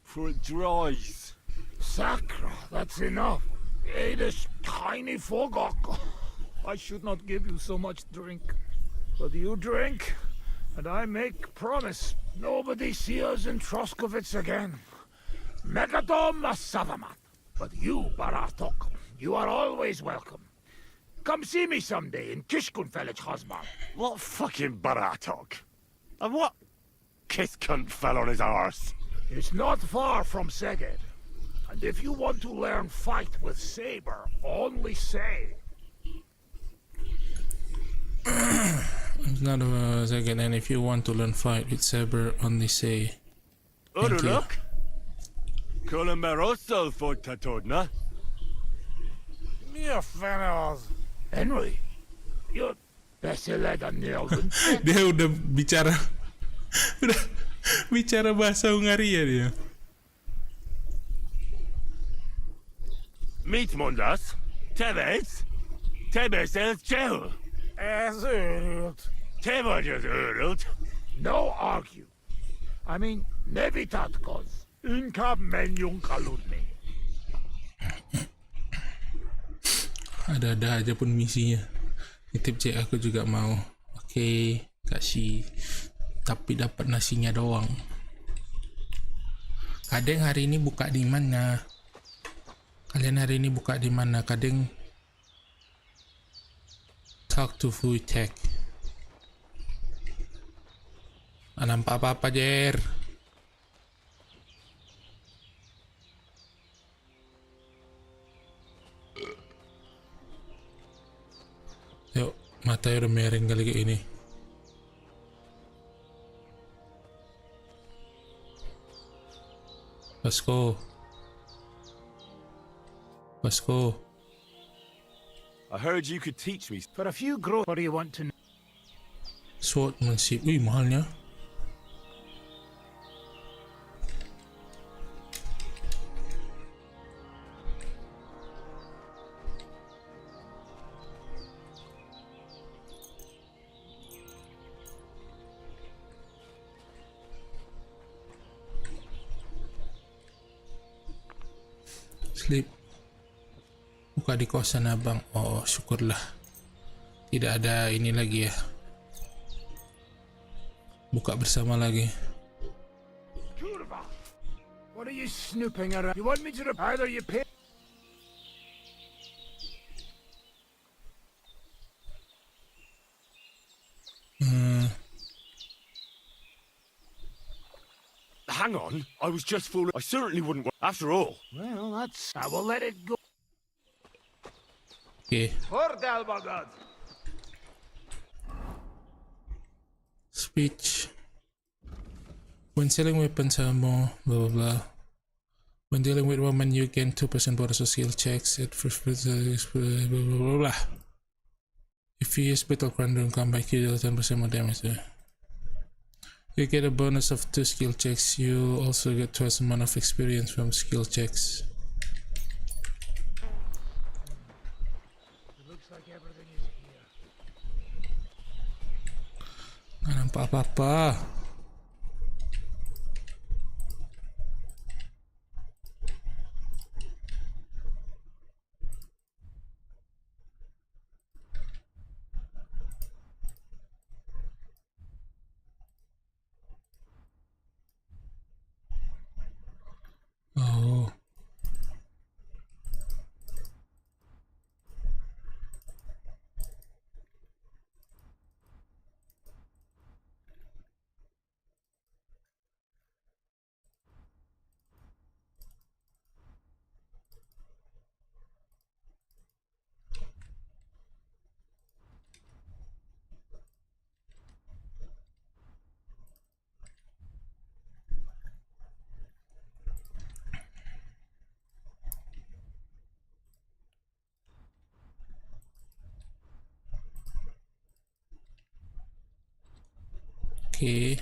Before it dries. Sacra, that's enough. Hey, this tiny fogok. I should not give you so much drink. But you drink, and I make promise. Nobody see us in Troskovitz again. Megadom Savamat. But you, Baratok, you are always welcome. Come see me someday in Kishkunfelich Hosman. What fucking Baratok? And what kiss cunt fell on his arse? It's not far from Seged. And if you want to learn fight with saber, only say. It's not a second, and if you want to learn fight with saber, only say. Thank you. Uruluk. Columeroso for Tatodna. Mia Fenos. Henry, you're better than the elven. Dia udah bicara udah bicara bahasa Hungaria dia. Meet Mondas. Tebes. Tebes el Chel. As urult. Tebas urult. No argue. I mean, nevitatkos. Inka menjung kaludne. Ada-ada aja pun misinya. Nitip cek aku juga mau. Oke, kasih. Tapi dapat nasinya doang. Kadang hari ini buka di mana? Kalian hari ini buka di mana? Kadang talk to food tech. Nampak apa-apa, Jer? Yuk, matanya udah mereng kali kayak ini. Pasko. I heard you could teach me. For a few grow. What do you want to know? Swordsmanship. Wih, mahalnya. Sleep. Buka di kosan abang. Oh, syukurlah. Tidak ada ini lagi ya. Buka bersama lagi. What are you snooping around? You want me to either you pay? Hang on, I was just fooling. I certainly wouldn't. After all. Well, that's. I will let it go. Okay. Hordalbagad. Speech. When selling weapons ammo, blah blah blah. When dealing with women, you gain 2% bonus of skill checks at first blah blah blah blah. If you use battlecry during combat, you deal 10% more damage. You get a bonus of 2 skill checks. You also get twice the amount of experience from skill checks. It looks like everything is here. Nggak nampak apa-apa. Oh. Okay.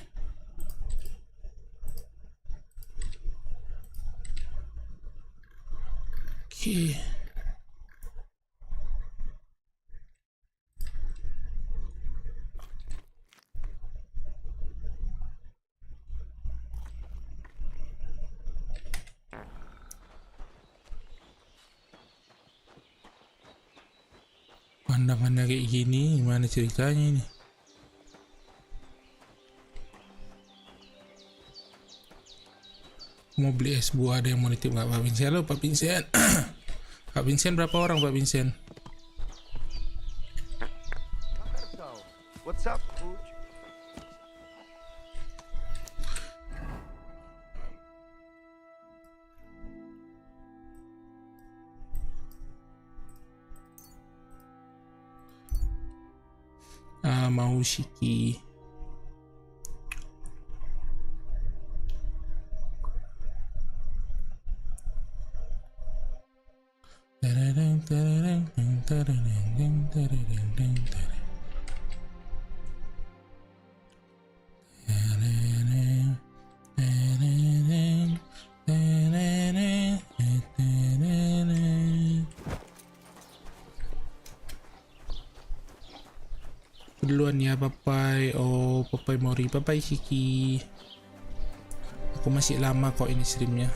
Okay. Pandangannya kayak gini, gimana ceritanya ini? Mau beli es buah, ada yang mau nitip nggak Pak Vincent? Halo Pak Vincent. Pak Vincent berapa orang Pak Vincent? What's up, Pooch? Mau Shiki. Duluan ya Papai. Oh, Papai Mori, Papai Shiki. Aku masih lama kok ini streamnya.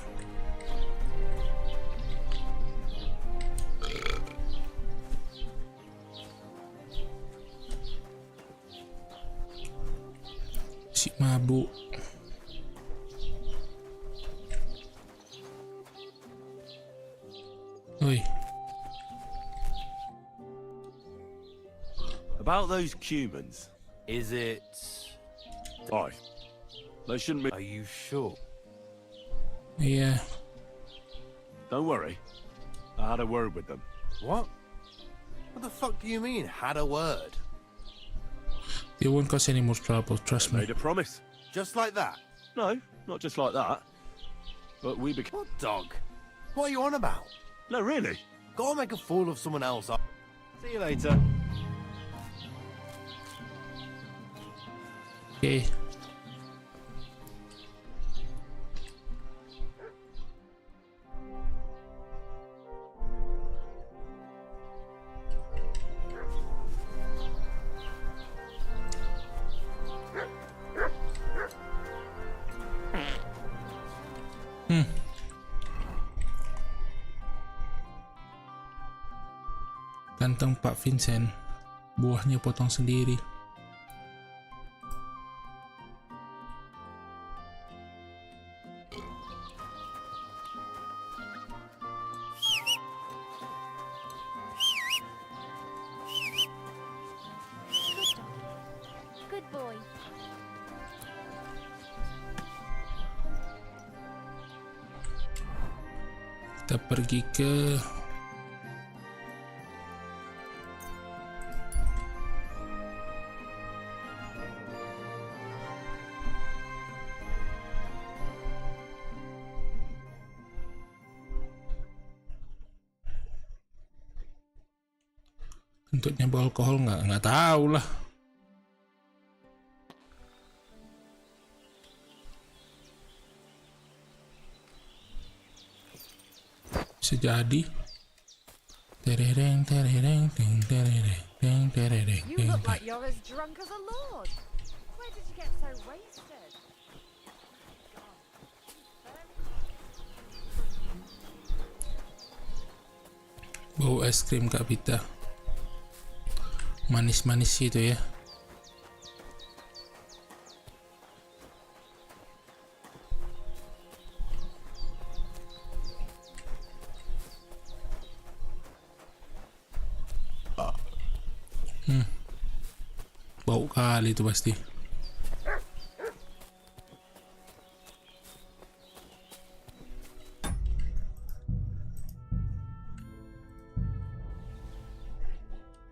Si mabuk. Oi. About those Cumans, is it... Aye. They shouldn't be... Are you sure? Yeah. Don't worry. I had a word with them. What? What the fuck do you mean, had a word? They won't cause any more trouble, trust me. Made a promise. Just like that? No, not just like that. But we became... What dog? What are you on about? No, really. Go and make a fool of someone else. See you later. Okay. Ganteng Pak Vincent. Buahnya potong sendiri. Good boy. Kita pergi ke bentuknya alkohol nggak tahu lah. Bisa jadi. Terereng terereng ting terereng ting terereng. You look like you're as drunk as a lord. Where did you get so wasted? Bau es krim Kak Vita. Manis-manis gitu ya. Bau kali itu pasti.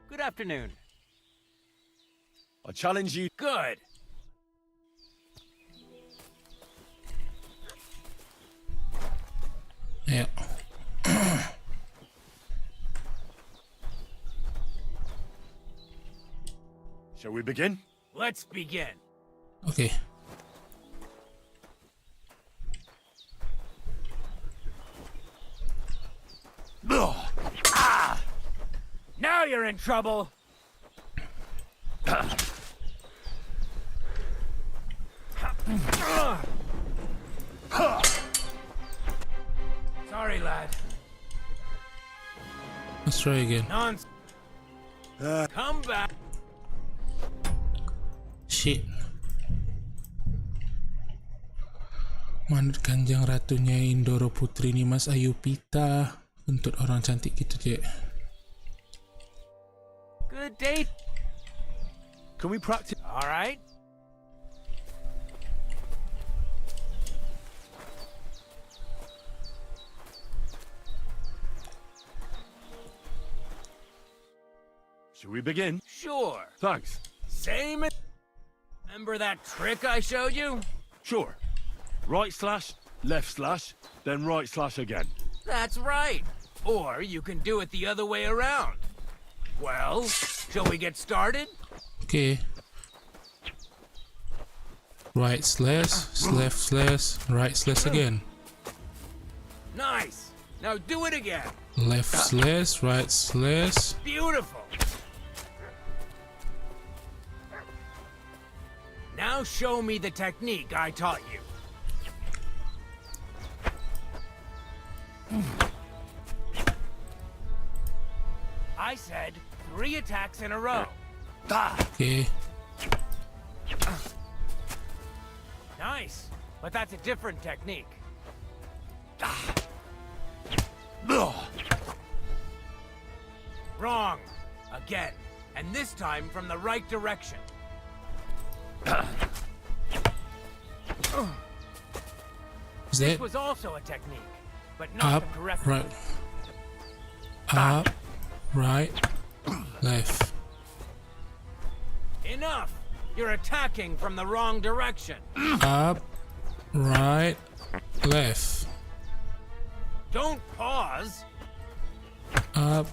Good afternoon. I challenge you. Good. Ayo. Shall we begin? Let's begin. Oke. Ah! Now you're in trouble. Sorry, lad. Let's try again. Nonsense. Come back. Shit. Manut Kanjeng Ratunya Indoro Putri Nimas Ayu Pita. Bentuk orang cantik gitu, Cek. Good day. Can we practice? All right. Shall we begin? Sure. Thanks. Same as... Remember that trick I showed you? Sure. Right slash, left slash, then right slash again. That's right. Or you can do it the other way around. Well, shall we get started? Okay. Right slash, left slash, right slash again. Nice. Now do it again. Left slash, right slash. Beautiful. Now show me the technique I taught you. I said 3 attacks in a row. Okay. Nice, but that's a different technique. Wrong. Again. And this time from the right direction. Is This that was also a technique, but not up, the correct right, one. up, right, left? Enough! You're attacking from the wrong direction. Up, right, left. Don't pause. Up,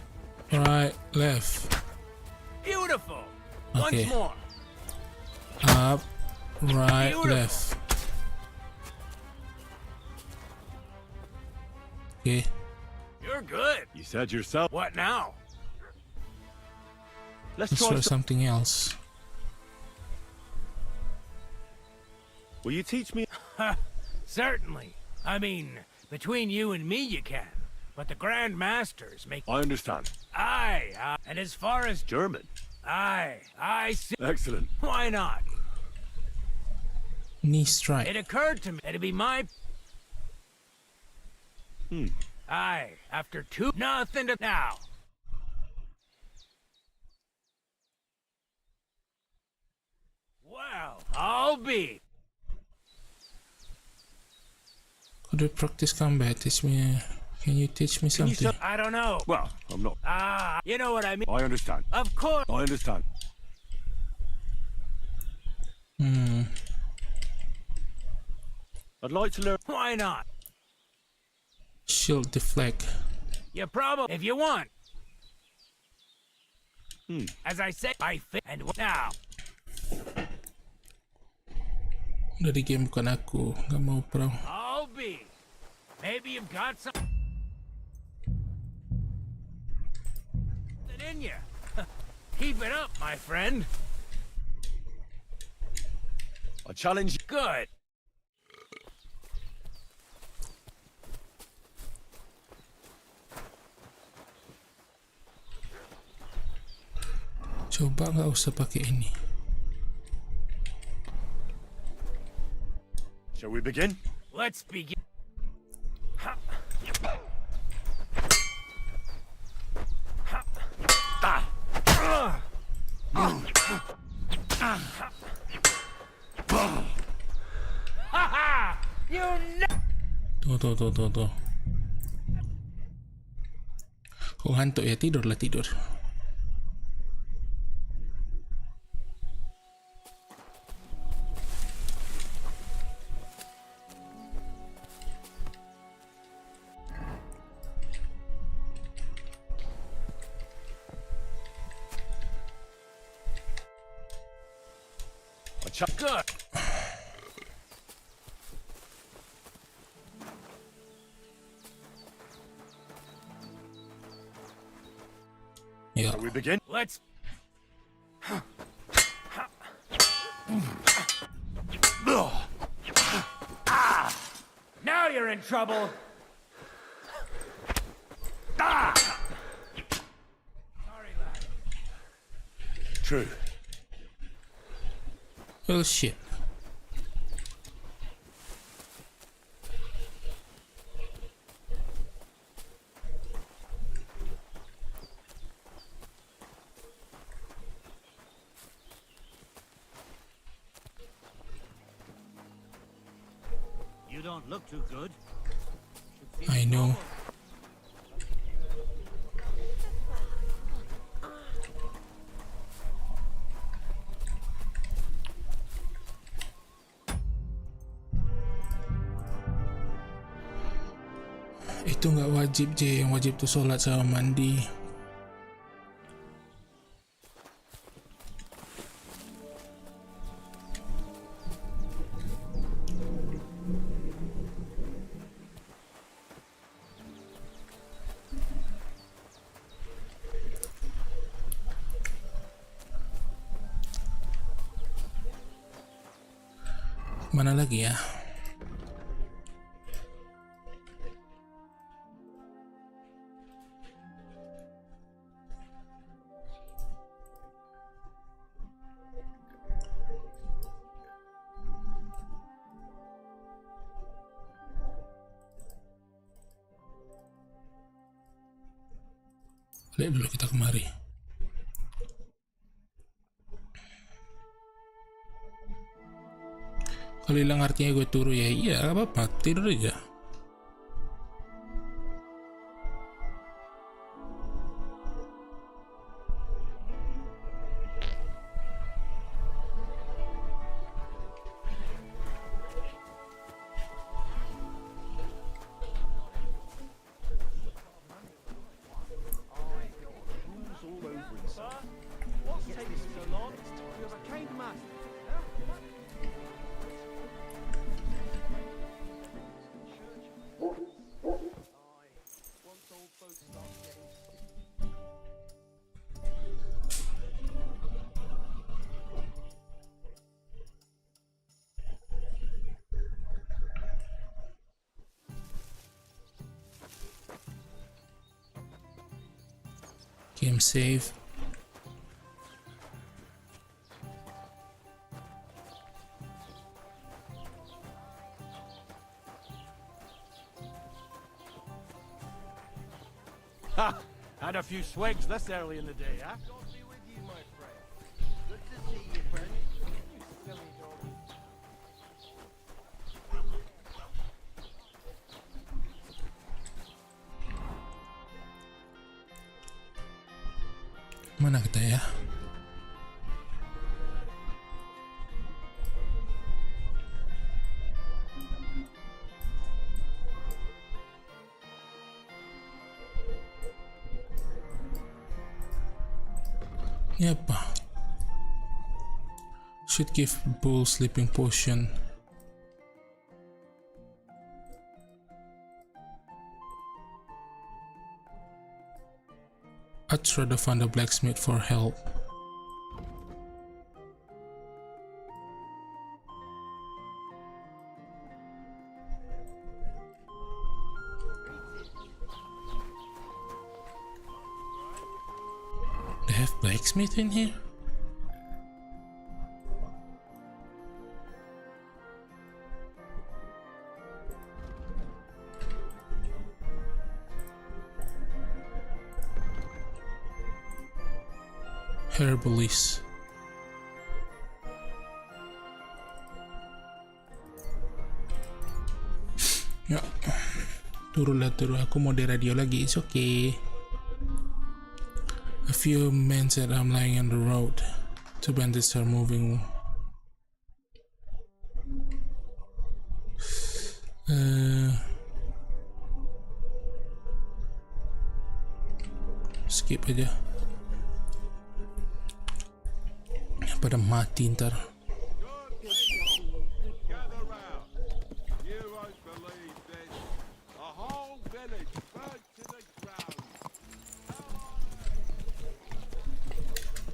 right, left. Beautiful. Okay. Once more. Up, right, Beautiful. left. Okay. You're good. You said yourself. What now? Let's try something else. Will you teach me? Certainly. I mean, between you and me you can. But the Grand Masters make... I understand. Aye, and as far as... German. Aye, I see. Excellent. Why not? Knee strike. It occurred to me it'd be my... Hmm. Aye, after 2... Nothing to... Now. Well, I'll be... Could we practice combat? Teach me. Can you teach me something? I don't know. Well, I'm not. You know what I mean. I understand. Of course. I understand. I'd like to learn. Why not? Shield deflect. You probably... If you want. Hmm. As I said, I fit... And now. Dari game bukan aku. Gak mau pro. I'll be. Maybe you've got some... in you. Keep it up, my friend. I challenge you. Good. Coba nggak usah pakai ini. Shall we begin? Let's begin. Tuh. Kok ngantuk ya? Tidur. Good. Yeah. Shall we begin? Let's... Now you're in trouble. Sorry, lad. True. Well, shit. You don't look too good. I know. Itu nggak wajib, J. Yang wajib tuh sholat sama mandi. Mana lagi ya? Balik dulu kita kemari. Kalau hilang artinya gue turu ya iya, gak apa-apa, tidur aja. Game save. Ha! Had a few swigs this early in the day, huh? Mana kita ya? Ini apa? Should give bull sleeping potion. I'd rather find a blacksmith for help. They have blacksmith in here? Herbalist. Ya, turunlah turun. Aku mau di radio lagi. It's okay. A few men said I'm lying on the road. Two bandits are moving. Skip aja. Pada mati ntar.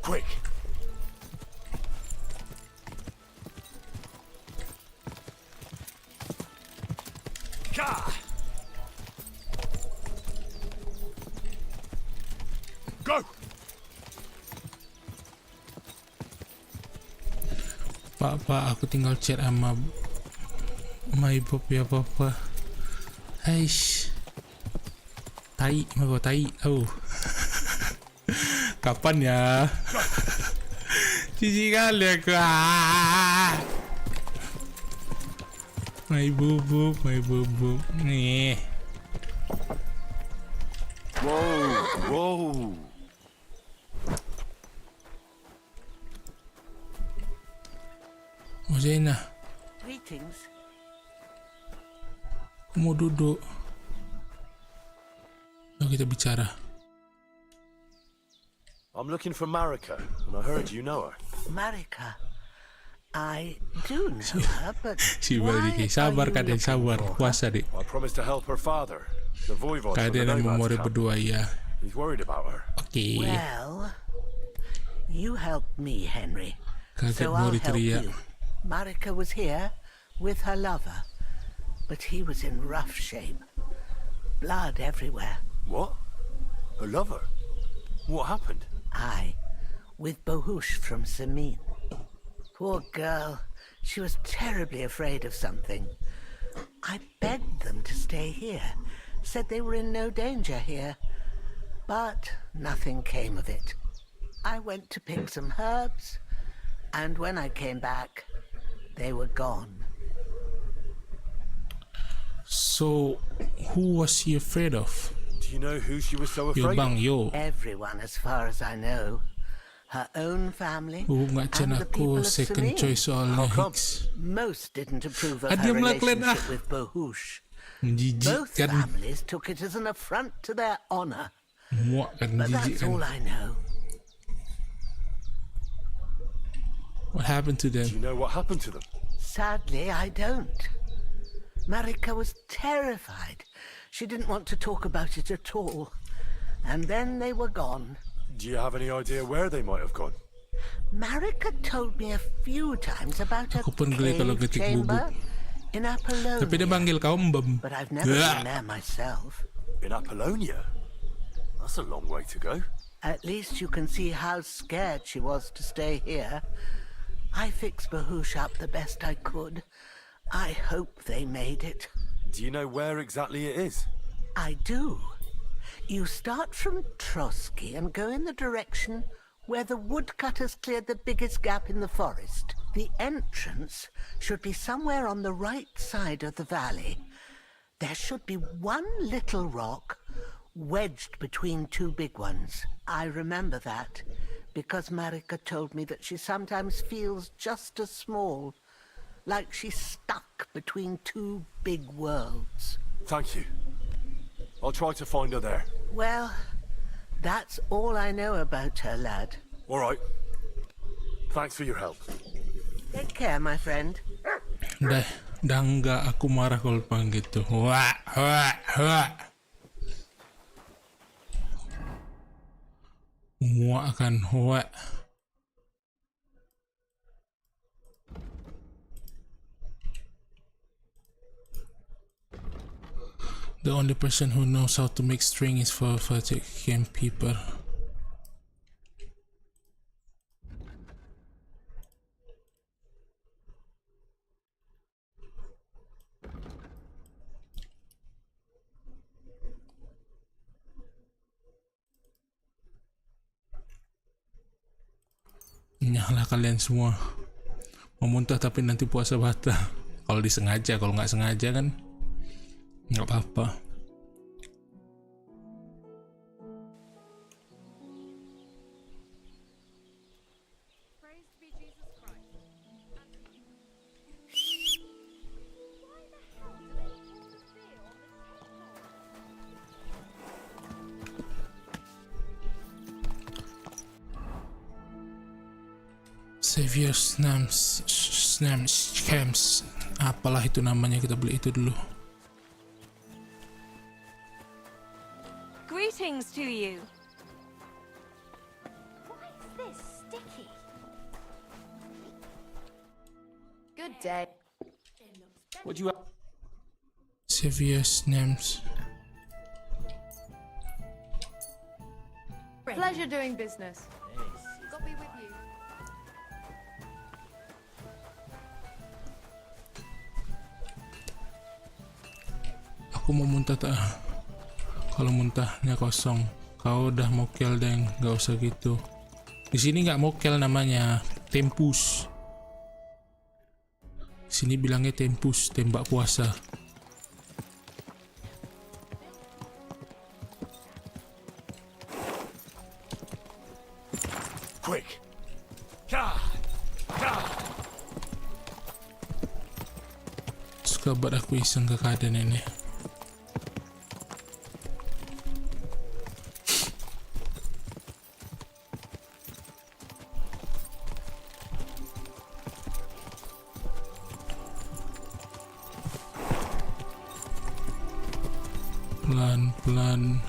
Quick! Go! Pak, aku tinggal chat sama my Bob ya papa. Aish. Tai, mau tai. Oh. Kapan ya? Cici kali aku. My bubuk. Nih. Whoa! Zena, Greetings. aku mau duduk. Yuk kita bicara. I'm looking for Marika, and I heard you know her. Marika. I do know her, but Si balik, sabar Kak Den, sabar. Puasa deh. I promised to help her father, the voivod Kak from the Den dan nomads memori camp. berdua ya. He's worried about her. Oke. well, you helped me, Henry. Kakek So I'll Mori help teriak. you. Marika was here, with her lover, but he was in rough shape. Blood everywhere. What? Her lover? What happened? Aye, with Bohush from Samin. Poor girl. She was terribly afraid of something. I begged them to stay here, said they were in no danger here. But nothing came of it. I went to pick some herbs, and when I came back, they were gone. So, who was he afraid of? Do you know who she was so afraid of? Everyone, as far as I know. Her own family and the people of second Samin. choice soalnya Hicks. Most didn't approve of her Diam lah kalian, relationship with Bohush. Both Menjijikkan. families took it as an affront to their honor. Muak kan, But that's menjijikkan. all I know. What happened to them? Do you know what happened to them? Sadly, I don't. Marika was terrified. She didn't want to talk about it at all. And then they were gone. Do you have any idea where they might have gone? Marika told me a few times about a Aku pun geli kalau cave ketik chamber bubuk. in Apollonia. Tapi dia panggil kau mbem. But I've never been there myself. In Apollonia? That's a long way to go. At least you can see how scared she was to stay here. I fixed Bahush up the best I could. I hope they made it. Do you know where exactly it is? I do. You start from Trotsky and go in the direction where the woodcutters cleared the biggest gap in the forest. The entrance should be somewhere on the right side of the valley. There should be one little rock wedged between two big ones. I remember that because Marika told me that she sometimes feels just as small, like she's stuck between two big worlds. Thank you. I'll try to find her there. Well, that's all I know about her, lad. All right. Thanks for your help. Take care, my friend. Dah enggak aku marah kalau panggil gitu. Wah, wah, wah. Muak kan, wah. The only person who knows how to make string is for camp people. Nyahlah kalian semua. Memuntah tapi nanti puasa batal. Kalau disengaja, kalau nggak sengaja kan nggak apa-apa. Savior Snams Camps, apalah itu namanya, kita beli itu dulu. Greetings to you. Why is this sticky? Good day. What do you have? Savior Snams. Pleasure doing business. God be with you. Aku mau muntah tak? Kalau muntahnya kosong, kau udah mokel deng, nggak usah gitu. Di sini nggak mokel namanya, tempus. Di sini bilangnya tempus, tembak puasa. Quick. Suka buat aku iseng ke keadaan ini. Pelan-pelan.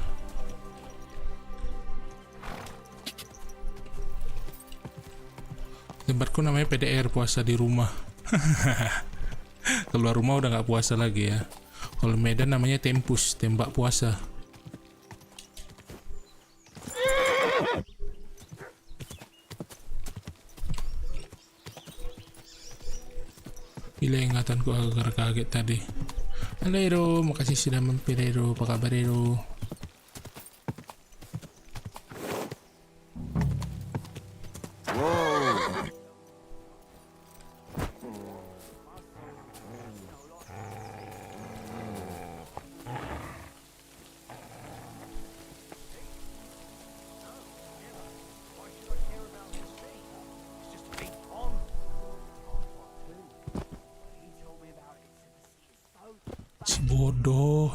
Tempatku namanya PDR, puasa di rumah. Keluar rumah udah nggak puasa lagi ya. Kalau Medan namanya tempus, tembak puasa. Gila ingatanku agak kaget tadi. Halo Hero, makasih sudah mampir Hero. Apa kabar Hero?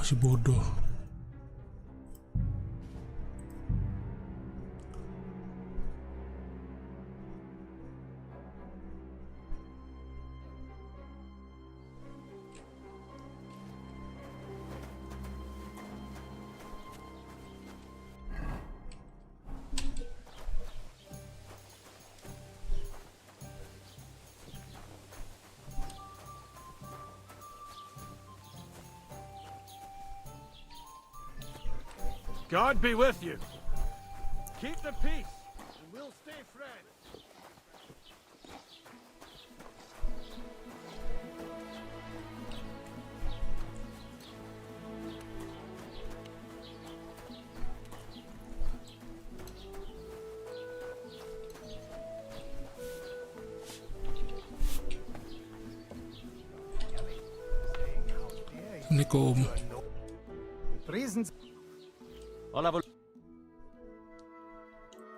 Si bodoh. God be with you. Keep the peace, and we'll stay friends. Assalamualaikum.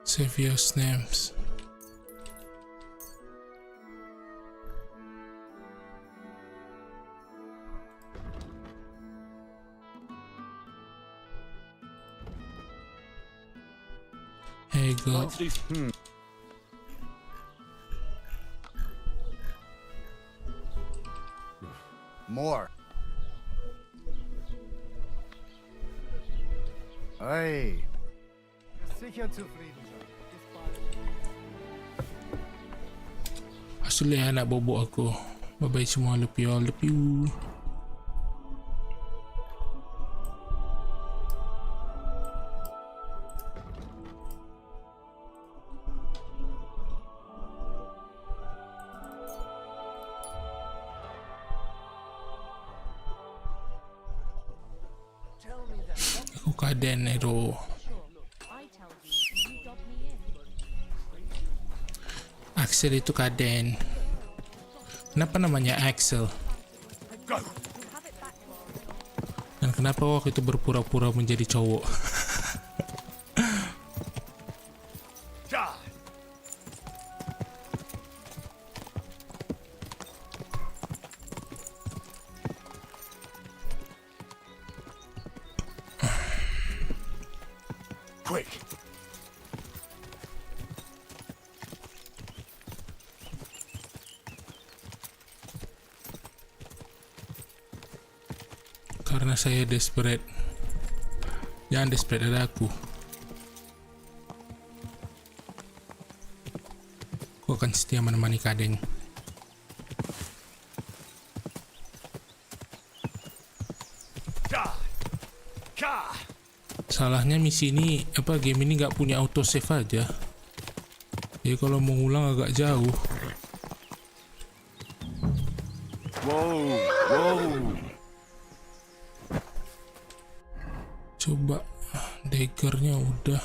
Save your names. Hey, go. More. Hey. Sicher zufrieden sein. Asli anak bobok aku. Bye-bye semua, love you all, love you. Aku kaden Hero. Axel itu kaden. Kenapa namanya Axel? Dan kenapa waktu itu berpura-pura menjadi cowok? Quick. Karena saya desperate. Jangan desperate, ada aku. Aku akan setia menemani Kadeng. Salahnya misi ini, game ini nggak punya auto save aja. Jadi kalau mau ulang agak jauh. Wow. Coba daggernya udah.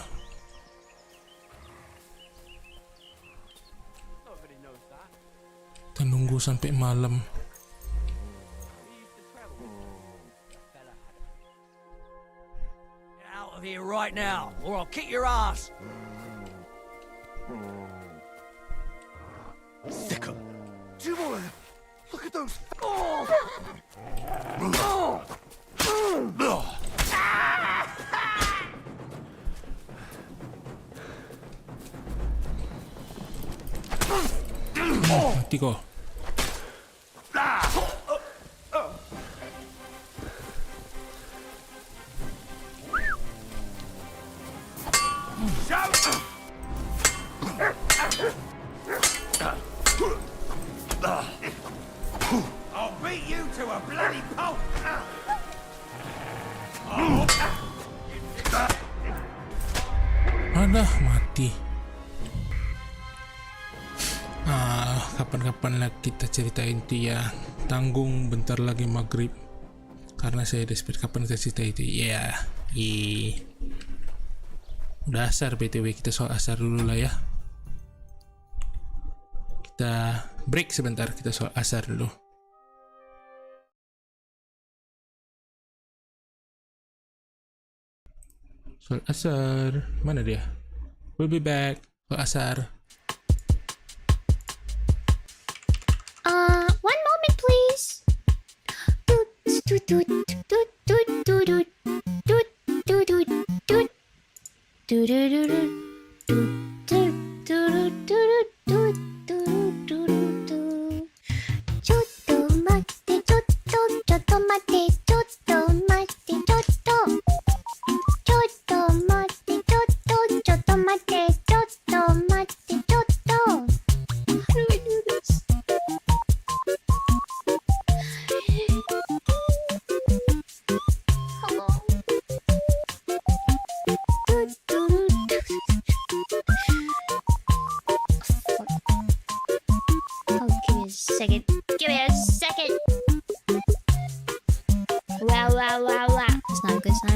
Kita nunggu sampai malam. Get out of here right now, or I'll kick your ass. Sick 'em. Two more of them. Look at those. Mati kok. I'll beat you mati. Kapan-kapan lah kita ceritain itu ya. Tanggung bentar lagi maghrib. Karena saya desperate kapan kita cerita itu. Ya. Udah asar BTW, kita soal asar dulu lah ya. Kita break sebentar, kita soal asar dulu. Soal asar, mana dia? We'll be back. Soal asar. One moment, please.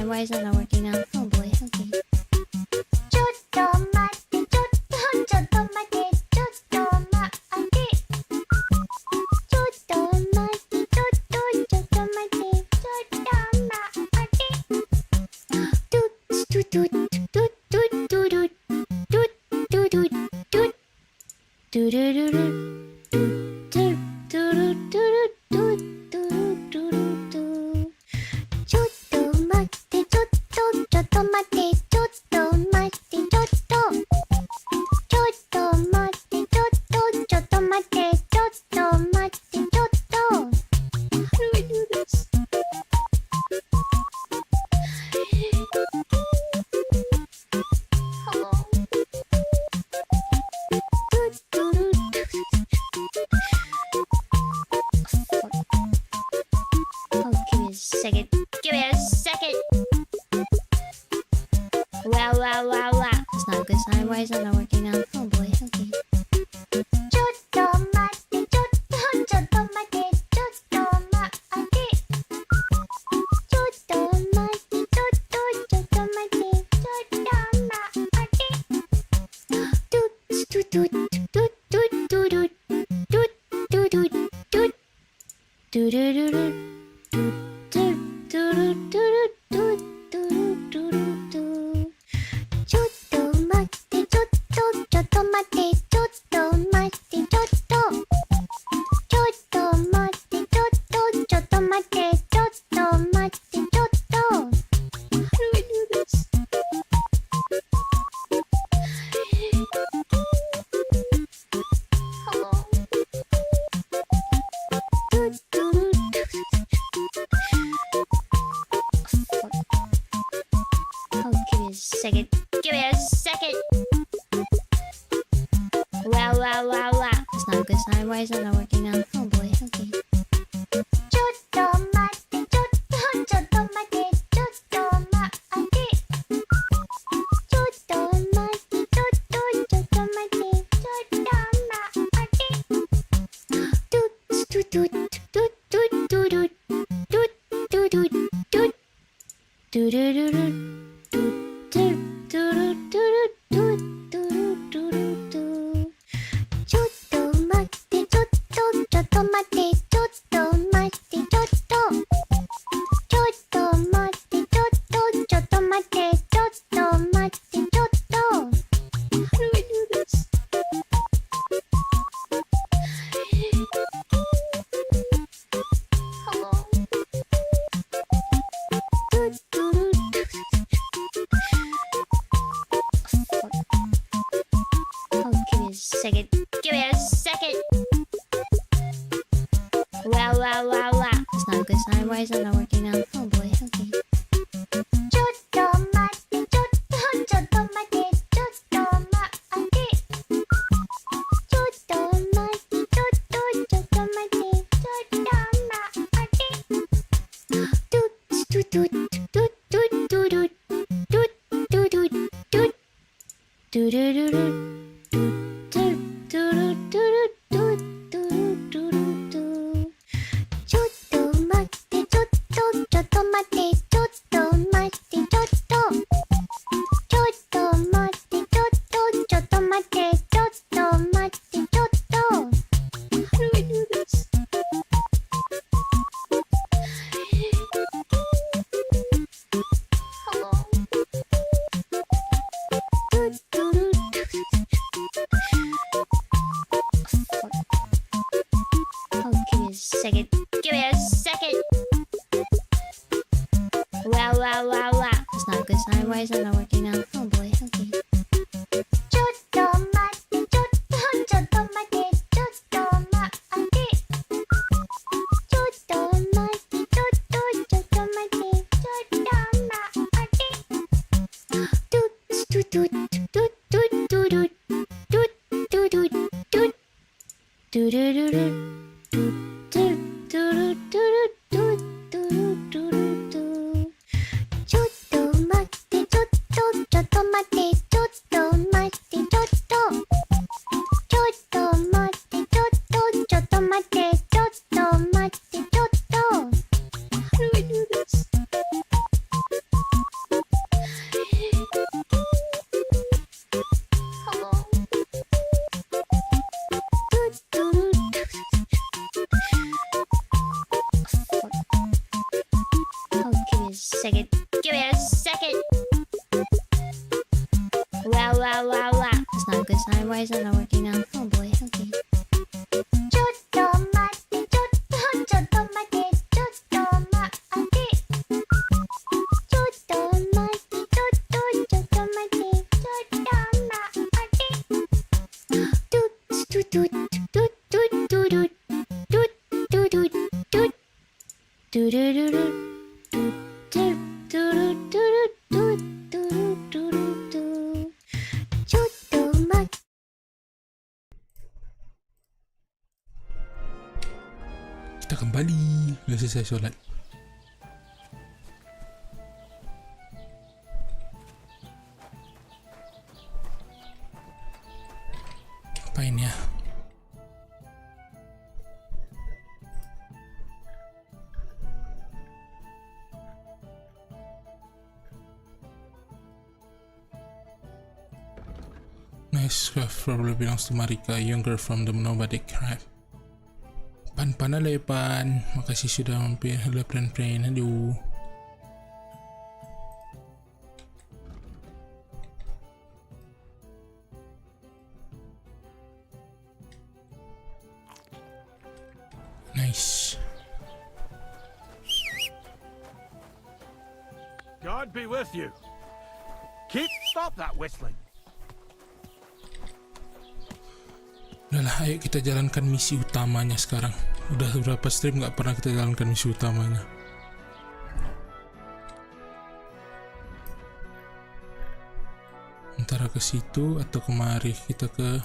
Why is that not working now? Oh boy, okay. Why is that not working now? Oh boy, okay. Why is that not working now? Oh boy, okay. Why is that not working now? Oh boy, okay. Do Kita kembali. Udah selesai sholat. Apain ya? Nice craft probably belongs to Marika, younger from the nomadic tribe. Pan lepan, makasih sudah mampir. Hello friend. Aduh. Nice. God be with you. Stop that whistling. Udahlah, ayo kita jalankan misi utamanya sekarang. Udah berapa stream nggak pernah kita jalankan misi utamanya. Antara ke situ atau kemari, kita ke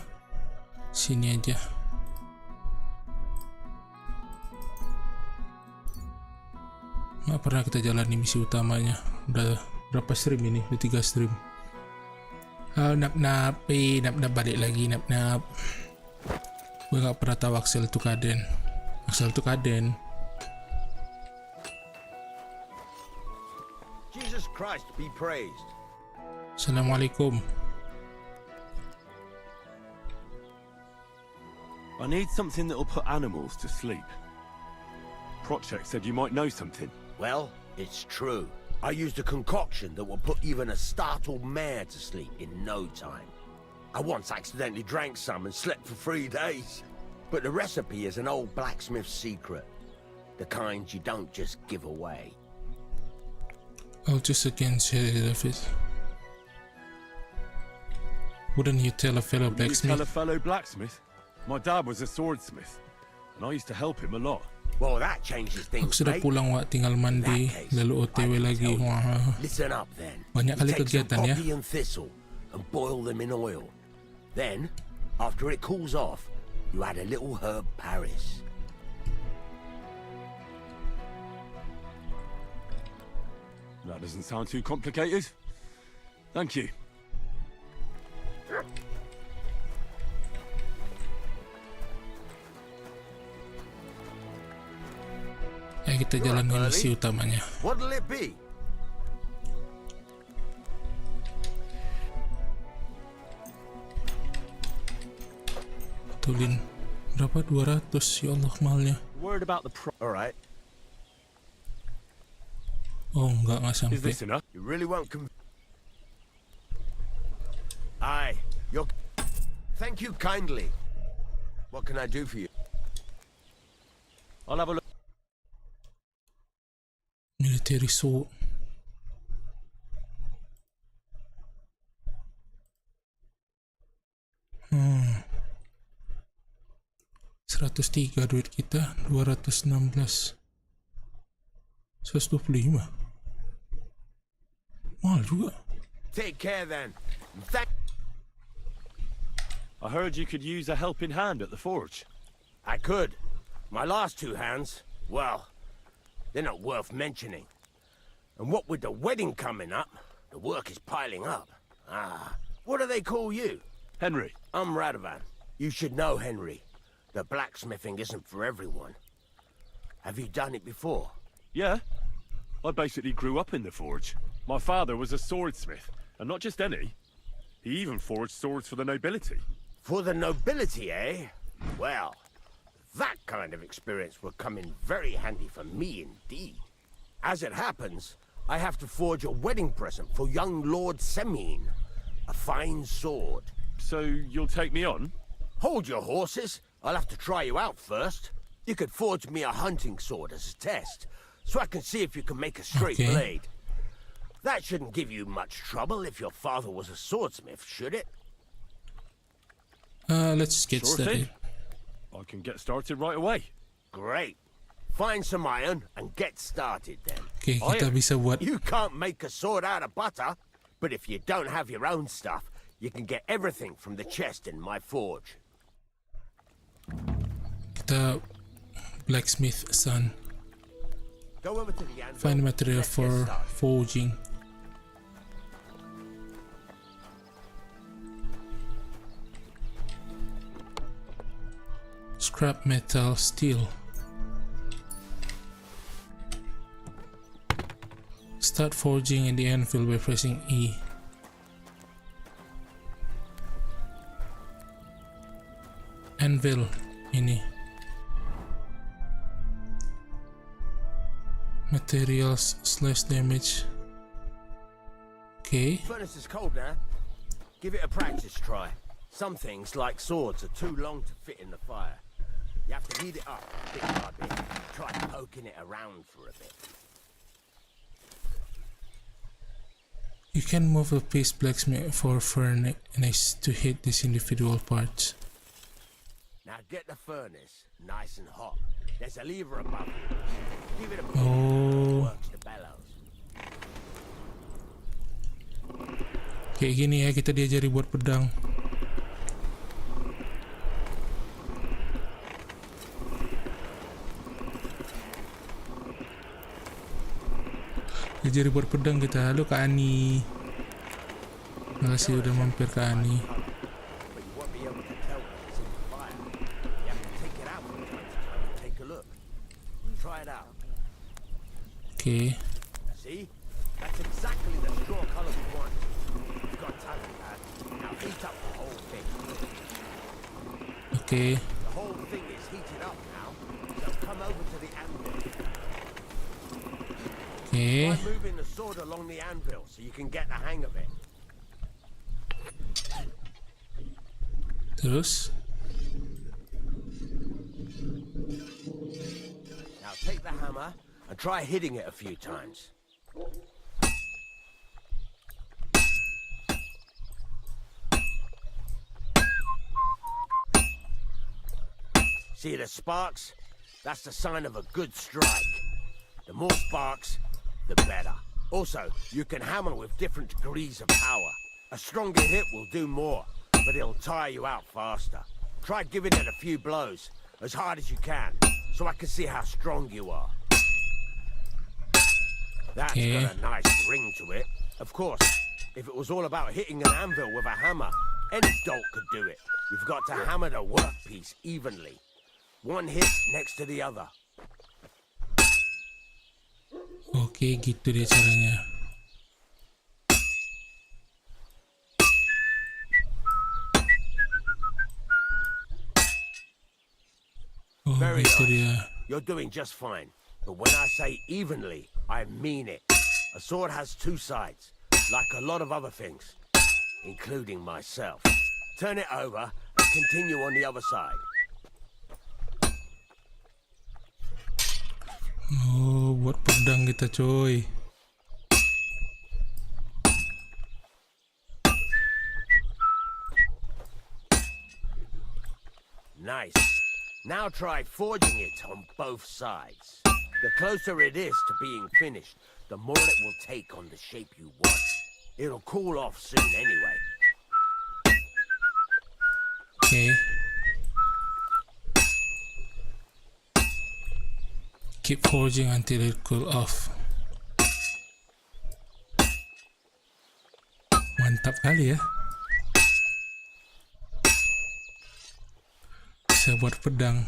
sini aja. Nggak pernah kita jalani misi utamanya. Udah berapa stream ini? Udah 3 stream. Oh, nap balik lagi, nap. Gue gak pernah tahu Axel itu Kaden. Jesus Christ be praised. Assalamualaikum. I need something that'll put animals to sleep. Project said you might know something. Well, it's true. I used a concoction that will put even a startled mare to sleep in no time. I once accidentally drank some and slept for 3 days. But the recipe is an old blacksmith's secret. The kind you don't just give away. I'll just again say it. Wouldn't you tell a fellow blacksmith? You tell a fellow blacksmith? My dad was a swordsmith, and I used to help him a lot. Well, that changes things. Aku sudah pulang, Wak, tinggal mandi, lalu OTW lagi. Wah. Listen up then. Banyak kali kegiatan ya. Poppy and thistle and boil them in oil. Then, after it cools off, you add a little herb Paris. That doesn't sound too complicated. Thank you. Ayo kita jalan ke misi utamanya. What'll it be? Tulin berapa? 200 ya Allah mahalnya. Worried about the All right. Oh nggak sampai. Is this enough? You really won't Aye, you're... Thank you kindly. What can I do for you? I'll have a look. Military sword. Hmm. 103 duit kita, 216. 125. Mahal juga. Take care then. I heard you could use a helping hand at the forge. I could. My last two hands, well, they're not worth mentioning. And what with the wedding coming up, the work is piling up. Ah, what do they call you? Henry. I'm Radovan. You should know Henry. The blacksmithing isn't for everyone. Have you done it before? Yeah. I basically grew up in the forge. My father was a swordsmith, and not just any. He even forged swords for the nobility. For the nobility, eh? Well, that kind of experience will come in very handy for me indeed. As it happens, I have to forge a wedding present for young Lord Semine. A fine sword. So you'll take me on? Hold your horses. I'll have to try you out first. You could forge me a hunting sword as a test, so I can see if you can make a straight blade. That shouldn't give you much trouble if your father was a swordsmith, should it? Let's get started. I can get started right away. Great. Find some iron and get started then. Okay, kita bisa buat. You can't make a sword out of butter, but if you don't have your own stuff, you can get everything from the chest in my forge. Kita blacksmith son. Go over to the anvil. Find material for forging. Scrap metal, steel. Start forging in the anvil by pressing E. Anvil ini. Materials / damage. Okay. Furnace is cold now. Give it a practice try. Some things, like swords, are too long to fit in the fire. You have to heat it up bit by bit. Try poking it around for a bit. You can move a piece blacksmith for furnace to hit these individual parts. Now get the furnace nice and hot. There's a lever above you. Give it a push. Oh. Works the bellows. Kayak gini ya kita diajari buat pedang. Diajari buat pedang kita. Halo Kak Ani. Makasih udah mampir Kak Ani. Okay. See? That's exactly the straw color we want. You've got talent, lad. Now heat up the whole thing. Okay. The whole thing is heated up now, so come over to the anvil. Okay. Try moving the sword along the anvil so you can get the hang of it. Terus? Now take the hammer and try hitting it a few times. See the sparks? That's the sign of a good strike. The more sparks, the better. Also, you can hammer with different degrees of power. A stronger hit will do more, but it'll tire you out faster. Try giving it a few blows, as hard as you can, so I can see how strong you are. That's got a nice ring to it. Of course, if it was all about hitting an anvil with a hammer, any dolt could do it. You've got to hammer the workpiece evenly. One hit next to the other. Oke, gitu deh caranya. Oh, Very gitu nice. dia. You're doing just fine. But when I say evenly, I mean it. A sword has two sides, like a lot of other things, including myself. Turn it over and continue on the other side. Oh, buat pedang kita, coy. Nice. Now try forging it on both sides. The closer it is to being finished, the more it will take on the shape you want. It'll cool off soon anyway. Okay. Keep forging until it cool off. Mantap kali ya. Bisa buat pedang.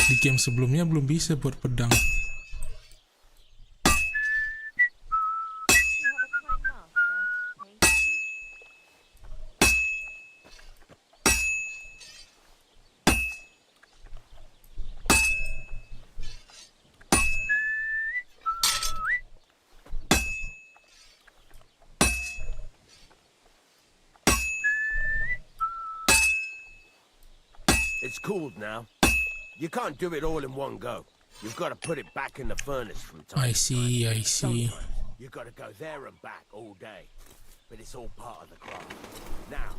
Di game sebelumnya belum bisa buat pedang. It's cooled now. You can't do it all in one go. You've got to put it back in the furnace from time I to see, time. I see. Sometimes you've got to go there and back all day. But it's all part of the craft. Now,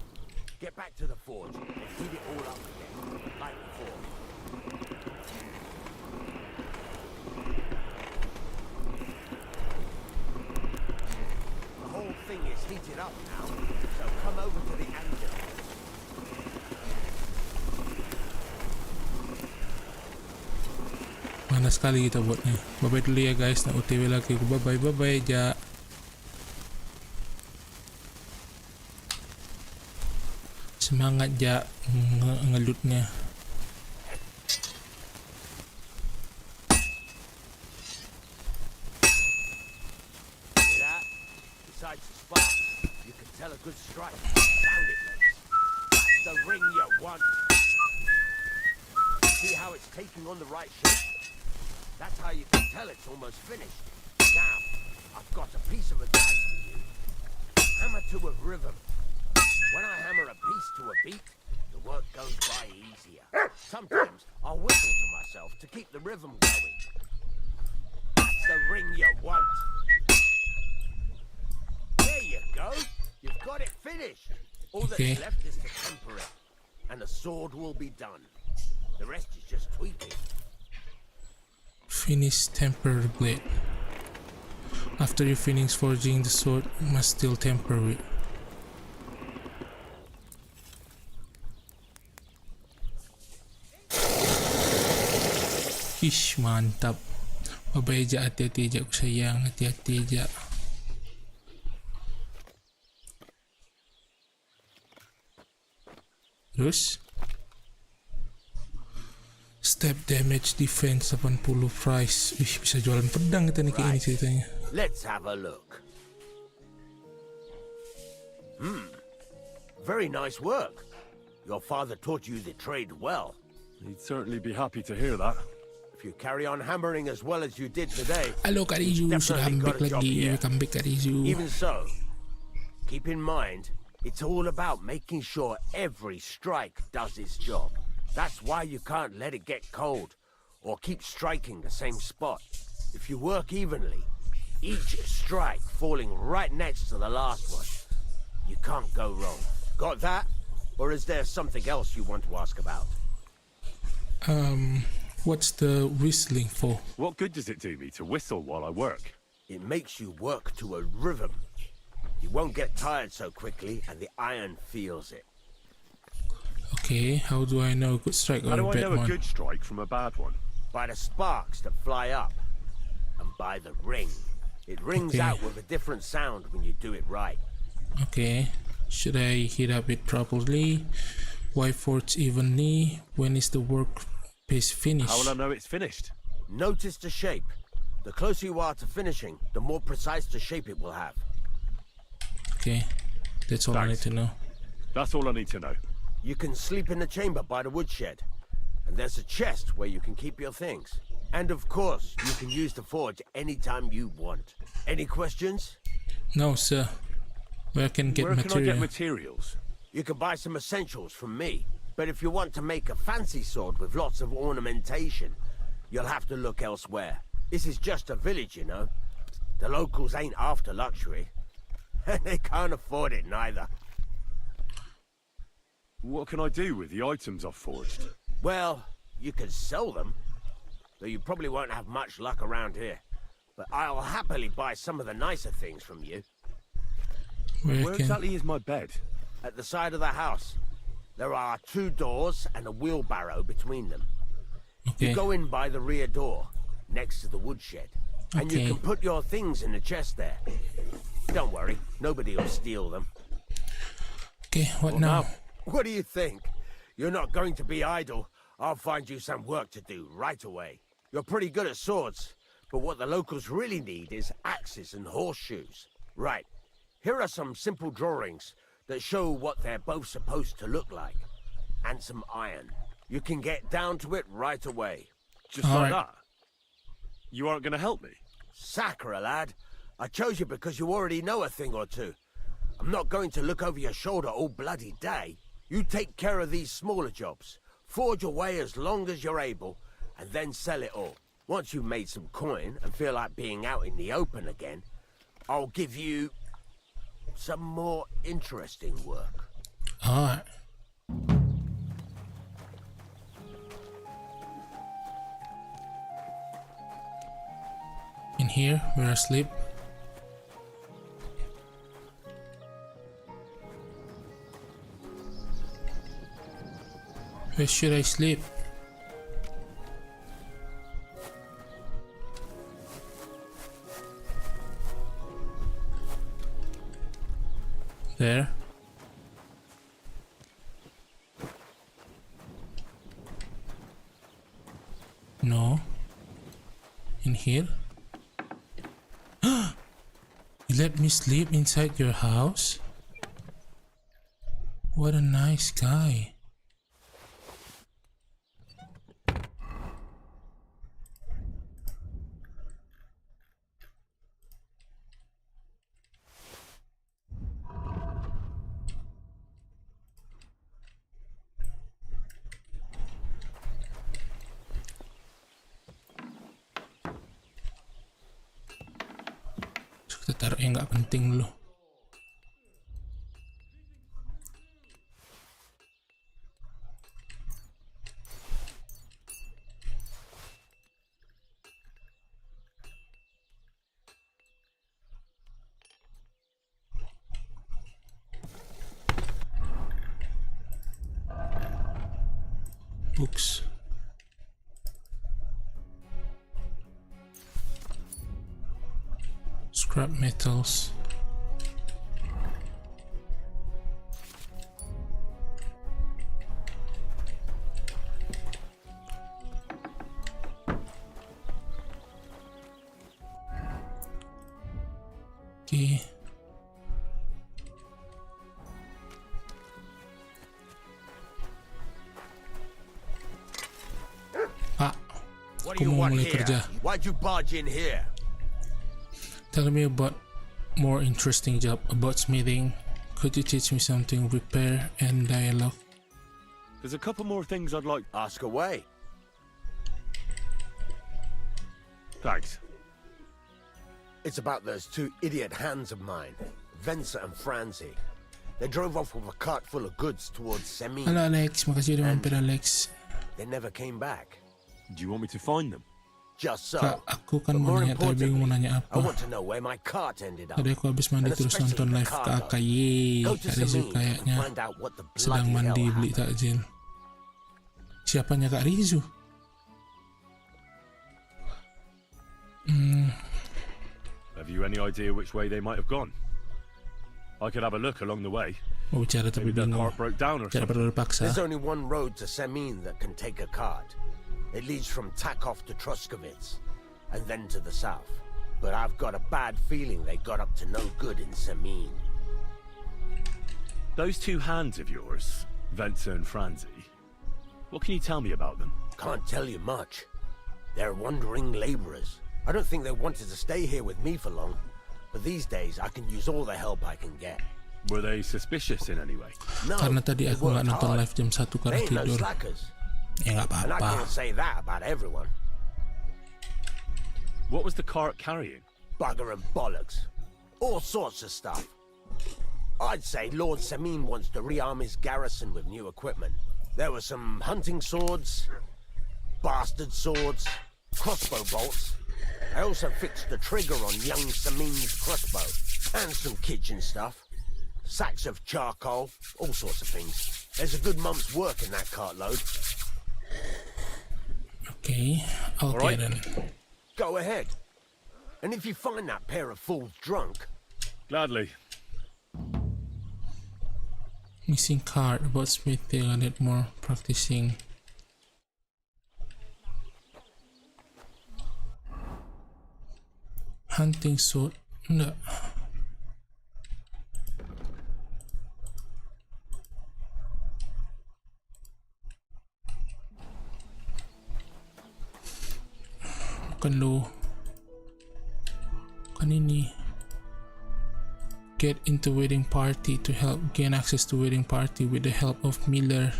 get back to the forge and heat it all up again, like before. The whole thing is heated up now, so come over to the anvil. Mana sekali kita buatnya. Bye-bye dulu ya guys. Nah, OTW lagi. Bye-bye, Ja. Semangat, Ja, ngelutnya. See that? Besides the spark, you can tell a good strike. Sound it makes. That's the ring you want. See how it's taking on the right shape? That's how you can tell it's almost finished. Now, I've got a piece of advice for you. Hammer to a rhythm. When I hammer a piece to a beat, the work goes by easier. Sometimes I'll whistle to myself to keep the rhythm going. That's the ring you want. There you go. You've got it finished. All Okay. that's left is to temper it, and the sword will be done. The rest is just tweaking. Finish temper the blade. After you finish forging the sword, you must still temper it. Ish, mantap. Bye-bye, Ja. Hati-hati, Ja. Aku sayang. Hati-hati, Ja. Terus step damage defense 80 price. Wih, bisa jualan pedang kita nih kayak ini ceritanya. Let's have a look. Very nice work. Your father taught you the trade well. He'd certainly be happy to hear that. If you carry on hammering as well as you did today, Halo Kak Rizu, sudah definitely comeback got a job lagi. here. Welcome back Kak Rizu. Even so, keep in mind, it's all about making sure every strike does its job. That's why you can't let it get cold, or keep striking the same spot. If you work evenly, each strike falling right next to the last one, you can't go wrong. Got that? Or is there something else you want to ask about? What's the whistling for? What good does it do me to whistle while I work? It makes you work to a rhythm. You won't get tired so quickly, and the iron feels it. Okay, how do I know a good strike or How a do I bad know a one? good strike from a bad one? By the sparks that fly up. and by the ring. It rings Okay. out with a different sound when you do it right. Okay, should I heat up it properly? Wipe forts evenly? When is the work piece finished? How will I know it's finished? Notice the shape. The closer you are to finishing, the more precise the shape it will have. Okay, that's all I need to know. That's all I need to know. You can sleep in the chamber by the woodshed. And there's a chest where you can keep your things. And of course, you can use the forge anytime you want. Any questions? No, sir. Where can I get Where can I material? get materials? You can buy some essentials from me. But if you want to make a fancy sword with lots of ornamentation, you'll have to look elsewhere. This is just a village, you know. The locals ain't after luxury. And they can't afford it neither. What can I do with the items I've forged? Well, you can sell them. Though you probably won't have much luck around here. But I'll happily buy some of the nicer things from you. Where exactly is my bed? At the side of the house. There are 2 doors and a wheelbarrow between them. Okay. You go in by the rear door, next to the woodshed. And you Okay. can put your things in the chest there. Don't worry, nobody will steal them. Okay, what Well, now? What do you think? You're not going to be idle. I'll find you some work to do right away. You're pretty good at swords, but what the locals really need is axes and horseshoes. Right, here are some simple drawings that show what they're both supposed to look like. And some iron. You can get down to it right away. Just like that? You aren't going to help me? Sacre, lad. I chose you because you already know a thing or two. I'm not going to look over your shoulder all bloody day. You take care of these smaller jobs. Forge away as long as you're able, and then sell it all. Once you've made some coin and feel like being out in the open again, I'll give you some more interesting work. Alright. In here, we're asleep. Where should I sleep? There. No. In here? You let me sleep inside your house? What a nice guy. Kita taruh yang nggak penting dulu. Books. Scrap metals. Okay. Pak, What aku do you mau want mulai here? kerja. Why'd you barge in here? Tell me about more interesting job about smithing. Could you teach me something? Repair and dialogue. There's a couple more things I'd like. Ask away. Thanks. It's about those 2 idiot hands of mine, Venza and Franzi. They drove off with a cart full of goods towards Semin. Halo Alex, makasih udah mampir Alex. They never came back. Do you want me to find them? Just so. Kak, aku kan But mau more nanya tapi bingung mau nanya I apa. want to know where my cart ended up. Tadi aku habis mandi And terus especially nonton the live cargo. ke Akai. Yeay, Go to Kak Rizu Semin kayaknya and find out what the sedang bloody mandi hell beli takjil. Siapanya Kak Rizu? Have you any idea which way they might have gone? I could have a look along the way. Mau bicara tapi Maybe their bingung. cart broke down or Tidak something. perlu dipaksa. There's only one road to Semin that can take a cart. It leads from Takov to Troskovitz, and then to the south. But I've got a bad feeling they got up to no good in Semin. Those two hands of yours, Ventsa and Franzi, what can you tell me about them? Can't tell you much. They're wandering laborers. I don't think they wanted to stay here with me for long, but these days I can use all the help I can get. Were they suspicious in any way? No, Karena tadi they aku nggak worked nonton hard. live jam 1 karena They ain't no tidur. slackers. Ya nggak And I apa-apa. can't say that about everyone. What was the cart carrying? Bugger and bollocks. All sorts of stuff. I'd say Lord Semin wants to rearm his garrison with new equipment. There were some hunting swords, bastard swords, crossbow bolts. I also fixed the trigger on young Semin's crossbow, and some kitchen stuff. Sacks of charcoal, all sorts of things. There's a good month's work in that cartload. Okay, All right. then. Go ahead. And if you find that pair of fools drunk, Gladly. Missing card about smithing. I need more practicing. Hunting sword. Enggak. Bukan lo. Bukan ini. Get into wedding party to help gain access to wedding party with the help of Miller.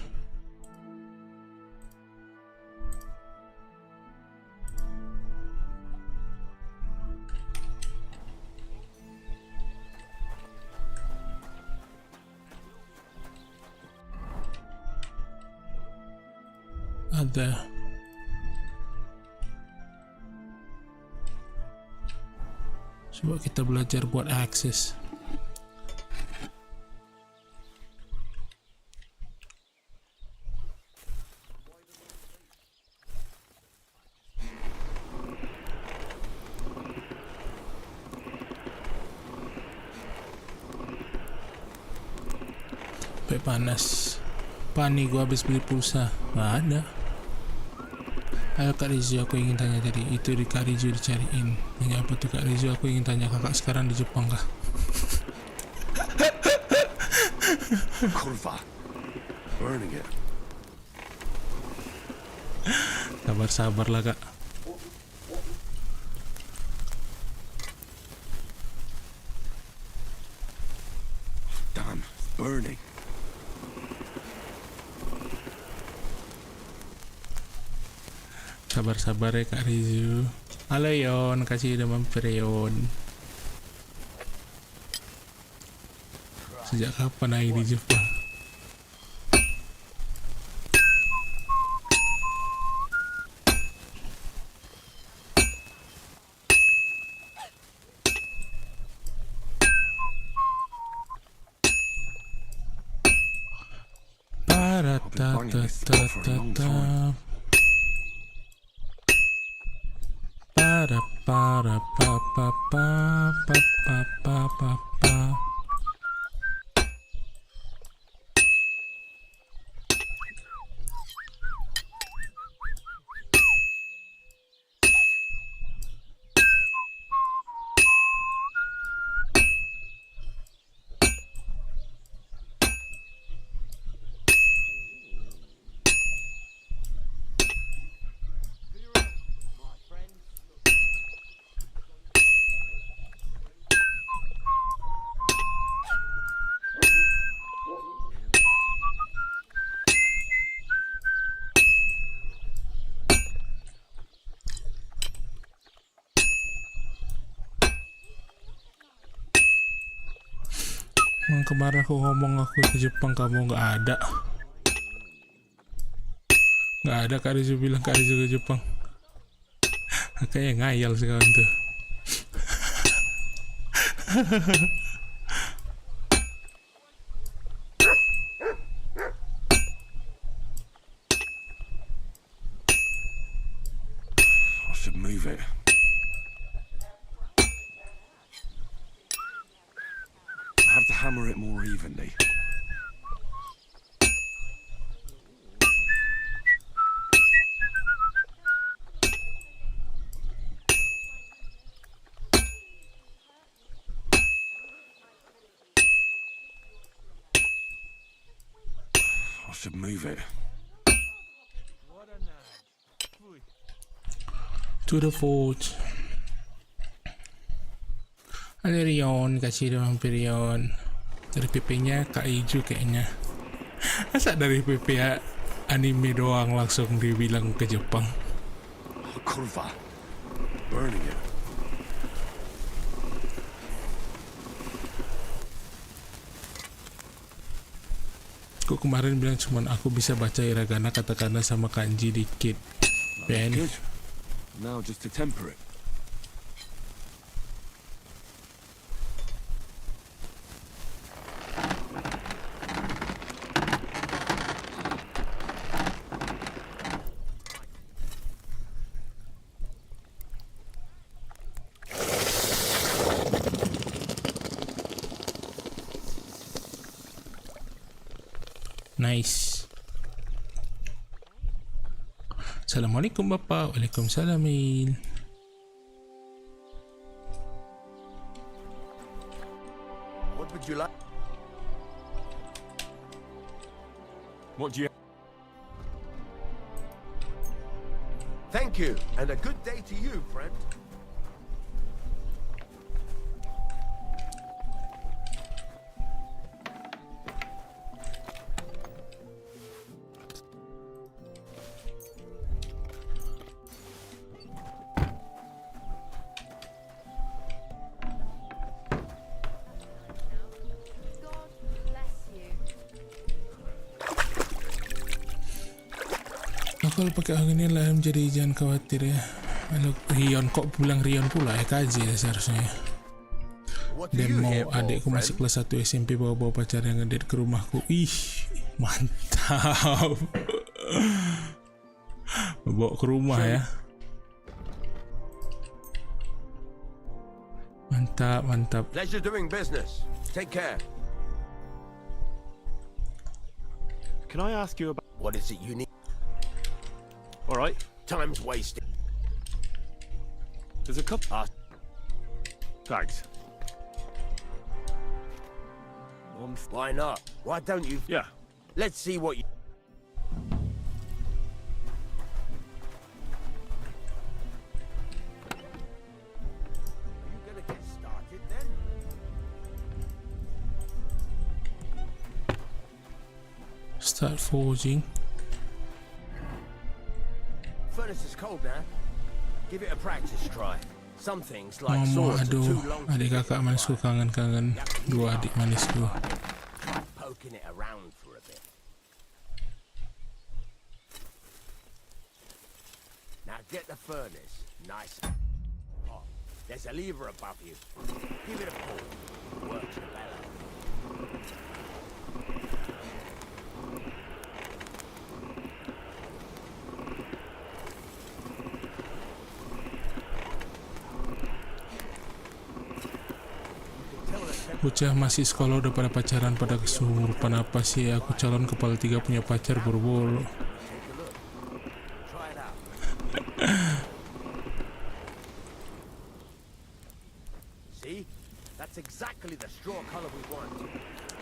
Ada. Coba kita belajar buat akses. Sampai panas. Pani gua habis beli pulsa. Nggak ada. Ayo Kak Rizu, aku ingin tanya tadi. Itu di Kak Rizu dicariin. Tanya apa tuh Kak Rizu? Aku ingin tanya kakak sekarang di Jepang kah? Kurva. Burning it. Sabar-sabar lah Kak. Damn, it's burning. Sabar-sabar ya Kak Rizu. Halo Yon, kasih udah mampir Yon. Sejak kapan Ai di Jepang? Para-ta-ta-ta-ta-ta. Para-para-pa-pa-pa-pa-pa-pa-pa. Yang kemarin aku ngomong aku ke Jepang, kamu nggak ada. Nggak ada Kak Rizu bilang Kak Rizu ke Jepang. Kayaknya ngayal sekarang tuh. I should move it. hammer it more evenly. I should move it. To the forge. Ada Rion, kasih dia mampir Rion. Dari PP-nya Kak Iju kayaknya. Masa dari PP ya anime doang langsung dibilang ke Jepang. Kurva. Burning it. Kok kemarin bilang cuman aku bisa baca hiragana, katakana sama kanji dikit. Ben. Now just to temper it. Nice. Assalamualaikum Bapak. Waalaikumsalam. What would you like? What do you... Thank you, and a good day to you, friend. Kalau pakai angin ini lah jadi jangan khawatir ya. Kalau Rion kok bilang Rion pula ya, KJ ya seharusnya. Dia mau adikku masih kelas 1 SMP bawa-bawa pacar yang ngedate ke rumahku. Ih, mantap. Bawa ke rumah ya. Mantap, mantap. Pleasure doing business. Take care. Can I ask you about... What is it you need? All right. Time's wasted. There's a couple... Thanks. Why not? Why don't you... Yeah. Let's see what you... Are you gonna get started then? Start forging. Furnace is cold now. Give it a practice try. Some things like Mama, swords are aduh, too long. adik kakak manisku kangen-kangen. Dua adik manisku. Try poking it around for a bit. Now get the furnace nice and hot. There's a lever above you. Give it a pull. Work your bellow. Bocah masih sekolah udah pada pacaran, pada kesurupan apa sih? Aku calon kepala 3 punya pacar boro-boro.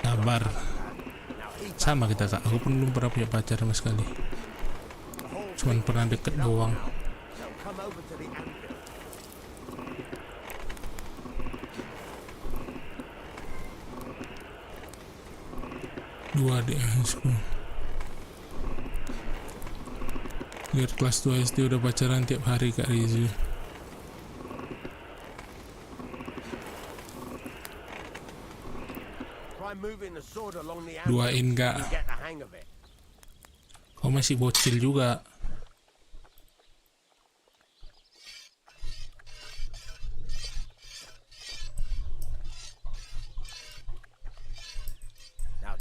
Sabar. Sama kita kak, aku pun belum pernah punya pacar sama sekali. Cuman pernah deket doang. Dua adik manisku. Lihat kelas 2 SD udah pacaran tiap hari Kak Rizu. Duain gak? Kau masih bocil juga.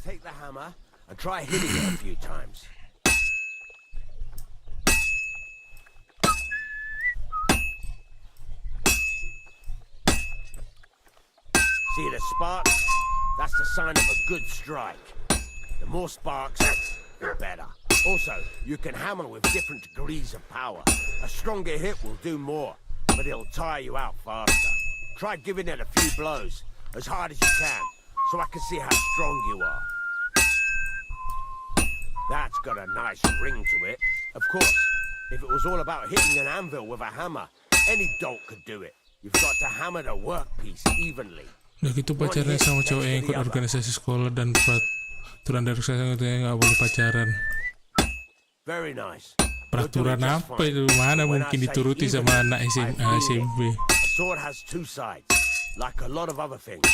Take the hammer and try hitting it a few times. See the sparks? That's the sign of a good strike. The more sparks, the better. Also, you can hammer with different degrees of power. A stronger hit will do more, but it'll tire you out faster. Try giving it a few blows, as hard as you can, so I can see how strong you are. That's got a nice ring to it. Of course, if it was all about hitting an anvil with a hammer, any dolt could do it. You've got to hammer the workpiece evenly. Udah gitu pacaran sama cowok yang ikut organisasi sekolah dan peraturan dari organisasi nggak boleh pacaran. Very nice. Peraturan apa itu? Mana mungkin dituruti sama anak SMP. Sword has two sides, like a lot of other things.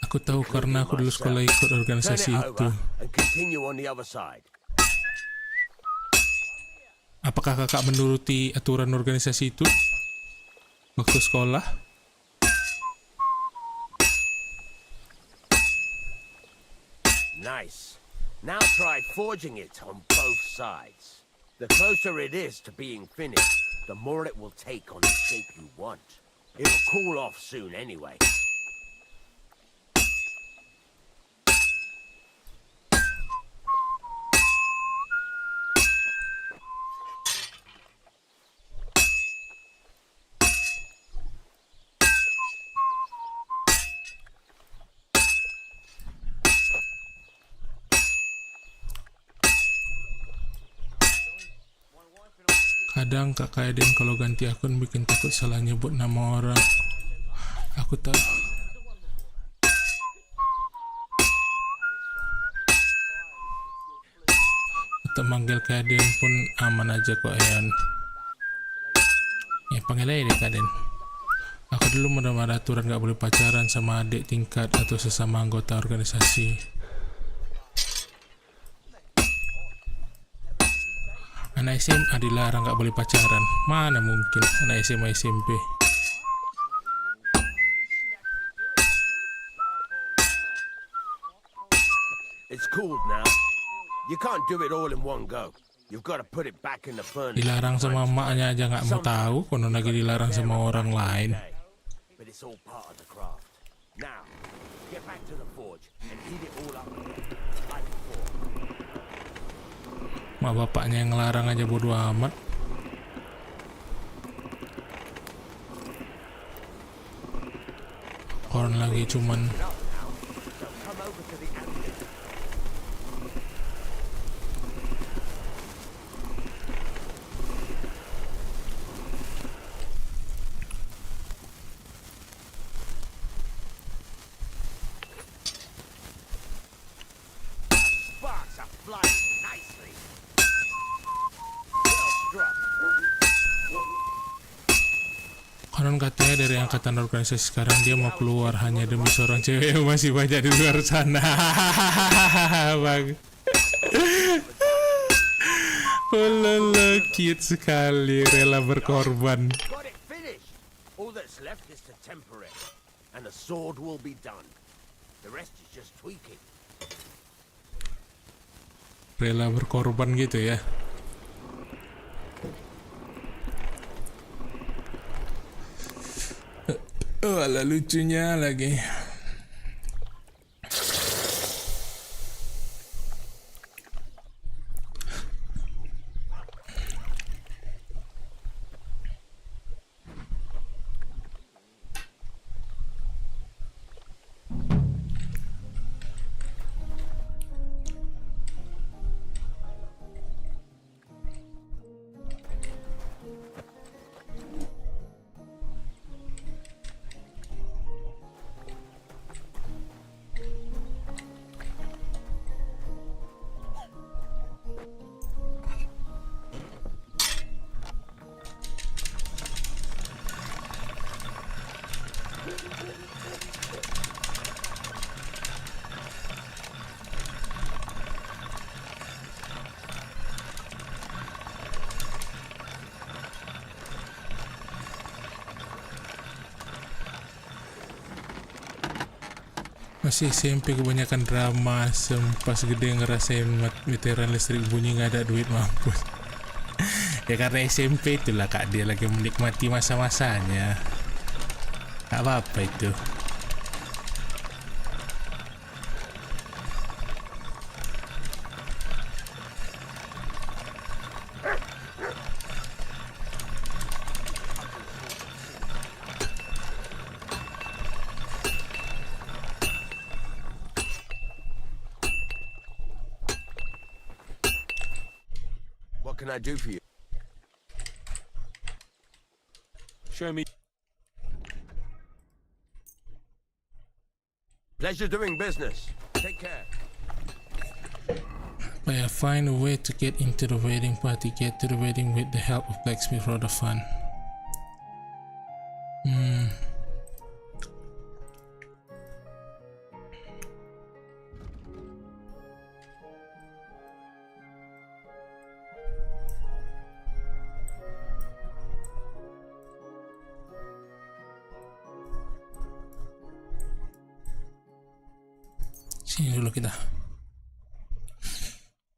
Aku tahu karena aku dulu sekolah ikut organisasi itu. Apakah kakak menuruti aturan organisasi itu waktu sekolah? Nice. Now try forging it on both sides. The closer it is to being finished, the more it will take on the shape you want. It'll cool off soon anyway. Kadang kakak Eden kalau ganti akun bikin takut salah nyebut nama orang. Aku tahu. Atau manggil Kak Eden pun aman aja kok Eon. Ya panggil aja deh Kak Eden. Aku dulu ada aturan gak boleh pacaran sama adik tingkat atau sesama anggota organisasi. Anak SMA dilarang gak boleh pacaran. Mana mungkin anak SMA SMP. It's cooled now. You can't do it all in one go. You've got to put it back in the furnace. Dilarang sama emaknya aja gak mau tahu, konon lagi dilarang sama orang lain. But it's all part of the craft. Now, get back to the forge and heat it all up like before. Mak bapaknya yang ngelarang aja bodo amat. Orang lagi cuman konon katanya dari angkatan organisasi sekarang dia mau keluar hanya demi seorang cewek yang masih banyak di luar sana. Bang. Lala, cute sekali, rela berkorban. All that's left is to temper it, and the sword will be done. The rest is just tweaking. Rela berkorban gitu ya. Oh, ala lucunya lagi. Masih SMP kebanyakan drama, pas gede ngerasain meteran listrik bunyi nggak ada duit mampus. Ya karena SMP itulah Kak, dia lagi menikmati masa-masanya. Gak apa-apa itu. What can I do for you? Show me. Pleasure doing business. Take care. I find a way to get into the wedding party. Get to the wedding with the help of blacksmith for the fun. Sini dulu kita.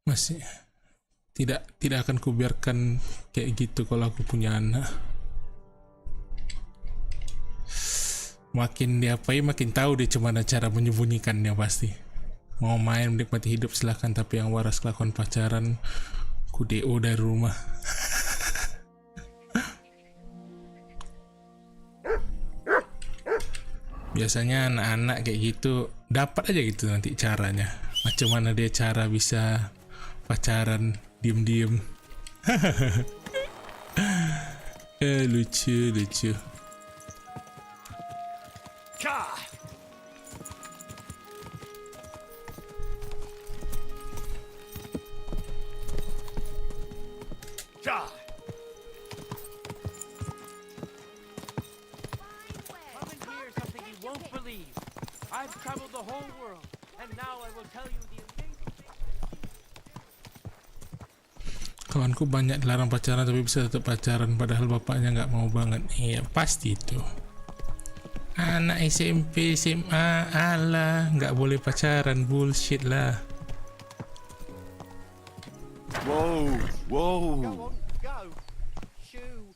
Masih tidak akan kubiarkan kayak gitu kalau aku punya anak. Makin diapain makin tahu dia cuma cara menyembunyikannya pasti. Mau main menikmati hidup silahkan, tapi yang waras kelakuan pacaran ku DO dari rumah. Biasanya anak-anak kayak gitu dapat aja gitu nanti caranya. Macam mana dia cara bisa pacaran diem-diem. Lucu. I've traveled the whole world, and now I will tell you the amazing thing. Kawanku banyak dilarang pacaran tapi bisa tetap pacaran padahal bapaknya nggak mau banget. Iya pasti itu. Anak SMP SMA alah nggak boleh pacaran, bullshit lah. Whoa. Go on, go. Shoo.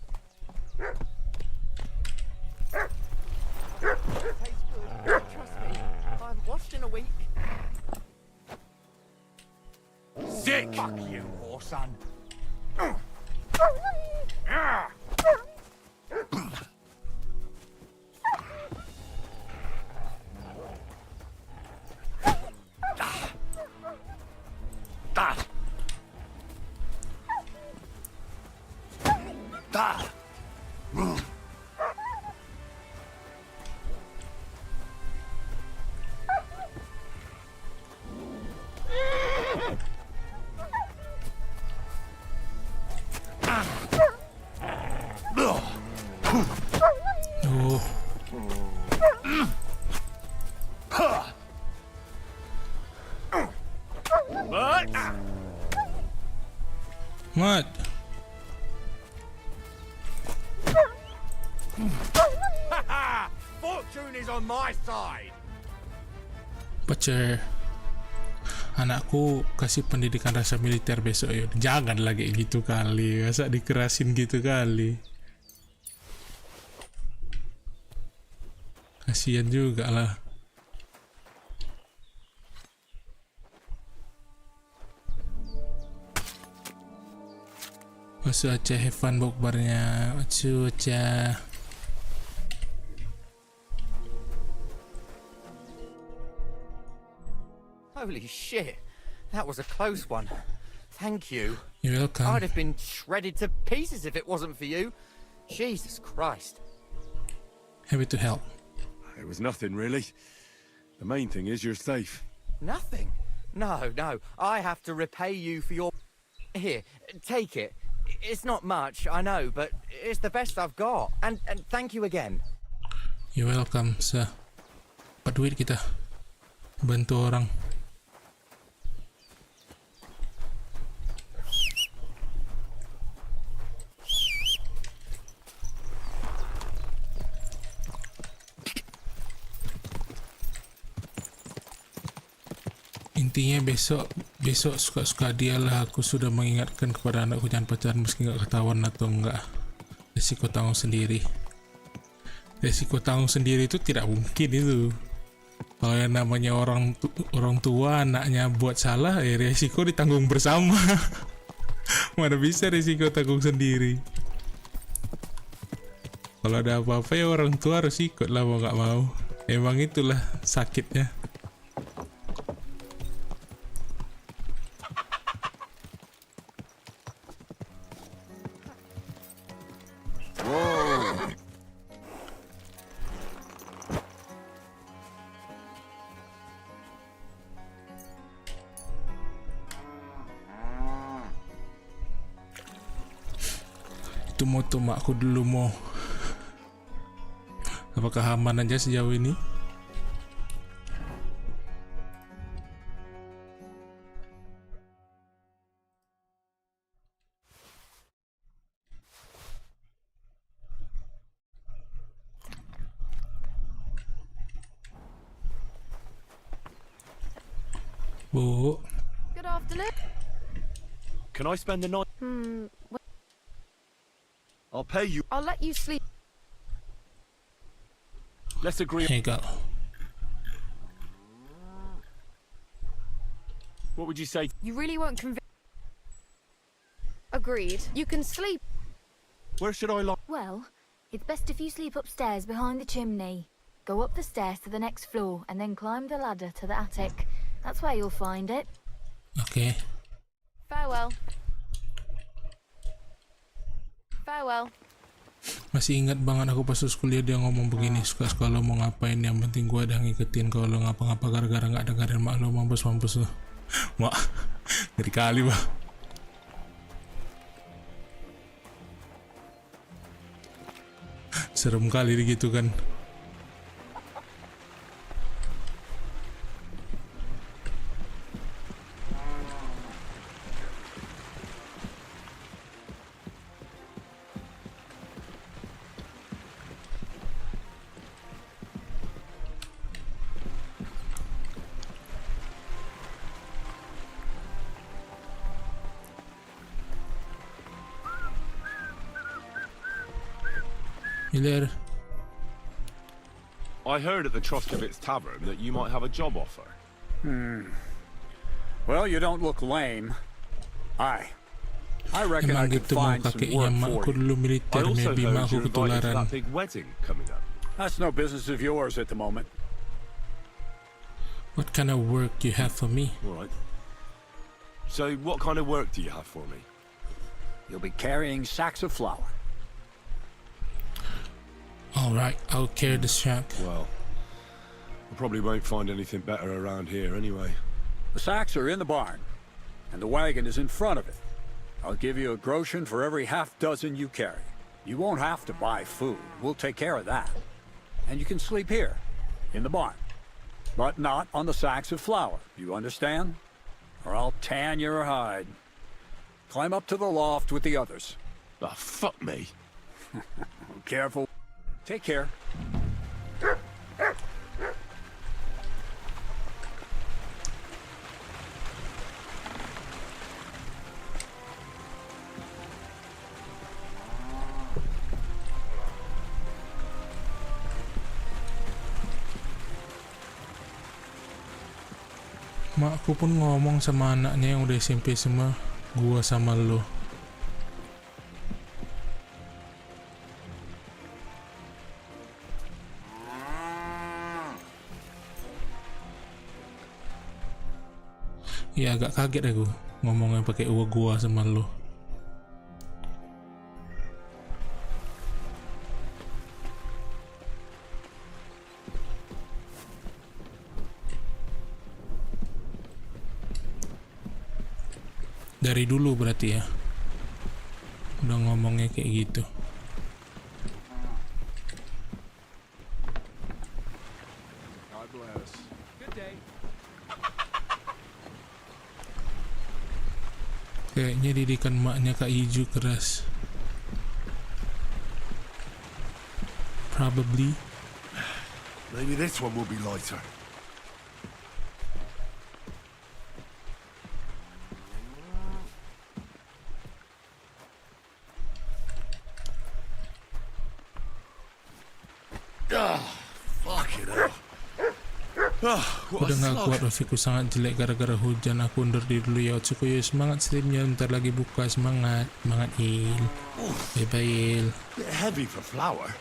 Tastes good. Trust me. I've washed in a week. Sick! Fuck you, whoreson. Mat. Fortune is on my side. Pacar. Anakku kasih pendidikan rasa militer besok ya. Jangan lagi gitu kali. Masa dikerasin gitu kali. Kasian juga lah. Wasu aja have fun bukbernya. Wasu aja. Holy shit. That was a close one. Thank you. You're welcome. I'd have been shredded to pieces if it wasn't for you. Jesus Christ. Happy to help. It was nothing really. The main thing is you're safe. Nothing? No. I have to repay you for your... Here, take it. It's not much, I know, but it's the best I've got. And thank you again. You're welcome, sir. Dapat duit kita. Bantu orang. Intinya besok suka-suka dia lah. Aku sudah mengingatkan kepada anakku jangan pacaran meski nggak ketahuan atau enggak. Resiko tanggung sendiri. Resiko tanggung sendiri itu tidak mungkin itu. Kalau yang namanya orang tua anaknya buat salah, resiko ditanggung bersama. Mana bisa risiko tanggung sendiri. Kalau ada apa-apa ya orang tua harus ikut lah, mau nggak mau. Emang itulah sakitnya. Itu moto makku dulu mau. Apakah aman aja sejauh ini? Bu. Good afternoon. Can I spend the night? I'll pay you. I'll let you sleep. Let's agree. Hey, girl. What would you say? You really won't convince. Agreed. You can sleep. Where should I lie? Well, it's best if you sleep upstairs behind the chimney. Go up the stairs to the next floor and then climb the ladder to the attic. That's where you'll find it. Okay. Farewell. Farewell. Masih ingat banget aku pas kuliah dia ngomong begini, suka-suka lo mau ngapain, yang penting gua ada ngikutin. Kalau lo ngapa-ngapa gara-gara nggak dengerin mak lo, mampus lo. Mak, ngeri kali bah. Serem kali gitu kan. There. I heard at the Troskovitz Tavern that you might have a job offer. Well, you don't look lame. I reckon I Emang could gitu mau find some kakeknya work makku for you. dulu I militer, also maybe heard makku you're invited to ketularan. that big wedding coming up. That's no business of yours at the moment. What kind of work you have for me? All right. So, what kind of work do you have for me? You'll be carrying sacks of flour. Alright, I'll carry the sack. Well, I probably won't find anything better around here anyway. The sacks are in the barn, and the wagon is in front of it. I'll give you a groschen for every half dozen you carry. You won't have to buy food. We'll take care of that. And you can sleep here, in the barn. But not on the sacks of flour, you understand? Or I'll tan your hide. Climb up to the loft with the others. Ah, fuck me. Careful. Take care. Makku pun ngomong sama anaknya yang udah SMP semua, gua sama lo. Ya agak kaget aku ngomongnya pakai gua sama lo. Dari dulu berarti ya udah ngomongnya kayak gitu. God bless. Good day. Kayaknya didikan maknya Kak Iju keras. Probably. Maybe this one will be lighter. Udah gak kuat, Rofiku sangat jelek gara-gara hujan. Aku undur diri dulu ya Otsukuyo. Semangat streamnya, bentar lagi buka. Semangat, semangat Il. Bye-bye Il. Bit heavy for flour.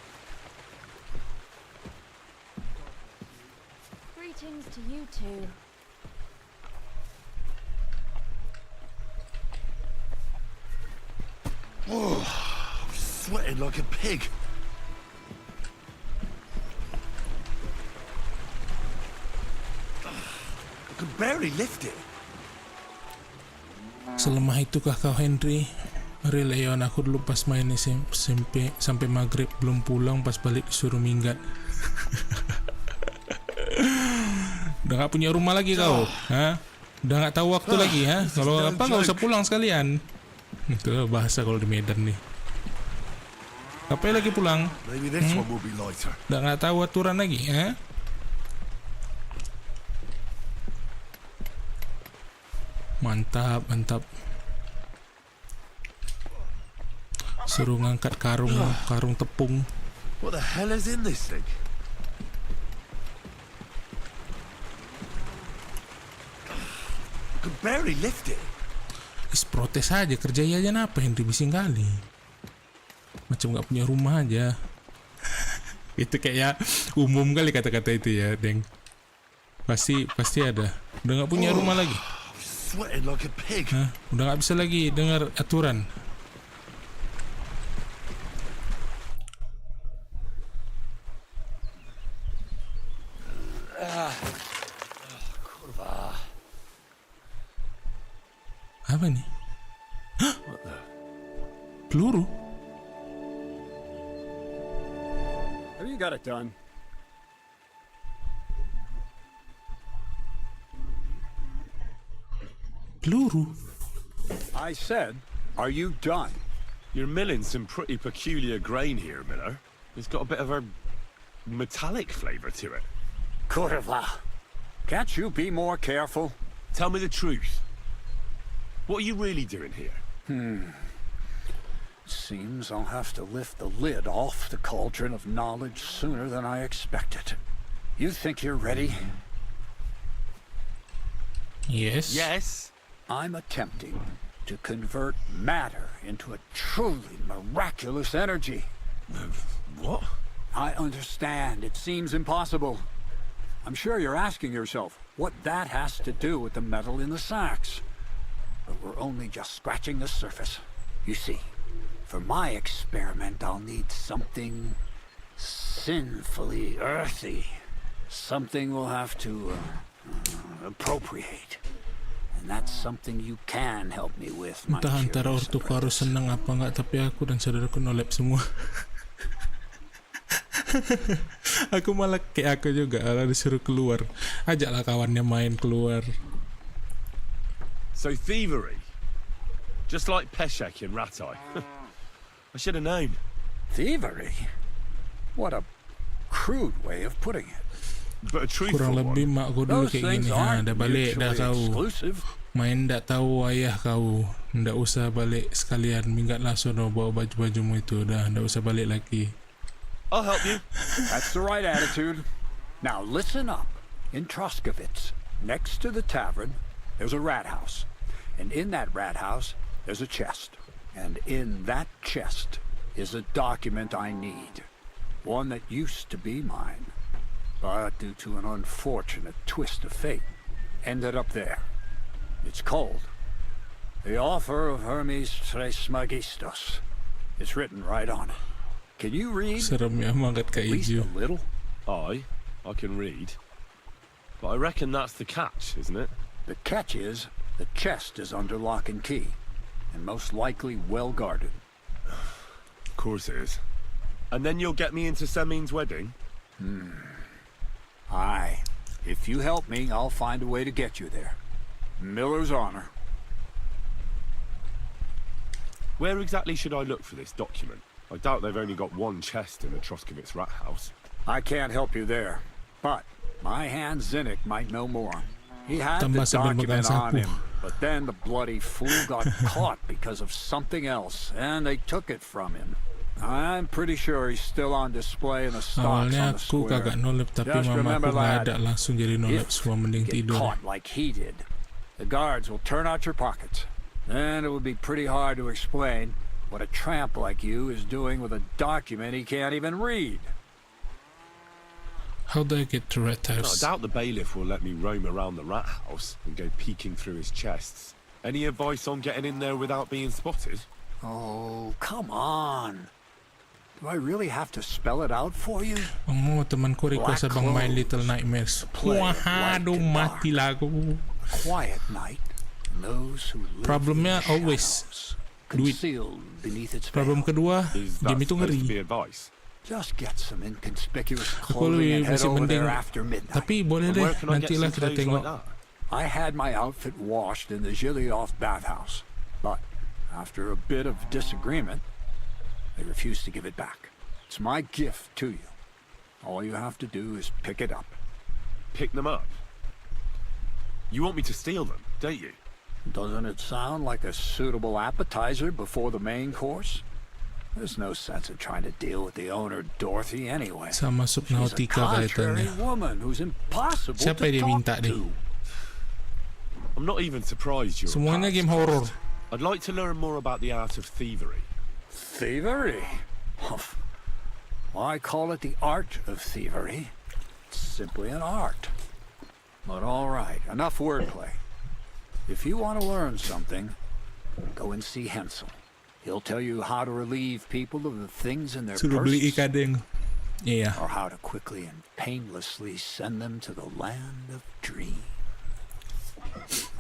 Greetings to you two. Oh, I'm sweating like a pig. I can barely lift it. Selemah itukah kau Henry? Mari Leon, aku dulu pas main SMP sampai maghrib belum pulang, pas balik disuruh minggat. Udah gak punya rumah lagi kau? Hah? Udah gak tahu waktu lagi ha? Kalau apa gak usah pulang sekalian. Itu bahasa kalau di Medan nih. Ngapain lagi pulang? Udah gak tahu aturan lagi ha? Mantap, mantap. Suruh ngangkat karung tepung. What the hell is in this thing? I can barely lift it. Protes aja, kerja aja apa Henry, bising kali. Macam gak punya rumah aja. Itu kayak umum kali kata-kata itu ya, Deng. Pasti ada. Udah gak punya rumah lagi. Sweating like a pig. Hah? Udah gak bisa lagi dengar aturan. Apa nih? Hah? Peluru? Have you got it done? Peluru? I said, are you done? You're milling some pretty peculiar grain here, Miller. It's got a bit of a metallic flavour to it. Kurva. Can't you be more careful? Tell me the truth. What are you really doing here? Seems I'll have to lift the lid off the cauldron of knowledge sooner than I expected. You think you're ready? Yes. Yes. I'm attempting to convert matter into a truly miraculous energy. What? I understand. It seems impossible. I'm sure you're asking yourself what that has to do with the metal in the sacks. But we're only just scratching the surface. You see, for my experiment, I'll need something sinfully earthy. Something we'll have to appropriate. And that's something you can help me with, my Entah antara curious ortuku harus senang apa enggak, tapi aku dan saudaraku nolep semua. Aku malah kayak aku juga, kalau disuruh keluar, ajaklah kawannya main keluar. So thievery, just like Peshek in Ratai. I should have known. Thievery? What a crude way of putting it. But a truthful Kurang lebih one. mak gue dulu kayak gini, ha, dah balik dah kau. Main ndak tahu ayah kau, ndak usah balik sekalian, minggatlah sono bawa baju-bajumu itu, dah ndak usah balik lagi. I'll help you. That's the right attitude. Now listen up. In Troskovitz, next to the tavern, there's a rat house. And in that rat house, there's a chest. And in that chest is a document I need. One that used to be mine. But due to an unfortunate twist of fate, ended up there. It's called The Offer of Hermes Trismegistus. It's written right on it. Can you read? Serem ya mangkat At least a little? I can read. But I reckon that's the catch, isn't it? The catch is, the chest is under lock and key, and most likely well guarded. Of course it is. And then you'll get me into Semin's wedding? Aye. If you help me, I'll find a way to get you there. Miller's honor. Where exactly should I look for this document? I doubt they've only got one chest in the Troskovitz rat house. I can't help you there, but my hand Zinnik might know more. He had the document on him, but then the bloody fool got caught because of something else, and they took it from him. I'm pretty sure he's still on display in the stocks Awalnya on the aku square. kagak nolep, tapi Just mama remember, aku nggak lad, ada, langsung jadi nolep if semua mending you get tidur. caught like he did, the guards will turn out your pockets. Then it would be pretty hard to explain what a tramp like you is doing with a document he can't even read. How do I get to Red I House? doubt the bailiff will let me roam around the rat house and go peeking through his chests. Any advice on getting in there without being spotted? Oh, come on. Do I really have to spell it out for you? Temanku request abang main Little Nightmares. Waduh, mati lah aku. Quiet night. And those who live Problemnya in always duit. concealed beneath its Problem veil. kedua, game itu ngeri. Just get some inconspicuous Aku clothing lebih and head masih over mending, there after midnight. tapi boleh deh, nantilah kita tengok. I had my outfit washed in the Gilioff bathhouse, but after a bit of disagreement, they refused to give it back. It's my gift to you. All you have to do is pick it up. Pick them up? You want me to steal them, don't you? Doesn't it sound like a suitable appetizer before the main course? There's no sense in trying to deal with the owner, Dorothy, anyway. Sama She's a Subnautica contrary kaitannya. woman who's impossible Siapa to dia talk minta to. ni? I'm not even surprised you're Semuanya a game horror. I'd like to learn more about the art of thievery. Thievery? Humph. Why call it the art of thievery? It's simply an art. But all right, enough wordplay. If you want to learn something, go and see Hensel. He'll tell you how to relieve people of the things in their Suruh beli purses, ikan. Iya. or how to quickly and painlessly send them to the land of dreams.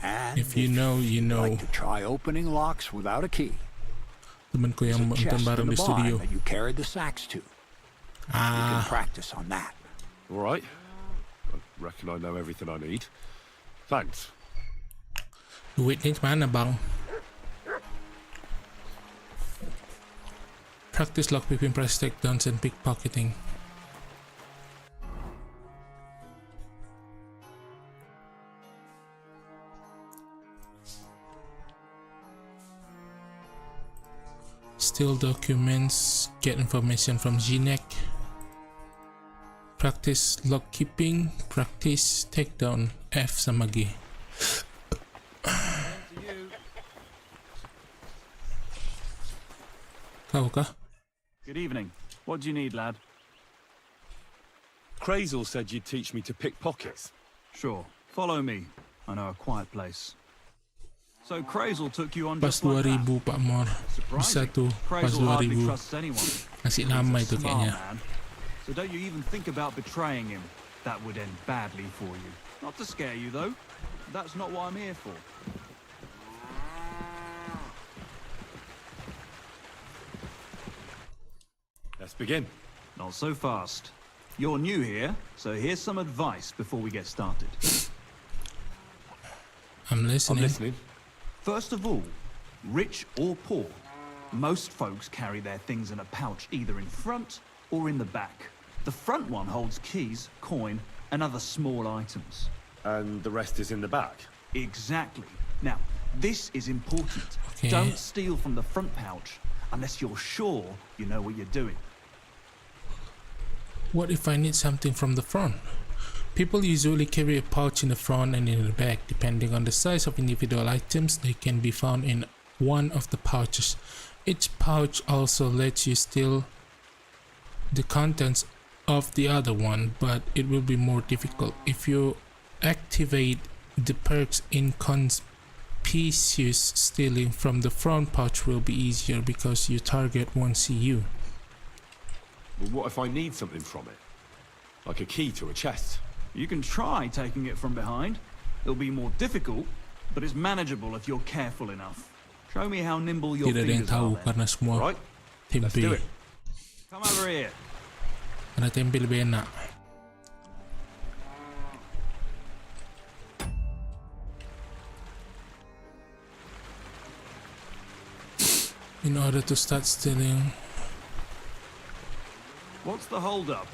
And If you know, you you'd know. like to try opening locks without a key, Temanku there's yang a nonton chest bareng in di the studio. barn that you carried the sacks to. You can practice on that. All right. I reckon I know everything I need. Thanks. Duitnya mana bang? Practice lockpicking, press takedowns, and pickpocketing. Steal documents, get information from Zinek. Practice lockkeeping, practice takedown, F sama G. Kau kah? Good evening. What do you need, lad? Crazel said you'd teach me to pick pockets. Sure. Follow me. I know a quiet place. So Crazel took you on Pas just like that. 2000 Pak Mor. Bisa tuh pas Crazel hardly 2000. trusts anyone. Masih He's lama a itu smart kayaknya. man. So don't you even think about betraying him. That would end badly for you. Not to scare you though. That's not what I'm here for. Let's begin. Not so fast. You're new here, so here's some advice before we get started. I'm listening. First of all, rich or poor, most folks carry their things in a pouch either in front or in the back. The front one holds keys, coin, and other small items. And the rest is in the back? Exactly. Now, this is important. Okay. Don't steal from the front pouch unless you're sure you know what you're doing. What if I need something from the front? People usually carry a pouch in the front and in the back. Depending on the size of individual items, they can be found in one of the pouches. Each pouch also lets you steal the contents of the other one, but it will be more difficult. If you activate the perks inconspicuous, stealing from the front pouch will be easier because your target won't see you. Well, what if I need something from it? Like a key to a chest? You can try taking it from behind. It'll be more difficult, but it's manageable if you're careful enough. Show me how nimble your Tidak ada yang fingers tahu are then. karena semua Let's do tempe. it. Come over here. Karena tempe lebih enak. In order to start stealing, What's the hold up?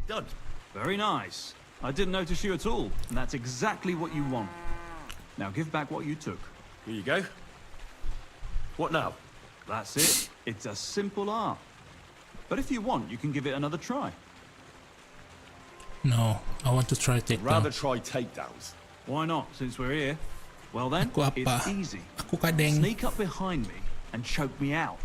Done. Very nice. I didn't notice you at all, and that's exactly what you want. Now give back what you took. Here you go. What now? That's it. It's a simple art. But if you want, you can give it another try. No, I want to try takedown. Rather try takedowns. Why not, since we're here? Well then, Aku apa? it's easy. Aku kadeng. Sneak up behind me and choke me out.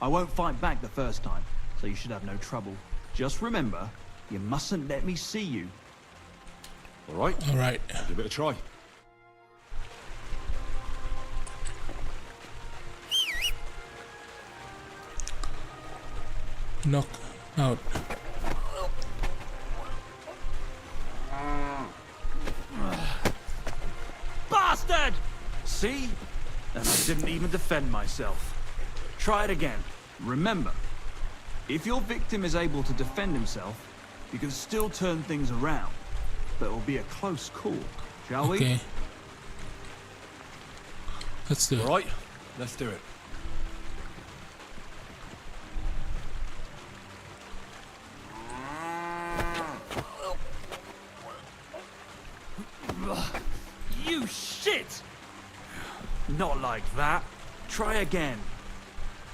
I won't fight back the first time, so you should have no trouble. Just remember, you mustn't let me see you. All right. All right. Give it a try. Knock out. Bastard! See? And I didn't even defend myself. Try it again. Remember, if your victim is able to defend himself, you can still turn things around. But it will be a close call, shall we? Okay. Let's do it. All right. Let's do it. You shit! Not like that. Try again.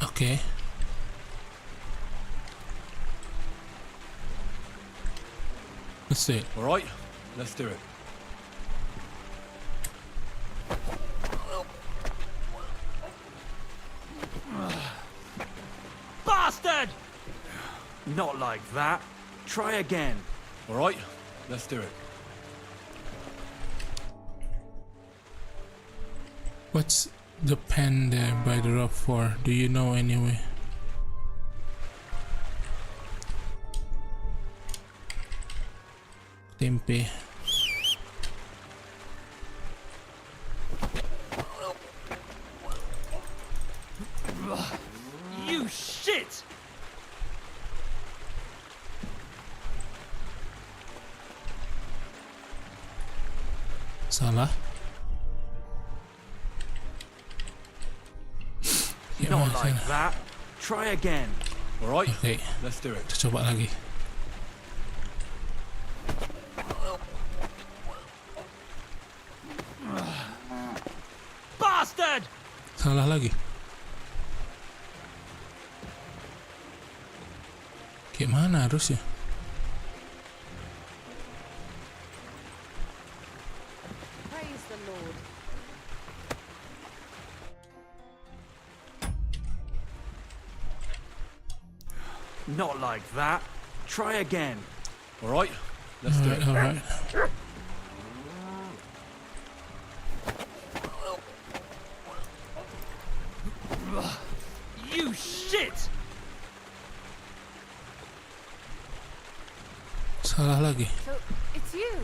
Okay. Let's do it. All right. Let's do it. Bastard! Not like that. Try again. All right. Let's do it. What's the pen there by the rope for? Do you know anyway? Tempe. You shit! Salah. Not like that. Try again. All right. Okay. Let's do it. Kita coba lagi. Bastard! Salah lagi. Kayak mana harusnya? Praise the Lord. Not like that. Try again. All right. Let's do it. All right. You shit! Salah lagi. So, it's you.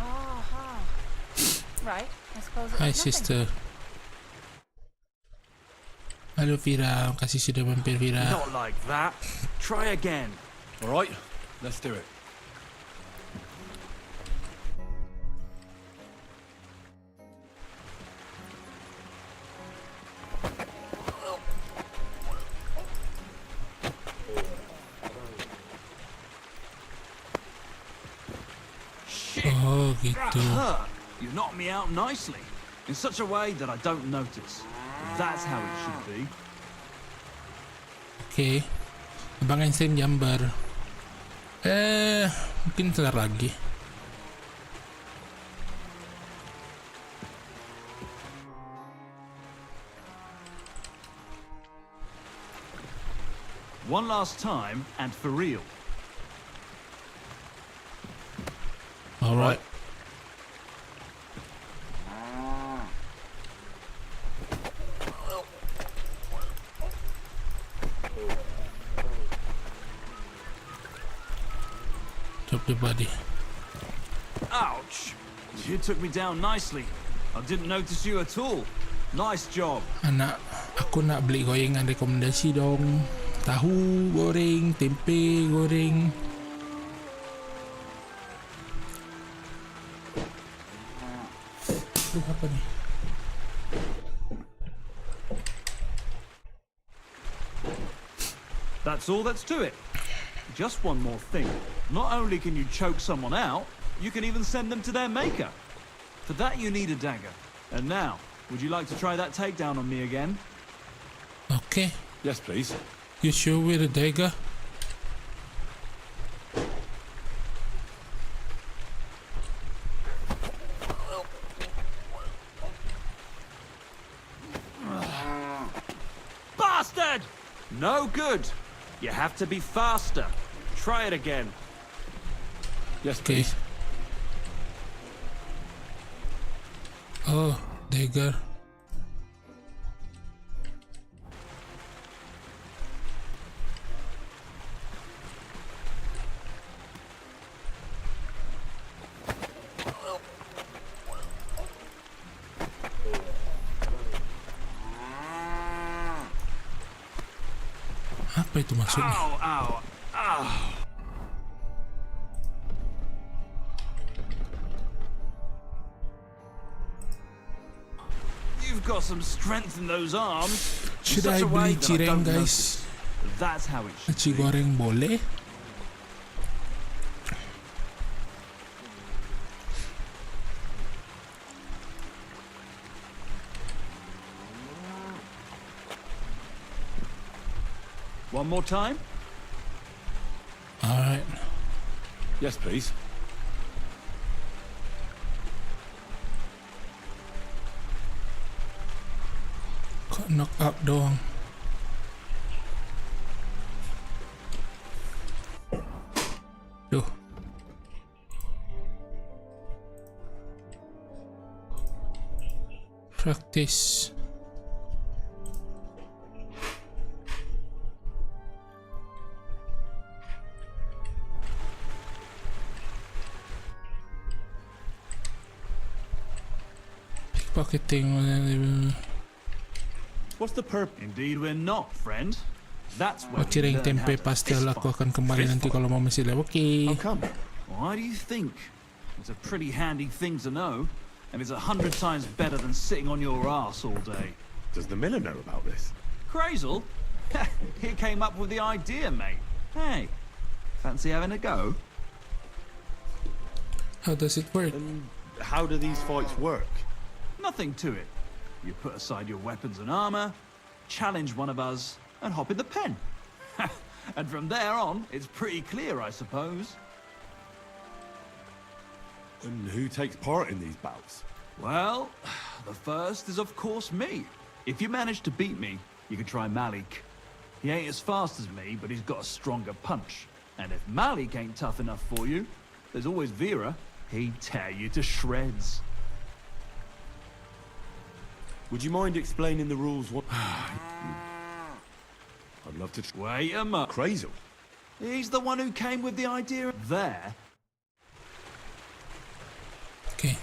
Ah, right. I suppose it's Hi nothing. sister. Halo Vira, kasih sudah mampir Vira. Not like that. Try again. All right. Let's do it. Oh gitu. You knocked me out nicely, in such a way that I don't notice. That's how it should be. Oke. Abang Einstein Jambar. Mungkin sebentar lagi. One last time, and for real. All right. Drop the body. Ouch! You took me down nicely. I didn't notice you at all. Nice job. Anak, aku nak beli gorengan rekomendasi dong. Tahu goreng, tempe goreng. Aduh, apa nih? That's all that's to it. Just one more thing. Not only can you choke someone out, you can even send them to their maker. For that you need a dagger. And now, would you like to try that takedown on me again? Okay. Yes, please. You sure with a dagger? Bastard! No good. You have to be faster. Try it again. Yes, Okay. please. Oh, dagger. Apa itu maksudnya? Ow, ow, ow. You've got some strength in those arms. Should In I such a way beli that I cireng, don't guys? notice. That's how it should Nasi be. goreng boleh? One more time? Alright. Yes, please. Kok knock up doang? Duh. Practice. Pickpocketing. What's the purpose? Indeed we're not, friend. That's Oh, where we cireng learn how tempe to pastel fist aku fight. akan kembali Fist nanti fight? kalau mau masih lewat. Oke. How come? Why do you think? It's a pretty handy thing to know, and it's 100 times better than sitting on your ass all day. Does the miller know about this? Crazel? He came up with the idea, mate. Hey, fancy having a go? How does it work? And how do these fights work? Nothing to it. You put aside your weapons and armor, challenge one of us, and hop in the pen. And from there on, it's pretty clear, I suppose. And who takes part in these bouts? Well, the first is of course me. If you manage to beat me, you can try Malik. He ain't as fast as me, but he's got a stronger punch. And if Malik ain't tough enough for you, there's always Vera. He'd tear you to shreds. Would you mind explaining the rules? I'd love to. Wait a minute. Crazel. He's the one who came with the idea there. Okay.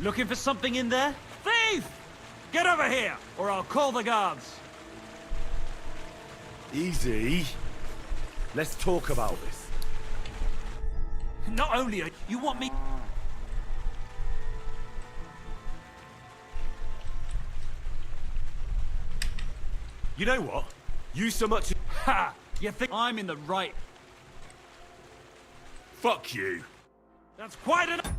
Looking for something in there? Thief! Get over here, or I'll call the guards. Easy. Let's talk about this. Not only are you want me... You know what? You so much. Ha! You think I'm in the right? Fuck you. That's quite enough.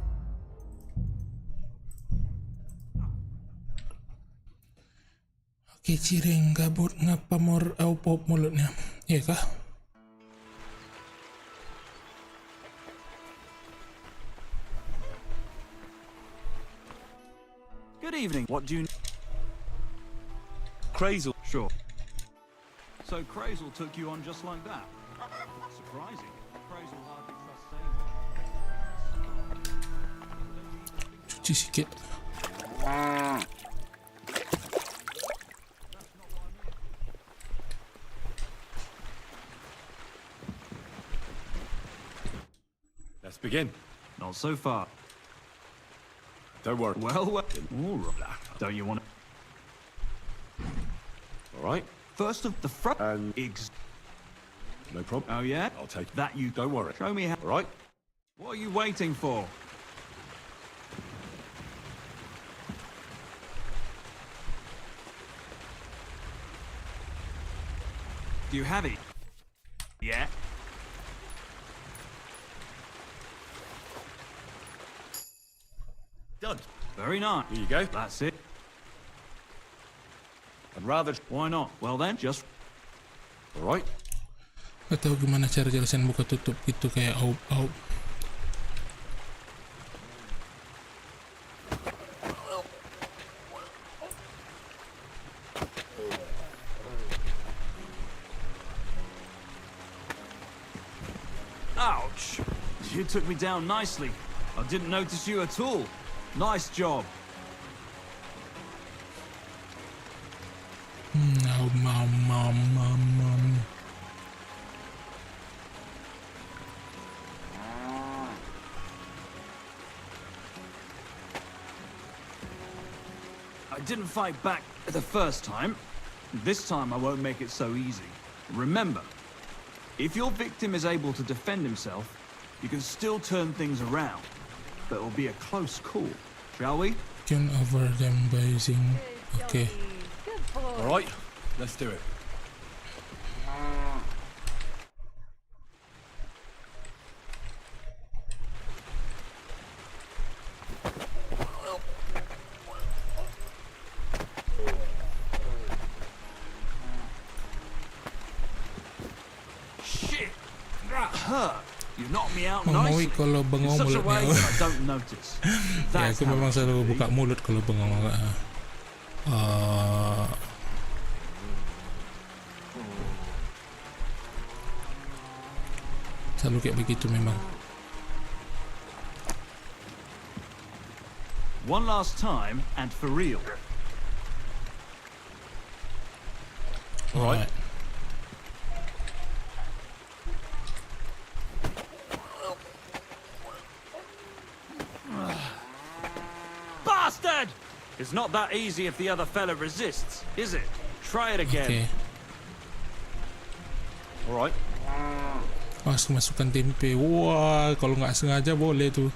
Oke, cireng gabut ngapa mor au pop mulutnya. Iya kah? Good evening. What do you... Crazel. Sure. So Crazel took you on just like that? Surprising. Crazel hardly trusts Cuci sikit. Let's begin. Not so far. Don't worry. Well, all right. Don't you want to... All right. First of the front... No problem. Oh, yeah? I'll take that. You don't worry. Show me how... All right. What are you waiting for? Do you have it? Yeah. Done. Very nice. Here you go. That's it. I'd rather... Why not? Well then, just... Alright. Gak tahu gimana cara jelasin buka tutup gitu kayak aup. Ouch! You took me down nicely. I didn't notice you at all. Nice job. I didn't fight back the first time. This time I won't make it so easy. Remember, if your victim is able to defend himself, you can still turn things around. But it'll be a close call, shall we? Can over them by using... Okay. Alright, let's do it. Shit! That hurt! You knocked me out Maui nicely. kalau bengong In such a way mulutnya. that I don't notice. Ya, aku memang selalu buka mulut kalau bengong. Selalu kayak begitu memang. One last time, and for real. Alright. Bastard! It's not that easy if the other fella resists, is it? Try it again. Okay. Alright. Masukkan tempe. Wah, kalau nggak sengaja boleh tuh.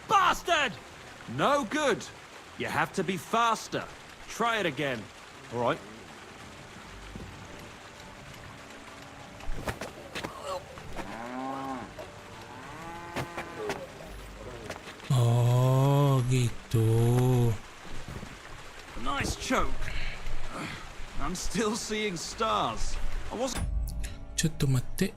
Bastard! No good. You have to be faster. Try it again. Alright. Oh, gitu. Nice choke. I'm still seeing stars. I wasn't... ちょっと待って。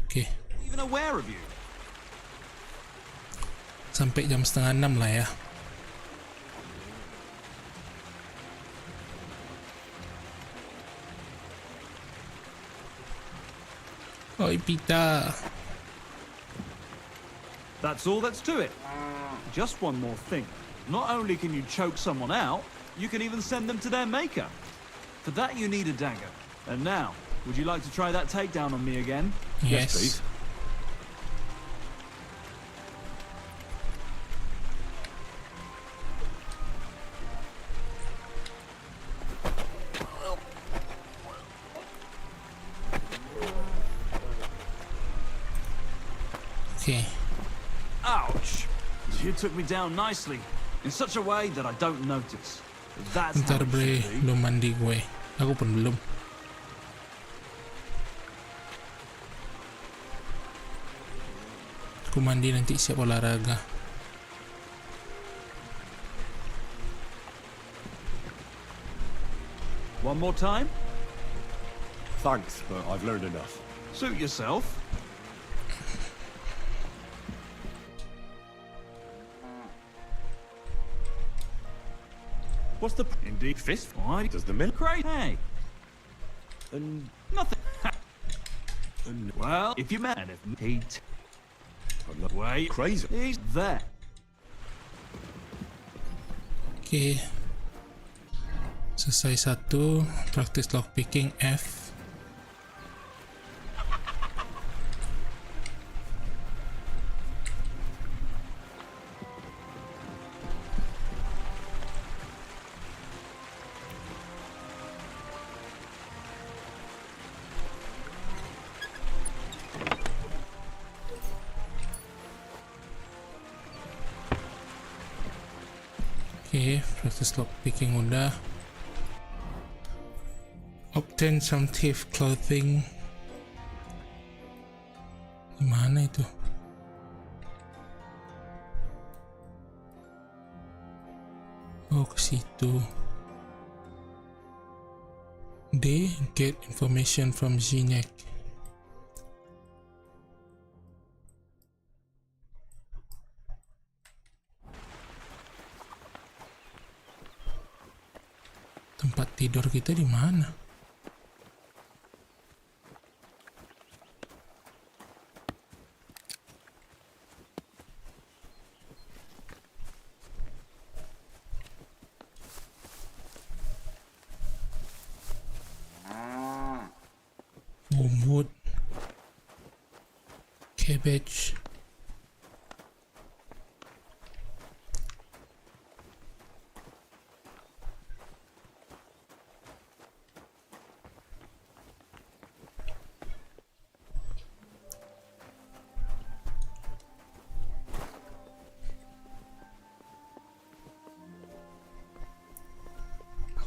Oke. even aware of you. Sampai jam 5:30 lah ya. Oi, Pita. That's all that's to it. Just one more thing. Not only can you choke someone out, you can even send them to their maker. For that you need a dagger. And now, would you like to try that takedown on me again? Yes, please. Okay. Ouch! You took me down nicely, in such a way that I don't notice. That's how Ntar it bre, should be. belum mandi gue. Aku pun belum. Aku mandi nanti siap olahraga. One more time? Thanks, but I've learned enough. Suit yourself. What's the... Indeed, fist? Why Does the milk... Great. Hey, And... nothing. and... Well, if you met and if Pete... Wait. Crazy. He's there. Oke. Selesai satu. Practice lockpicking F. Oke, practice lockpicking udah. Obtain some thief clothing. Gimana itu? Oh, ke situ. D. Get information from Zinek. Tempat tidur kita di mana? Wormwood, cabbage.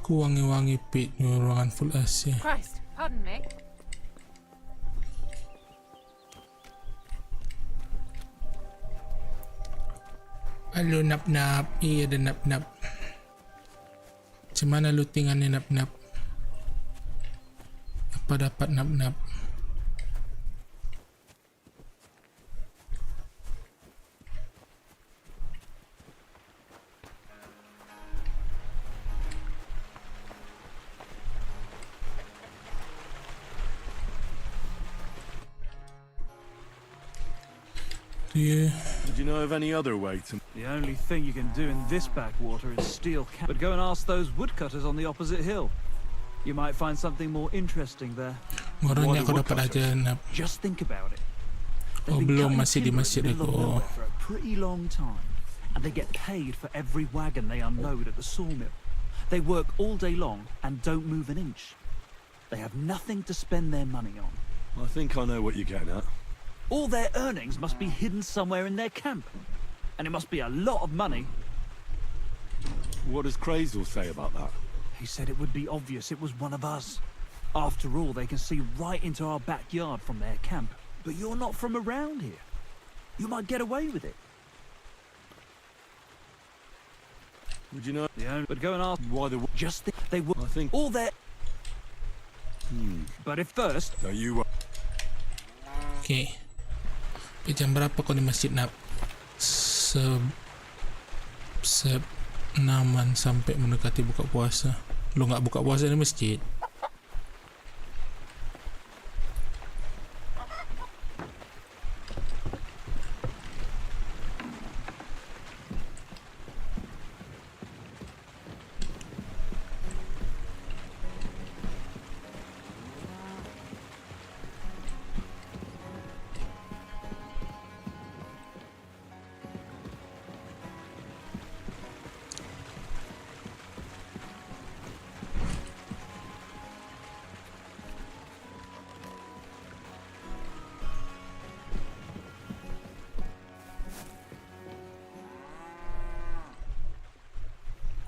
Aku wangi-wangi pit di ruangan full AC. Christ, pardon me. Halo nap-nap, iya ada nap-nap. Cemana lootingannya nap-nap? Apa dapat nap-nap? Yeah. Did you know of any other way to... The only thing you can do in this backwater is steal But go and ask those woodcutters on the opposite hill. You might find something more interesting there. Warnanya aku dapat aja nap. Just think about it. Oh belum, masih di masjid itu. Oh. For a pretty long time, and they get paid for every wagon they unload at the sawmill. They work all day long and don't move an inch. They have nothing to spend their money on. I think I know what you're getting at. All their earnings must be hidden somewhere in their camp. And it must be a lot of money. What does Crazel say about that? He said it would be obvious it was one of us. After all, they can see right into our backyard from their camp. But you're not from around here. You might get away with it. Would you know? Yeah, but go and ask why they would. I think all their. But if first. So you. Okay. Jam berapa kau di masjid nap? 6-an sampai mendekati buka puasa. Lu nggak buka puasa di masjid?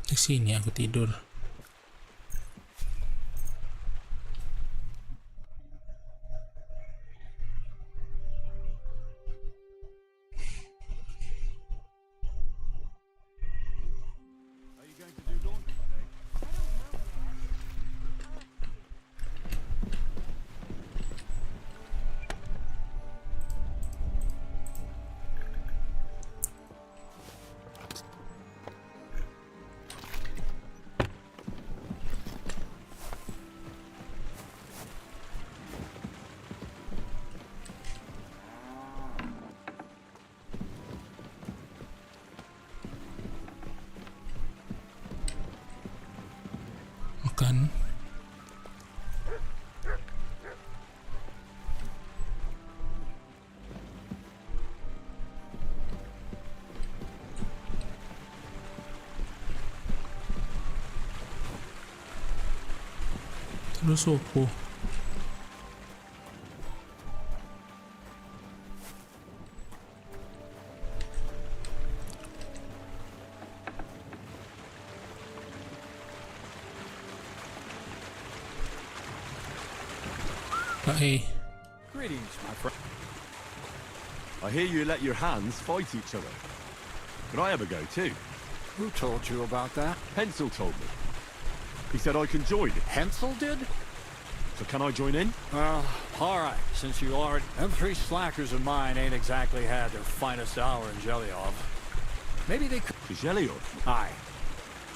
Di sini aku tidur. Makan. Terus opo? Hey. Greetings, my friend. I hear you let your hands fight each other. Could I have a go too? Who told you about that? Pencil told me. He said I can join. Pencil did? So can I join in? Well, all right, since you already... Them three slackers of mine ain't exactly had their finest hour in Zhelyov. Maybe they could... Zhelyov? Aye.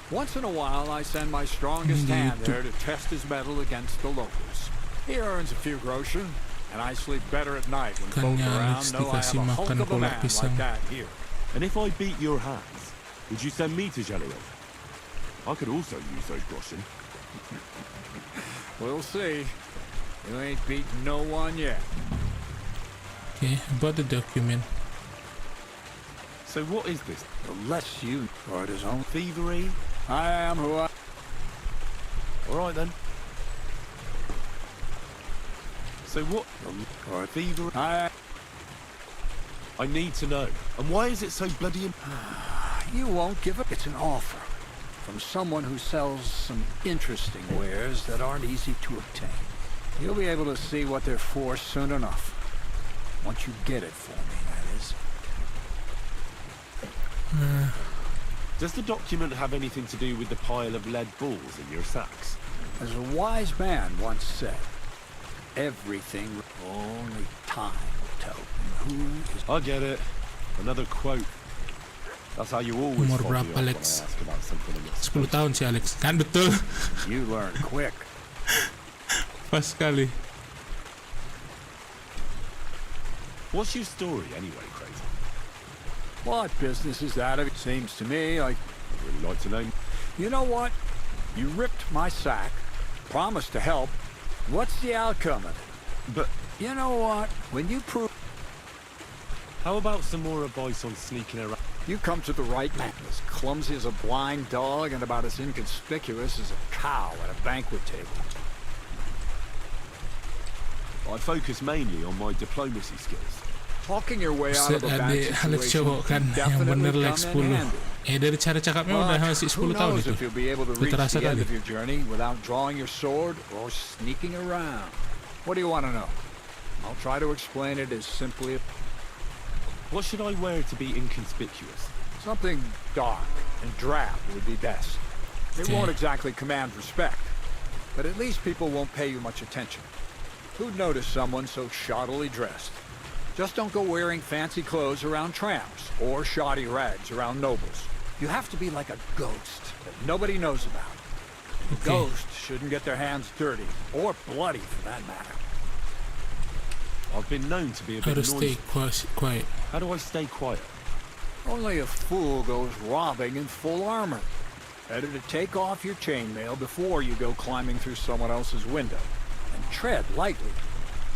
Once in a while, I send my strongest hand there to test his mettle against the locals. He earns a few groschen, and I sleep better at night when folk around know I have a hulk of a man like that here. And if I beat your hands, would you send me to Zhelyov? I could also use those groschen. We'll see. You ain't beaten no one yet. Okay, about the document. So what is this? The less you are his own thievery. I am who I... All right then. So what? Or thievery. I need to know. And why is it so bloody... You won't give it. It's an offer. From someone who sells some interesting wares that aren't easy to obtain. You'll be able to see what they're for soon enough. Once you get it for me, that is. Does the document have anything to do with the pile of lead balls in your sacks? As a wise man once said, everything only time will tell who is... I get it. Another quote. That's how you always Umur follow berapa me up when I Alex? ask about something in this 10 tahun si Alex. Kan betul. You learn quick. Pas sekali. What's your story anyway, Crazy? What business is that? It seems to me like... I'd really like to know. You know what? You ripped my sack, promised to help. What's the outcome of it? But... You know what? When you prove... How about some more advice on sneaking around? You come to the right man. As clumsy as a blind dog and about as inconspicuous as a cow at a banquet table. I focus mainly on my diplomacy skills. Talking your way out of a bad Alex situation cowok kan yang bener like 10. Dari cara cakapnya udah masih 10 tahun itu. If you'll be able to reach Terasa the end kali. of your journey without drawing your sword or sneaking around. What do you want to know? I'll try to explain it as simply as... What should I wear to be inconspicuous? Something dark and drab would be best. It won't exactly command respect, but at least people won't pay you much attention. Who'd notice someone so shoddily dressed? Just don't go wearing fancy clothes around tramps or shoddy rags around nobles. You have to be like a ghost that nobody knows about. And ghosts shouldn't get their hands dirty, or bloody for that matter. I've been known to be a bit How to stay quiet. How do I stay quiet? Only a fool goes robbing in full armor. Better to take off your chainmail before you go climbing through someone else's window. And tread lightly.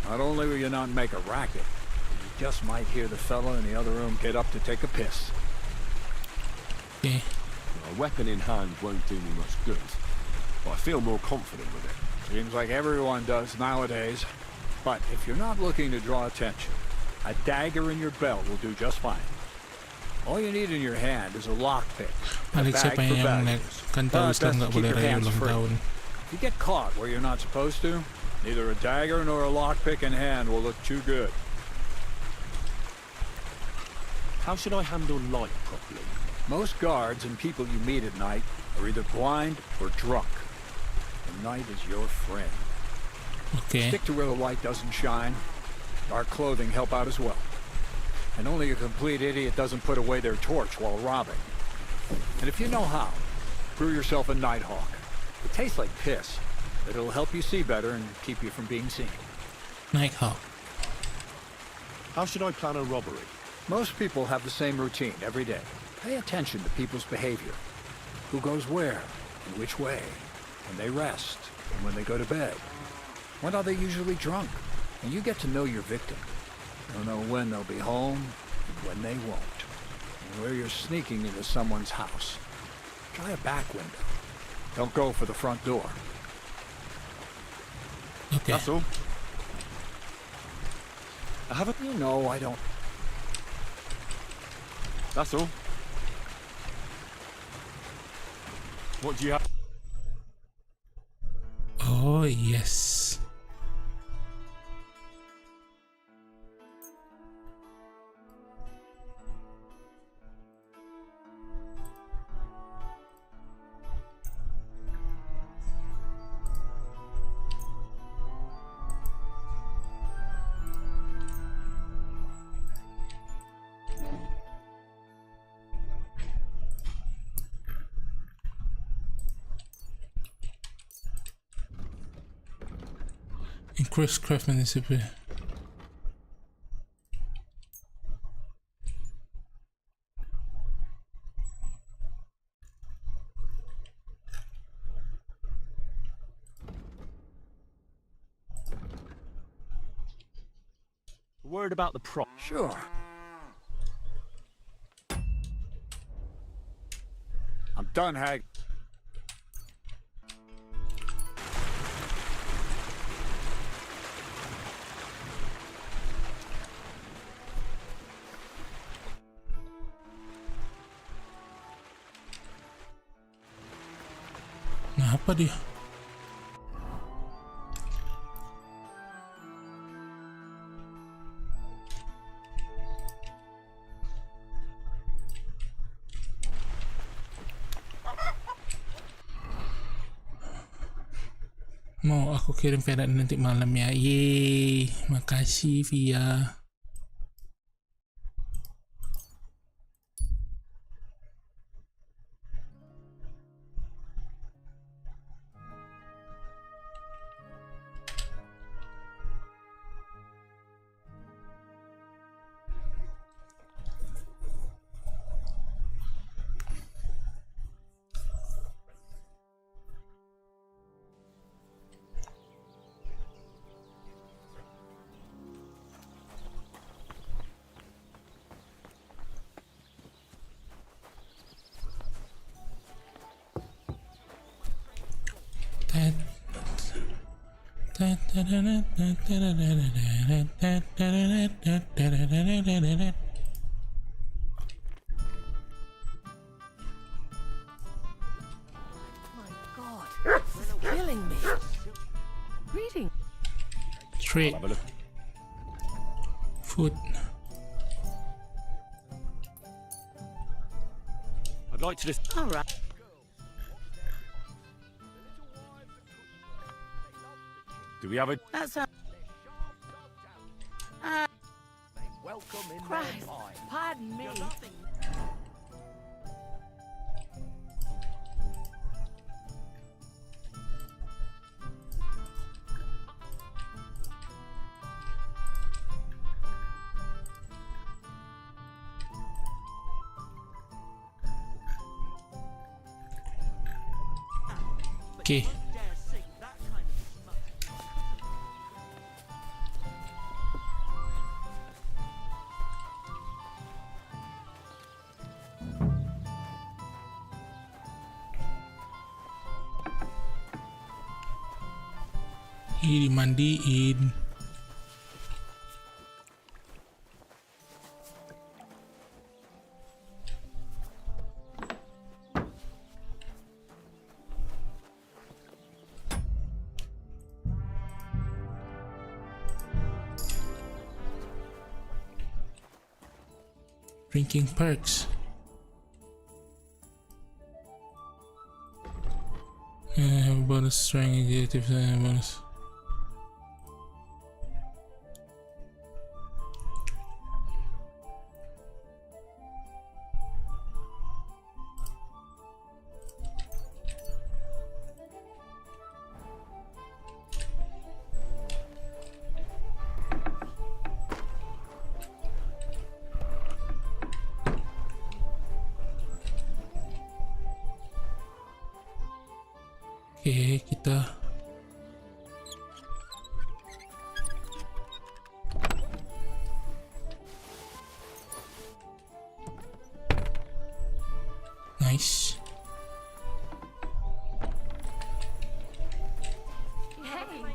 Not only will you not make a racket, you just might hear the fella in the other room get up to take a piss. Okay. A weapon in hand won't do me much good, but I feel more confident with it. Seems like everyone does nowadays. But if you're not looking to draw attention, a dagger in your belt will do just fine. All you need in your hand is a lockpick, a Alex bag siapa for yang values. kan tahu Best sekarang to nggak keep boleh your raya hands ulang free. tahun. If you get caught where you're not supposed to, neither a dagger nor a lockpick in hand will look too good. How should I handle light properly? Most guards and people you meet at night are either blind or drunk. The night is your friend. Okay. Stick to where the light doesn't shine. Dark clothing help out as well. And only a complete idiot doesn't put away their torch while robbing. And if you know how, brew yourself a Nighthawk. It tastes like piss, but it'll help you see better and keep you from being seen. Nighthawk. How should I plan a robbery? Most people have the same routine every day. Pay attention to people's behavior. Who goes where, and which way, when they rest, and when they go to bed. When are they usually drunk? And you get to know your victim. You'll know when they'll be home and when they won't. And where you're sneaking into someone's house. Try a back window. Don't go for the front door. Okay. That's all. I haven't... You know, I don't... That's all. What do you have? Oh, yes. Increase craftsmanship. A word about the prop. Sure. I'm done, Hag. Nah, apa dia? Mau aku kirim Vera nanti malam ya. Yeay, makasih Via. Killing me. Reading. Trade. Food. I'd like to just. All right. Do we have a? That's a. Christ, pardon me. Okay. Ini dimandiin. Drinking perks. Bonus strength, executive bonus. Oke, kita nice. Hey,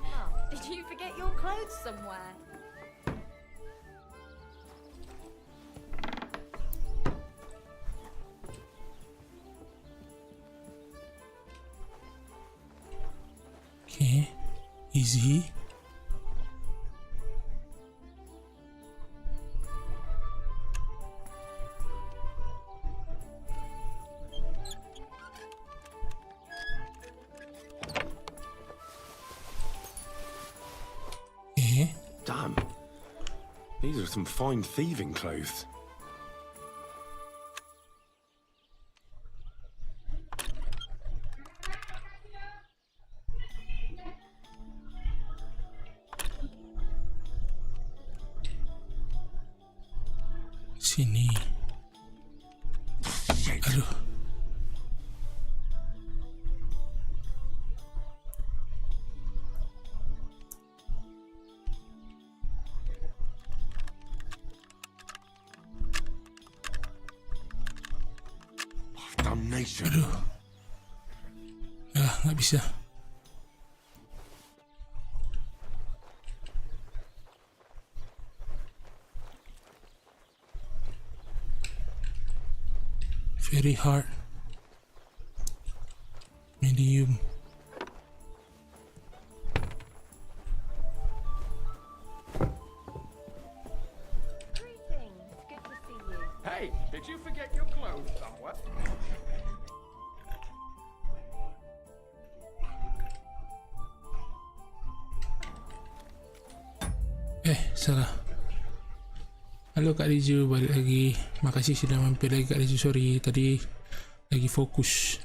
did you forget your clothes somewhere? Okay, easy. Okay. Damn. These are some fine thieving clothes. Sini. Aduh. Damnation. Aduh. Nggak bisa. Very hard. Medium. Hey, did you forget your clothes somewhere? Salah. Halo Kak Riju, balik lagi. Makasih sudah mampir lagi Kak Riju. Sorry, tadi lagi fokus.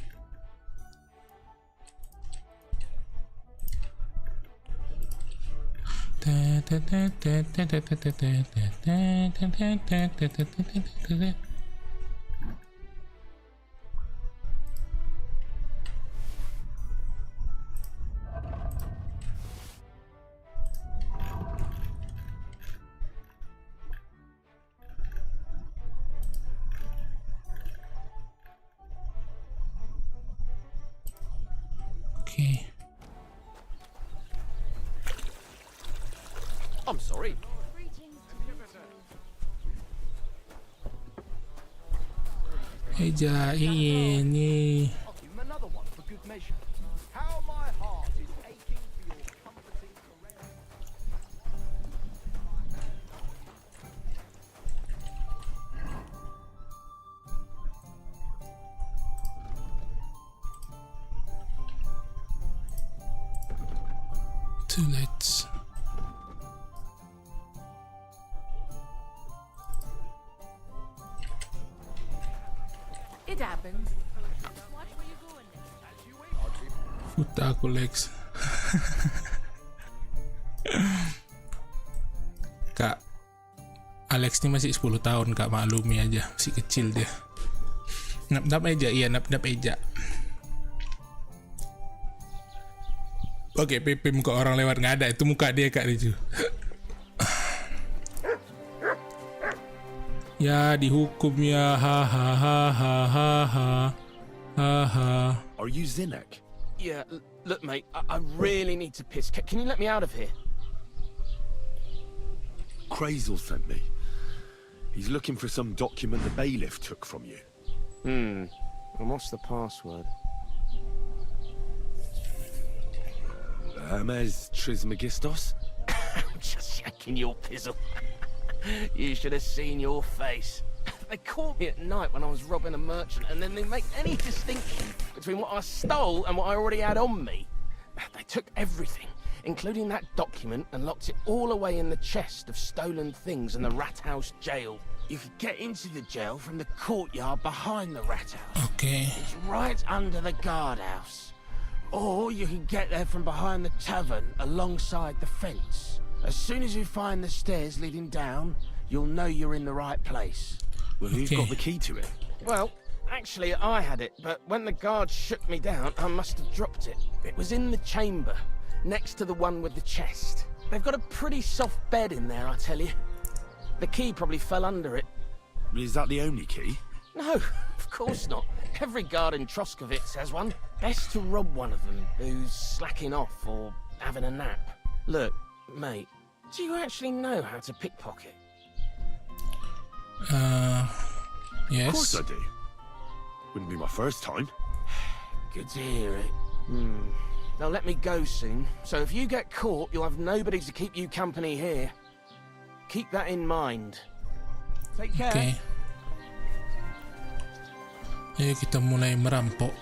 Okay. I'm sorry. Eja, ini. I'll give him another one for good measure. How my heart is aching for your comforting caress. Two lights. It happens. Watch where you're going next. Foto aku Lex. Kak Alex ini masih 10 tahun Kak, maklumi aja, masih kecil dia. Nap-nap aja, iya nap-nap aja. Oke, PP muka orang lewat nggak ada, itu muka dia Kak Riju. Ya dihukum ya, ha ha ha ha ha ha ha ha. Are you Zinek? Yeah, look, mate, I really need to piss. Can you let me out of here? Crazel sent me. He's looking for some document the bailiff took from you. And what's the password? Hermes Trismegistos? I'm just shaking your pizzle. You should have seen your face. They caught me at night when I was robbing a merchant, and then they make any distinction between what I stole and what I already had on me. They took everything, including that document, and locked it all away in the chest of stolen things in the rat house jail. You could get into the jail from the courtyard behind the rat house. Okay. It's right under the guardhouse. Or you can get there from behind the tavern alongside the fence. As soon as you find the stairs leading down, you'll know you're in the right place. Well, who's got the key to it? Well, actually, I had it, but when the guards shook me down, I must have dropped it. It was in the chamber, next to the one with the chest. They've got a pretty soft bed in there, I tell you. The key probably fell under it. Is that the only key? No, of course not. Every guard in Troskovitz has one. Best to rob one of them who's slacking off or having a nap. Look, mate, do you actually know how to pickpocket? Yes. Of course I do. Wouldn't be my first time. Good to hear it. They'll let me go soon, so if you get caught, you'll have nobody to keep you company here. Keep that in mind. Take care. Okay. Ayo kita mulai merampok.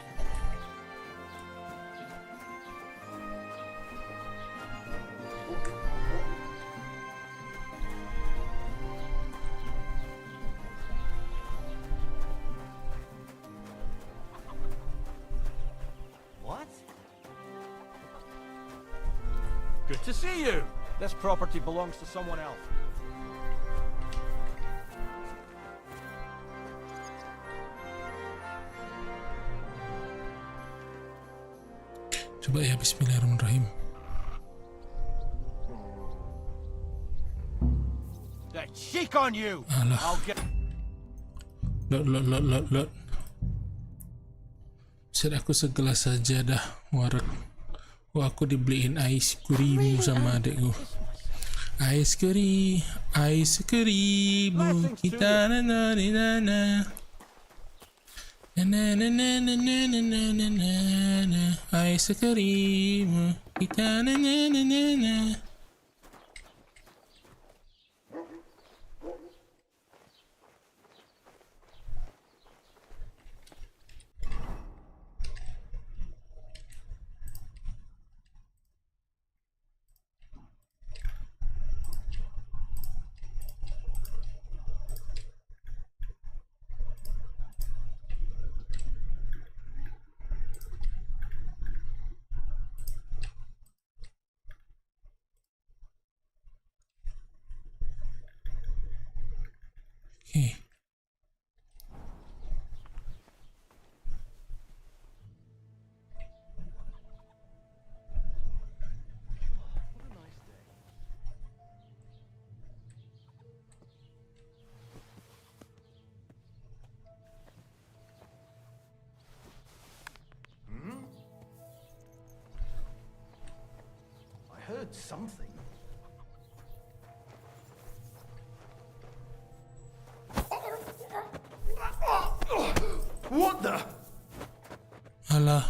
What? Good to see you. This property belongs to someone else. Coba ya, bismillahirrahmanirrahim. That cheek on you. Alah. I'll get. Lot. Set aku segelas saja dah, warak. Wah, aku dibeliin ais krim sama adekku. Ais krim, kita na. Ais krim, kita na. Okay. I heard something. What the? Alah.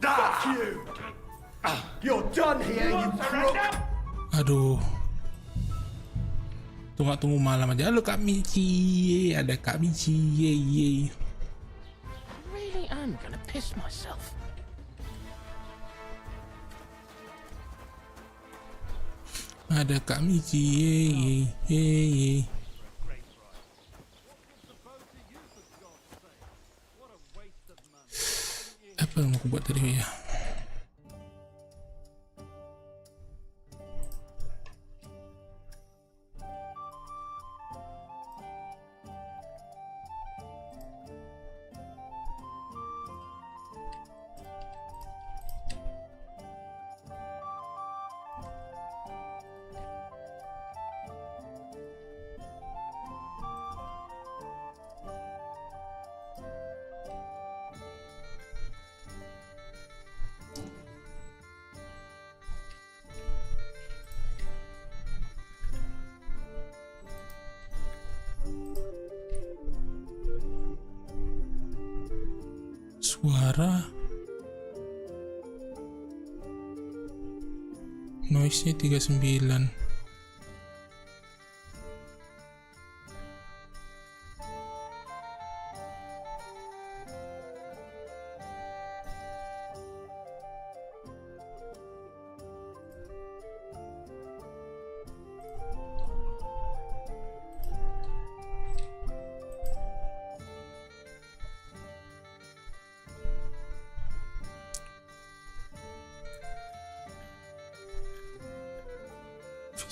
Fuck you! You're done here, you crook! Aduh. Tunggu malam aja. Halo Kak Michi. Ada Kak Michi. Yeay. Really am gonna piss myself. Ada Kak Michi. Yeay. Apa yang mau aku buat tadi ya? Suara noise-nya 39.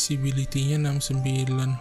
Visibility-nya 69.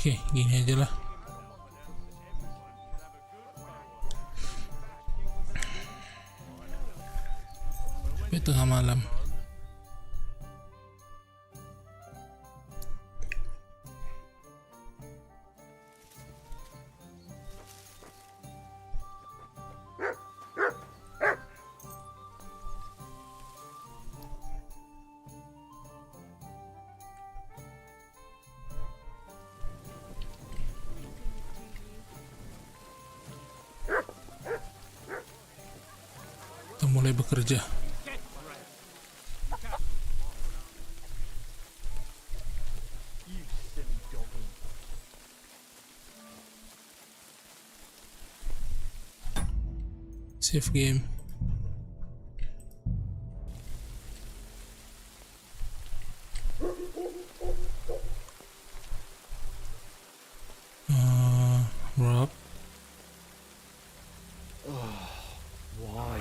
Oke, gini aja lah. Sampai tengah malam. mulai bekerja. Save game. Rob. Why?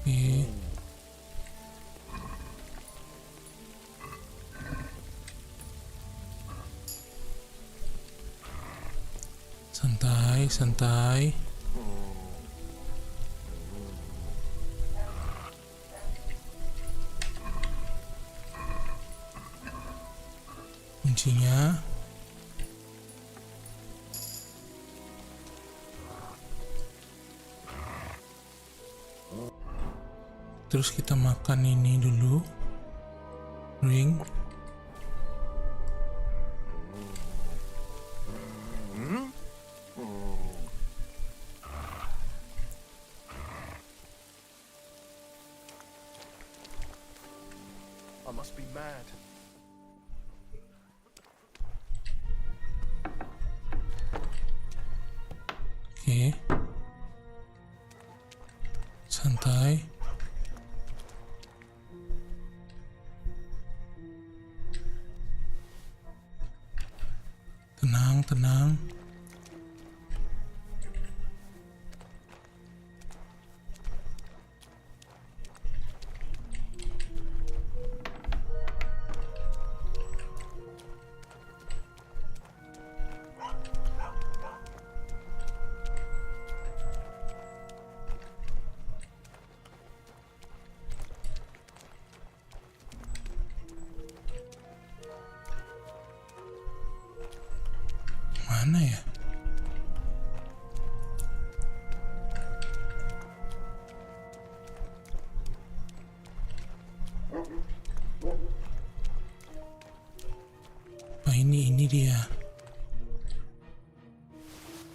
Okay. Santai, santai. Kuncinya. Terus kita makan ini dulu. Ring. I must be mad. Oke. Santai. Tenang, tenang. Mana ya? Oh, ini dia.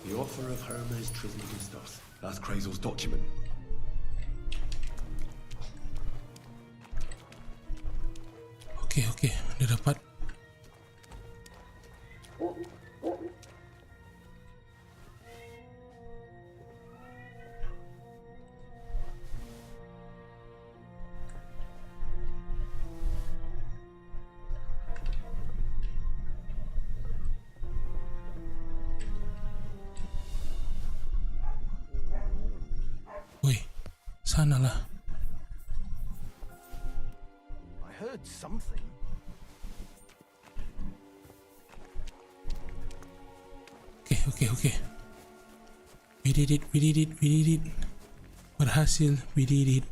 The offer of Hermes Trismegistos. That's Krazel's document. Oke, udah dapat. Sana lah. I heard something. Oke. We did it. Berhasil, we did it.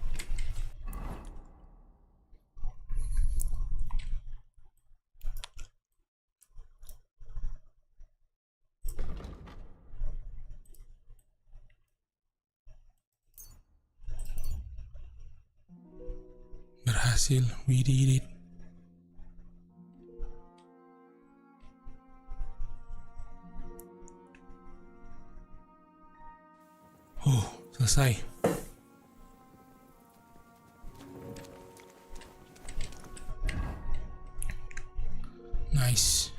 Berhasil, we did it. Oh, selesai. Nice.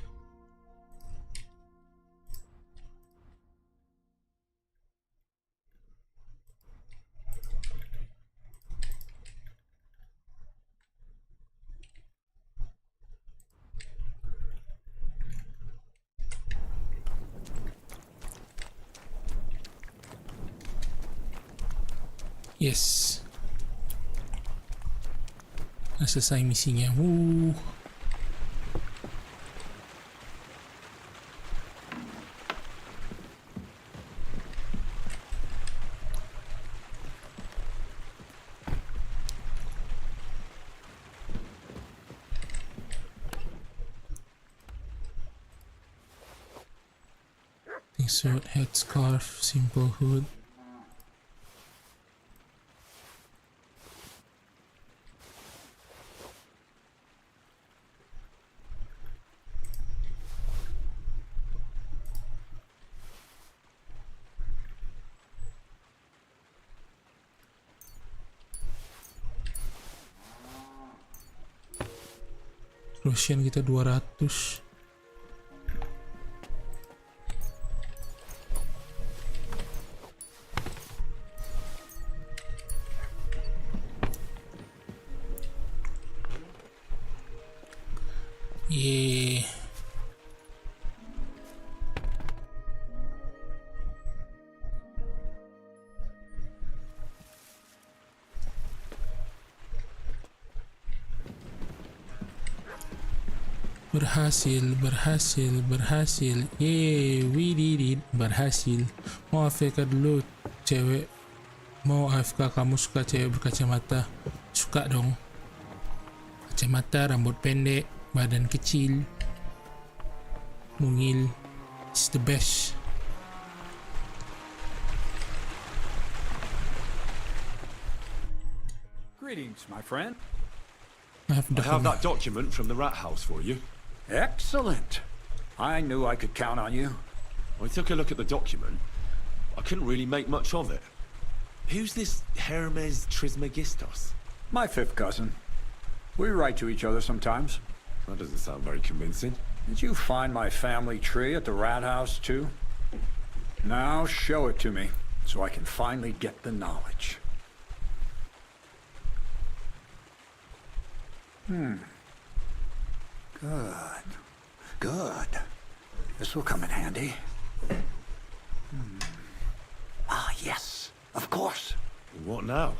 Yes. Nah, selesai misinya. Insert headscarf, simple hood. Groschen kita 200. Yeay. Berhasil. Yeay, we did it. Berhasil. Mau AFK dulu, cewek. Mau AFK, kamu suka cewek berkacamata? Suka dong. Kacamata, rambut pendek, badan kecil, mungil. It's the best. Greetings, my friend. I have that document from the rat house for you. Excellent. I knew I could count on you. I took a look at the document. I couldn't really make much of it. Who's this Hermes Trismegistos? My fifth cousin. We write to each other sometimes. That doesn't sound very convincing. Did you find my family tree at the rat house, too? Now show it to me, so I can finally get the knowledge. Good. This will come in handy. Ah, yes, of course. What now?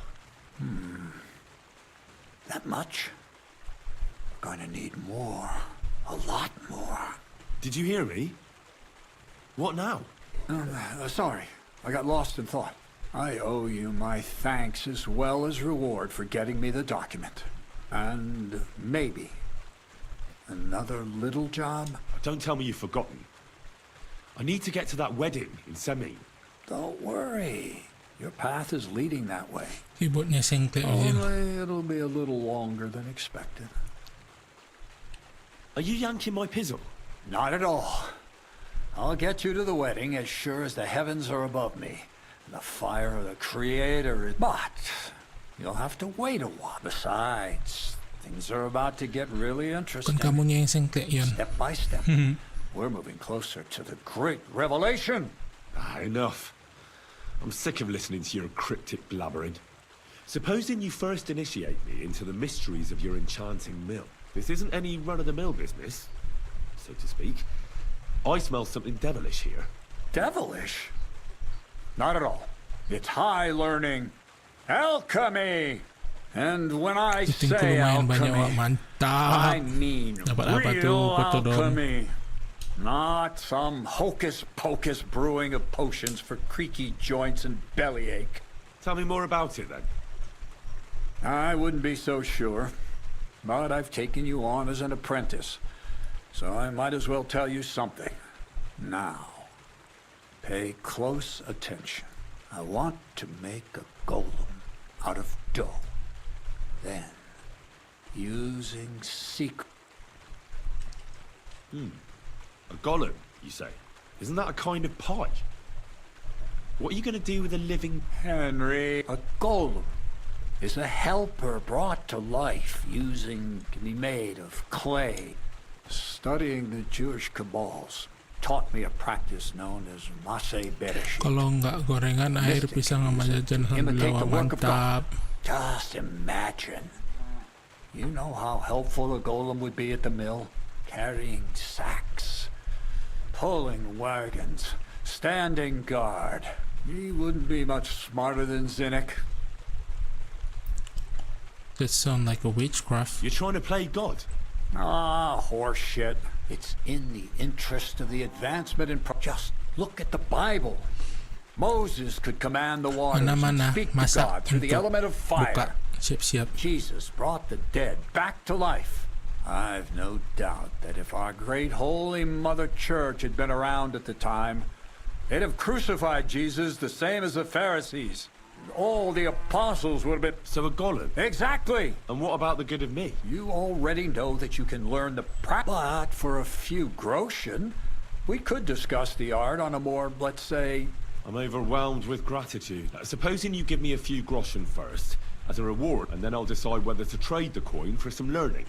That much? We're going to need more. A lot more. Did you hear me? What now? Sorry, I got lost in thought. I owe you my thanks as well as reward for getting me the document. And maybe another little job? Don't tell me you've forgotten. I need to get to that wedding in Semin. Don't worry. Your path is leading that way. Keyboardnya sengklek aja. Only it'll be a little longer than expected. Are you yanking my pizzle? Not at all. I'll get you to the wedding as sure as the heavens are above me. And the fire of the Creator is... But you'll have to wait a while. Besides, things are about to get really interesting. Bukan kamunya yang sengklek yun. Step by step, we're moving closer to the great revelation. Enough. I'm sick of listening to your cryptic blabbering. Supposing you first initiate me into the mysteries of your enchanting mill. This isn't any run-of-the-mill business, so to speak. I smell something devilish here. Devilish? Not at all. It's high learning. Alchemy! And when I say alchemy, I mean real alchemy. Not some hocus-pocus brewing of potions for creaky joints and bellyache. Tell me more about it, then. I wouldn't be so sure. But I've taken you on as an apprentice, so I might as well tell you something. Now, pay close attention. I want to make a golem out of dough. Then, using secret... A golem, you say? Isn't that a kind of pie? What are you going to do with a living... Henry, a golem is a helper brought to life can be made of clay. Studying the Jewish Kabbals taught me a practice known as Maseh Bereshit. Kalau nggak gorengan air pisang sama jajan sambil mantap. Just imagine. You know how helpful a golem would be at the mill? Carrying sacks, pulling wagons, standing guard. He wouldn't be much smarter than Zinnik. That sounds like a witchcraft. You're trying to play God? Ah, horseshit. It's in the interest of the advancement in... Just look at the Bible. Moses could command the waters and speak to God through the element of fire. Jesus brought the dead back to life. I've no doubt that if our great holy Mother Church had been around at the time, they'd have crucified Jesus the same as the Pharisees. All the apostles would have been... So a golem? Exactly! And what about the good of me? You already know that you can learn the practice. But for a few groschen, we could discuss the art on a more, let's say... I'm overwhelmed with gratitude. Supposing you give me a few groschen first, as a reward, and then I'll decide whether to trade the coin for some learning.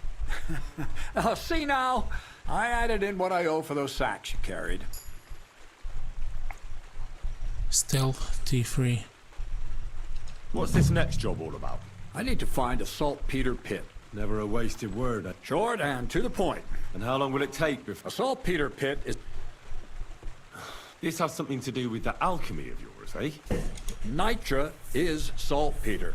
See now, I added in what I owe for those sacks you carried. Stealth T3. What's this next job all about? I need to find a saltpeter pit. Never a wasted word. Short and to the point. And how long will it take before... A saltpeter pit is... This has something to do with the alchemy of yours, eh? Nitra is saltpeter.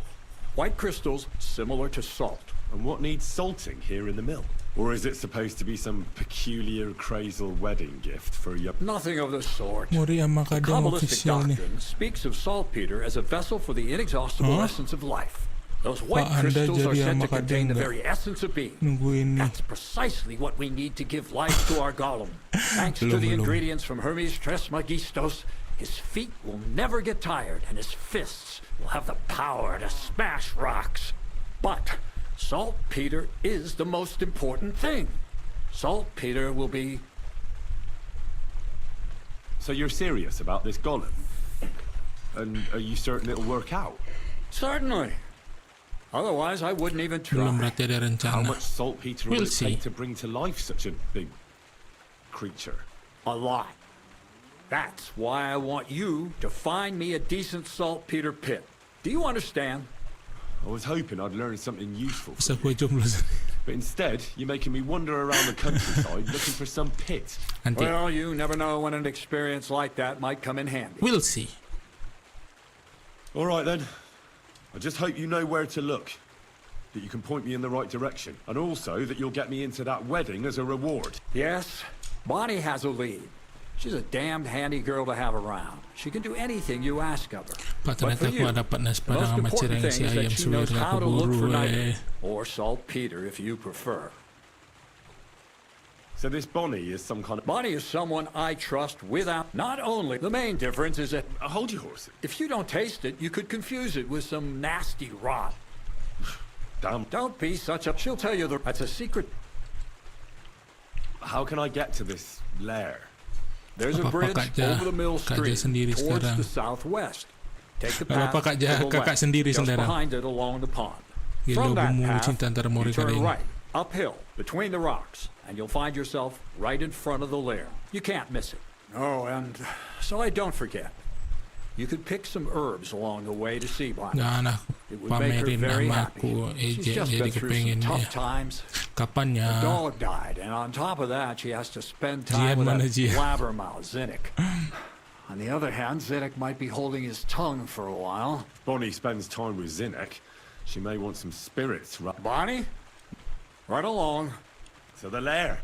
White crystals similar to salt. And what needs salting here in the mill? Or is it supposed to be some peculiar crazal wedding gift for a young... Nothing of the sort. Mori ang The makadang Kabbalistic official ni. doctrine speaks of saltpeter as a vessel for the inexhaustible essence of life. Those white Anda crystals are jadi said ang to contain the makadang very essence of being. Nungguin ni. That's precisely what we need to give life to our golem. Thanks to the ingredients from Hermes Trismegistos, his feet will never get tired, and his fists will have the power to smash rocks. But saltpeter is the most important thing. Saltpeter will be... So you're serious about this golem? And are you certain it'll work out? Certainly. Otherwise, I wouldn't even Belum try. berarti ada How rencana. much saltpeter will We'll it see. take to bring to life such a big creature? A lot. That's why I want you to find me a decent saltpeter pit. Do you understand? I was hoping I'd learn something useful. Pasal kue jomblo. But instead, you're making me wander around the countryside looking for some pit. Nanti. Well, you never know when an experience like that might come in handy. We'll see. All right then. I just hope you know where to look. That you can point me in the right direction. And also that you'll get me into that wedding as a reward. Yes, Bonnie has a lead. She's a damned handy girl to have around. She can do anything you ask of her. Pak, But for ternyata you, aku dapat the naspada most sama important cereng thing si is ayam that she knows suwir how aku to look for buru nitre, or saltpeter if you prefer. So this Bonnie is some kind of... Bonnie is someone I trust without... Not only. The main difference is that... Hold your horses. If you don't taste it, you could confuse it with some nasty rot. Damn. Don't be such a... She'll tell you that's a secret. How can I get to this lair? There's a Apa-apa bridge Kak Ja. over the mill Kak Ja stream sendiri towards sekarang. the southwest. Take the Apa-apa path Kak Ja, to the kakak west, sendiri just sekarang. behind it along the pond. Gila From that bumbu path, cinta antara you Mori turn kali ini. right, uphill, between the rocks, and you'll find yourself right in front of the lair. You can't miss it. Oh, and so I don't forget. You could pick some herbs along the way to see Bonnie. Jangan It aku would make her pamerin very nama happy. aku She's ejek just jadi been through some kepengen tough dia. times. Kapannya? The dog died, and on top of that, she has to spend Jian time with mana that Jian? blabbermouth Zinnik. On the other hand, Zinnik might be holding his tongue for a while. Bonnie spends time with Zinnik. She may want some spirits. Bonnie? Right along. To the lair.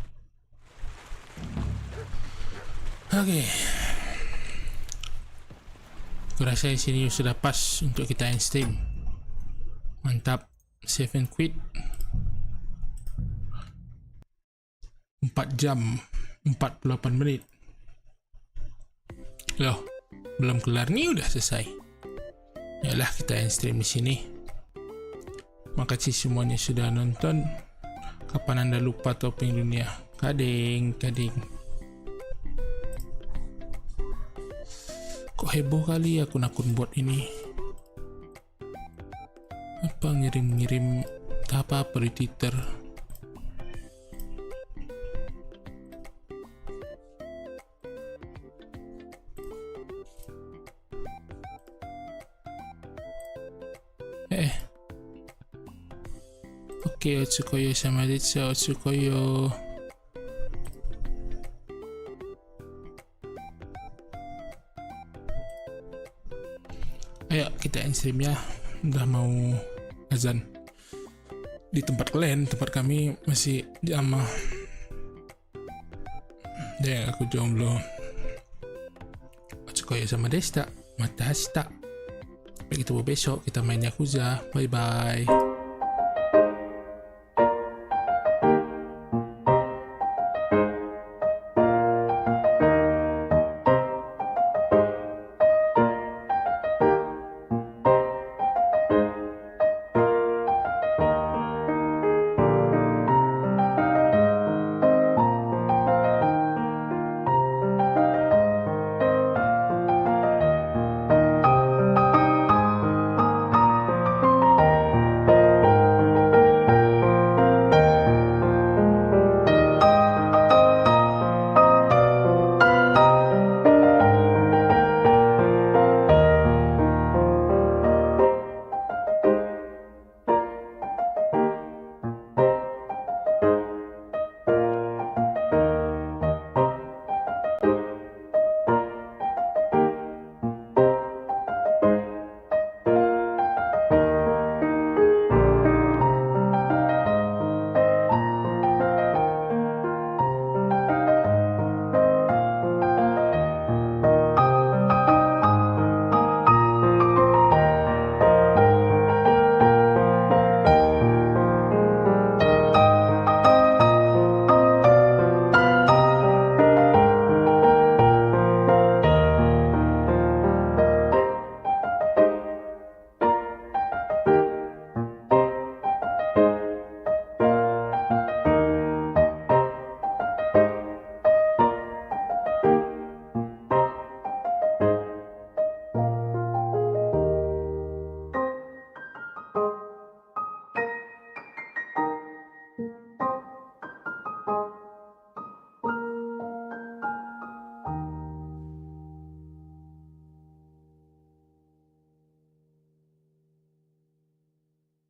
Oke. Aku rasa di sini sudah pas untuk kita end stream. Mantap. Save and quit. 4 jam 48 menit. Loh, belum kelar nih udah selesai. Yalah, kita end stream di sini. Makasih semuanya sudah nonton. Kapan Anda lupa topeng dunia? Kading. Kok heboh kali akun-akun bot ini? Apa ngirim-ngirim apa di Twitter? Oke, Otsukoyo sama Ritsu, Otsukoyo. Ayo kita end stream ya. Udah mau azan. Di tempat kalian, tempat kami masih jam. Deh, aku jomblo. Otsukoyo sama Desta. Mata hasta. Sampai ketemu besok, kita main Yakuza. Bye bye.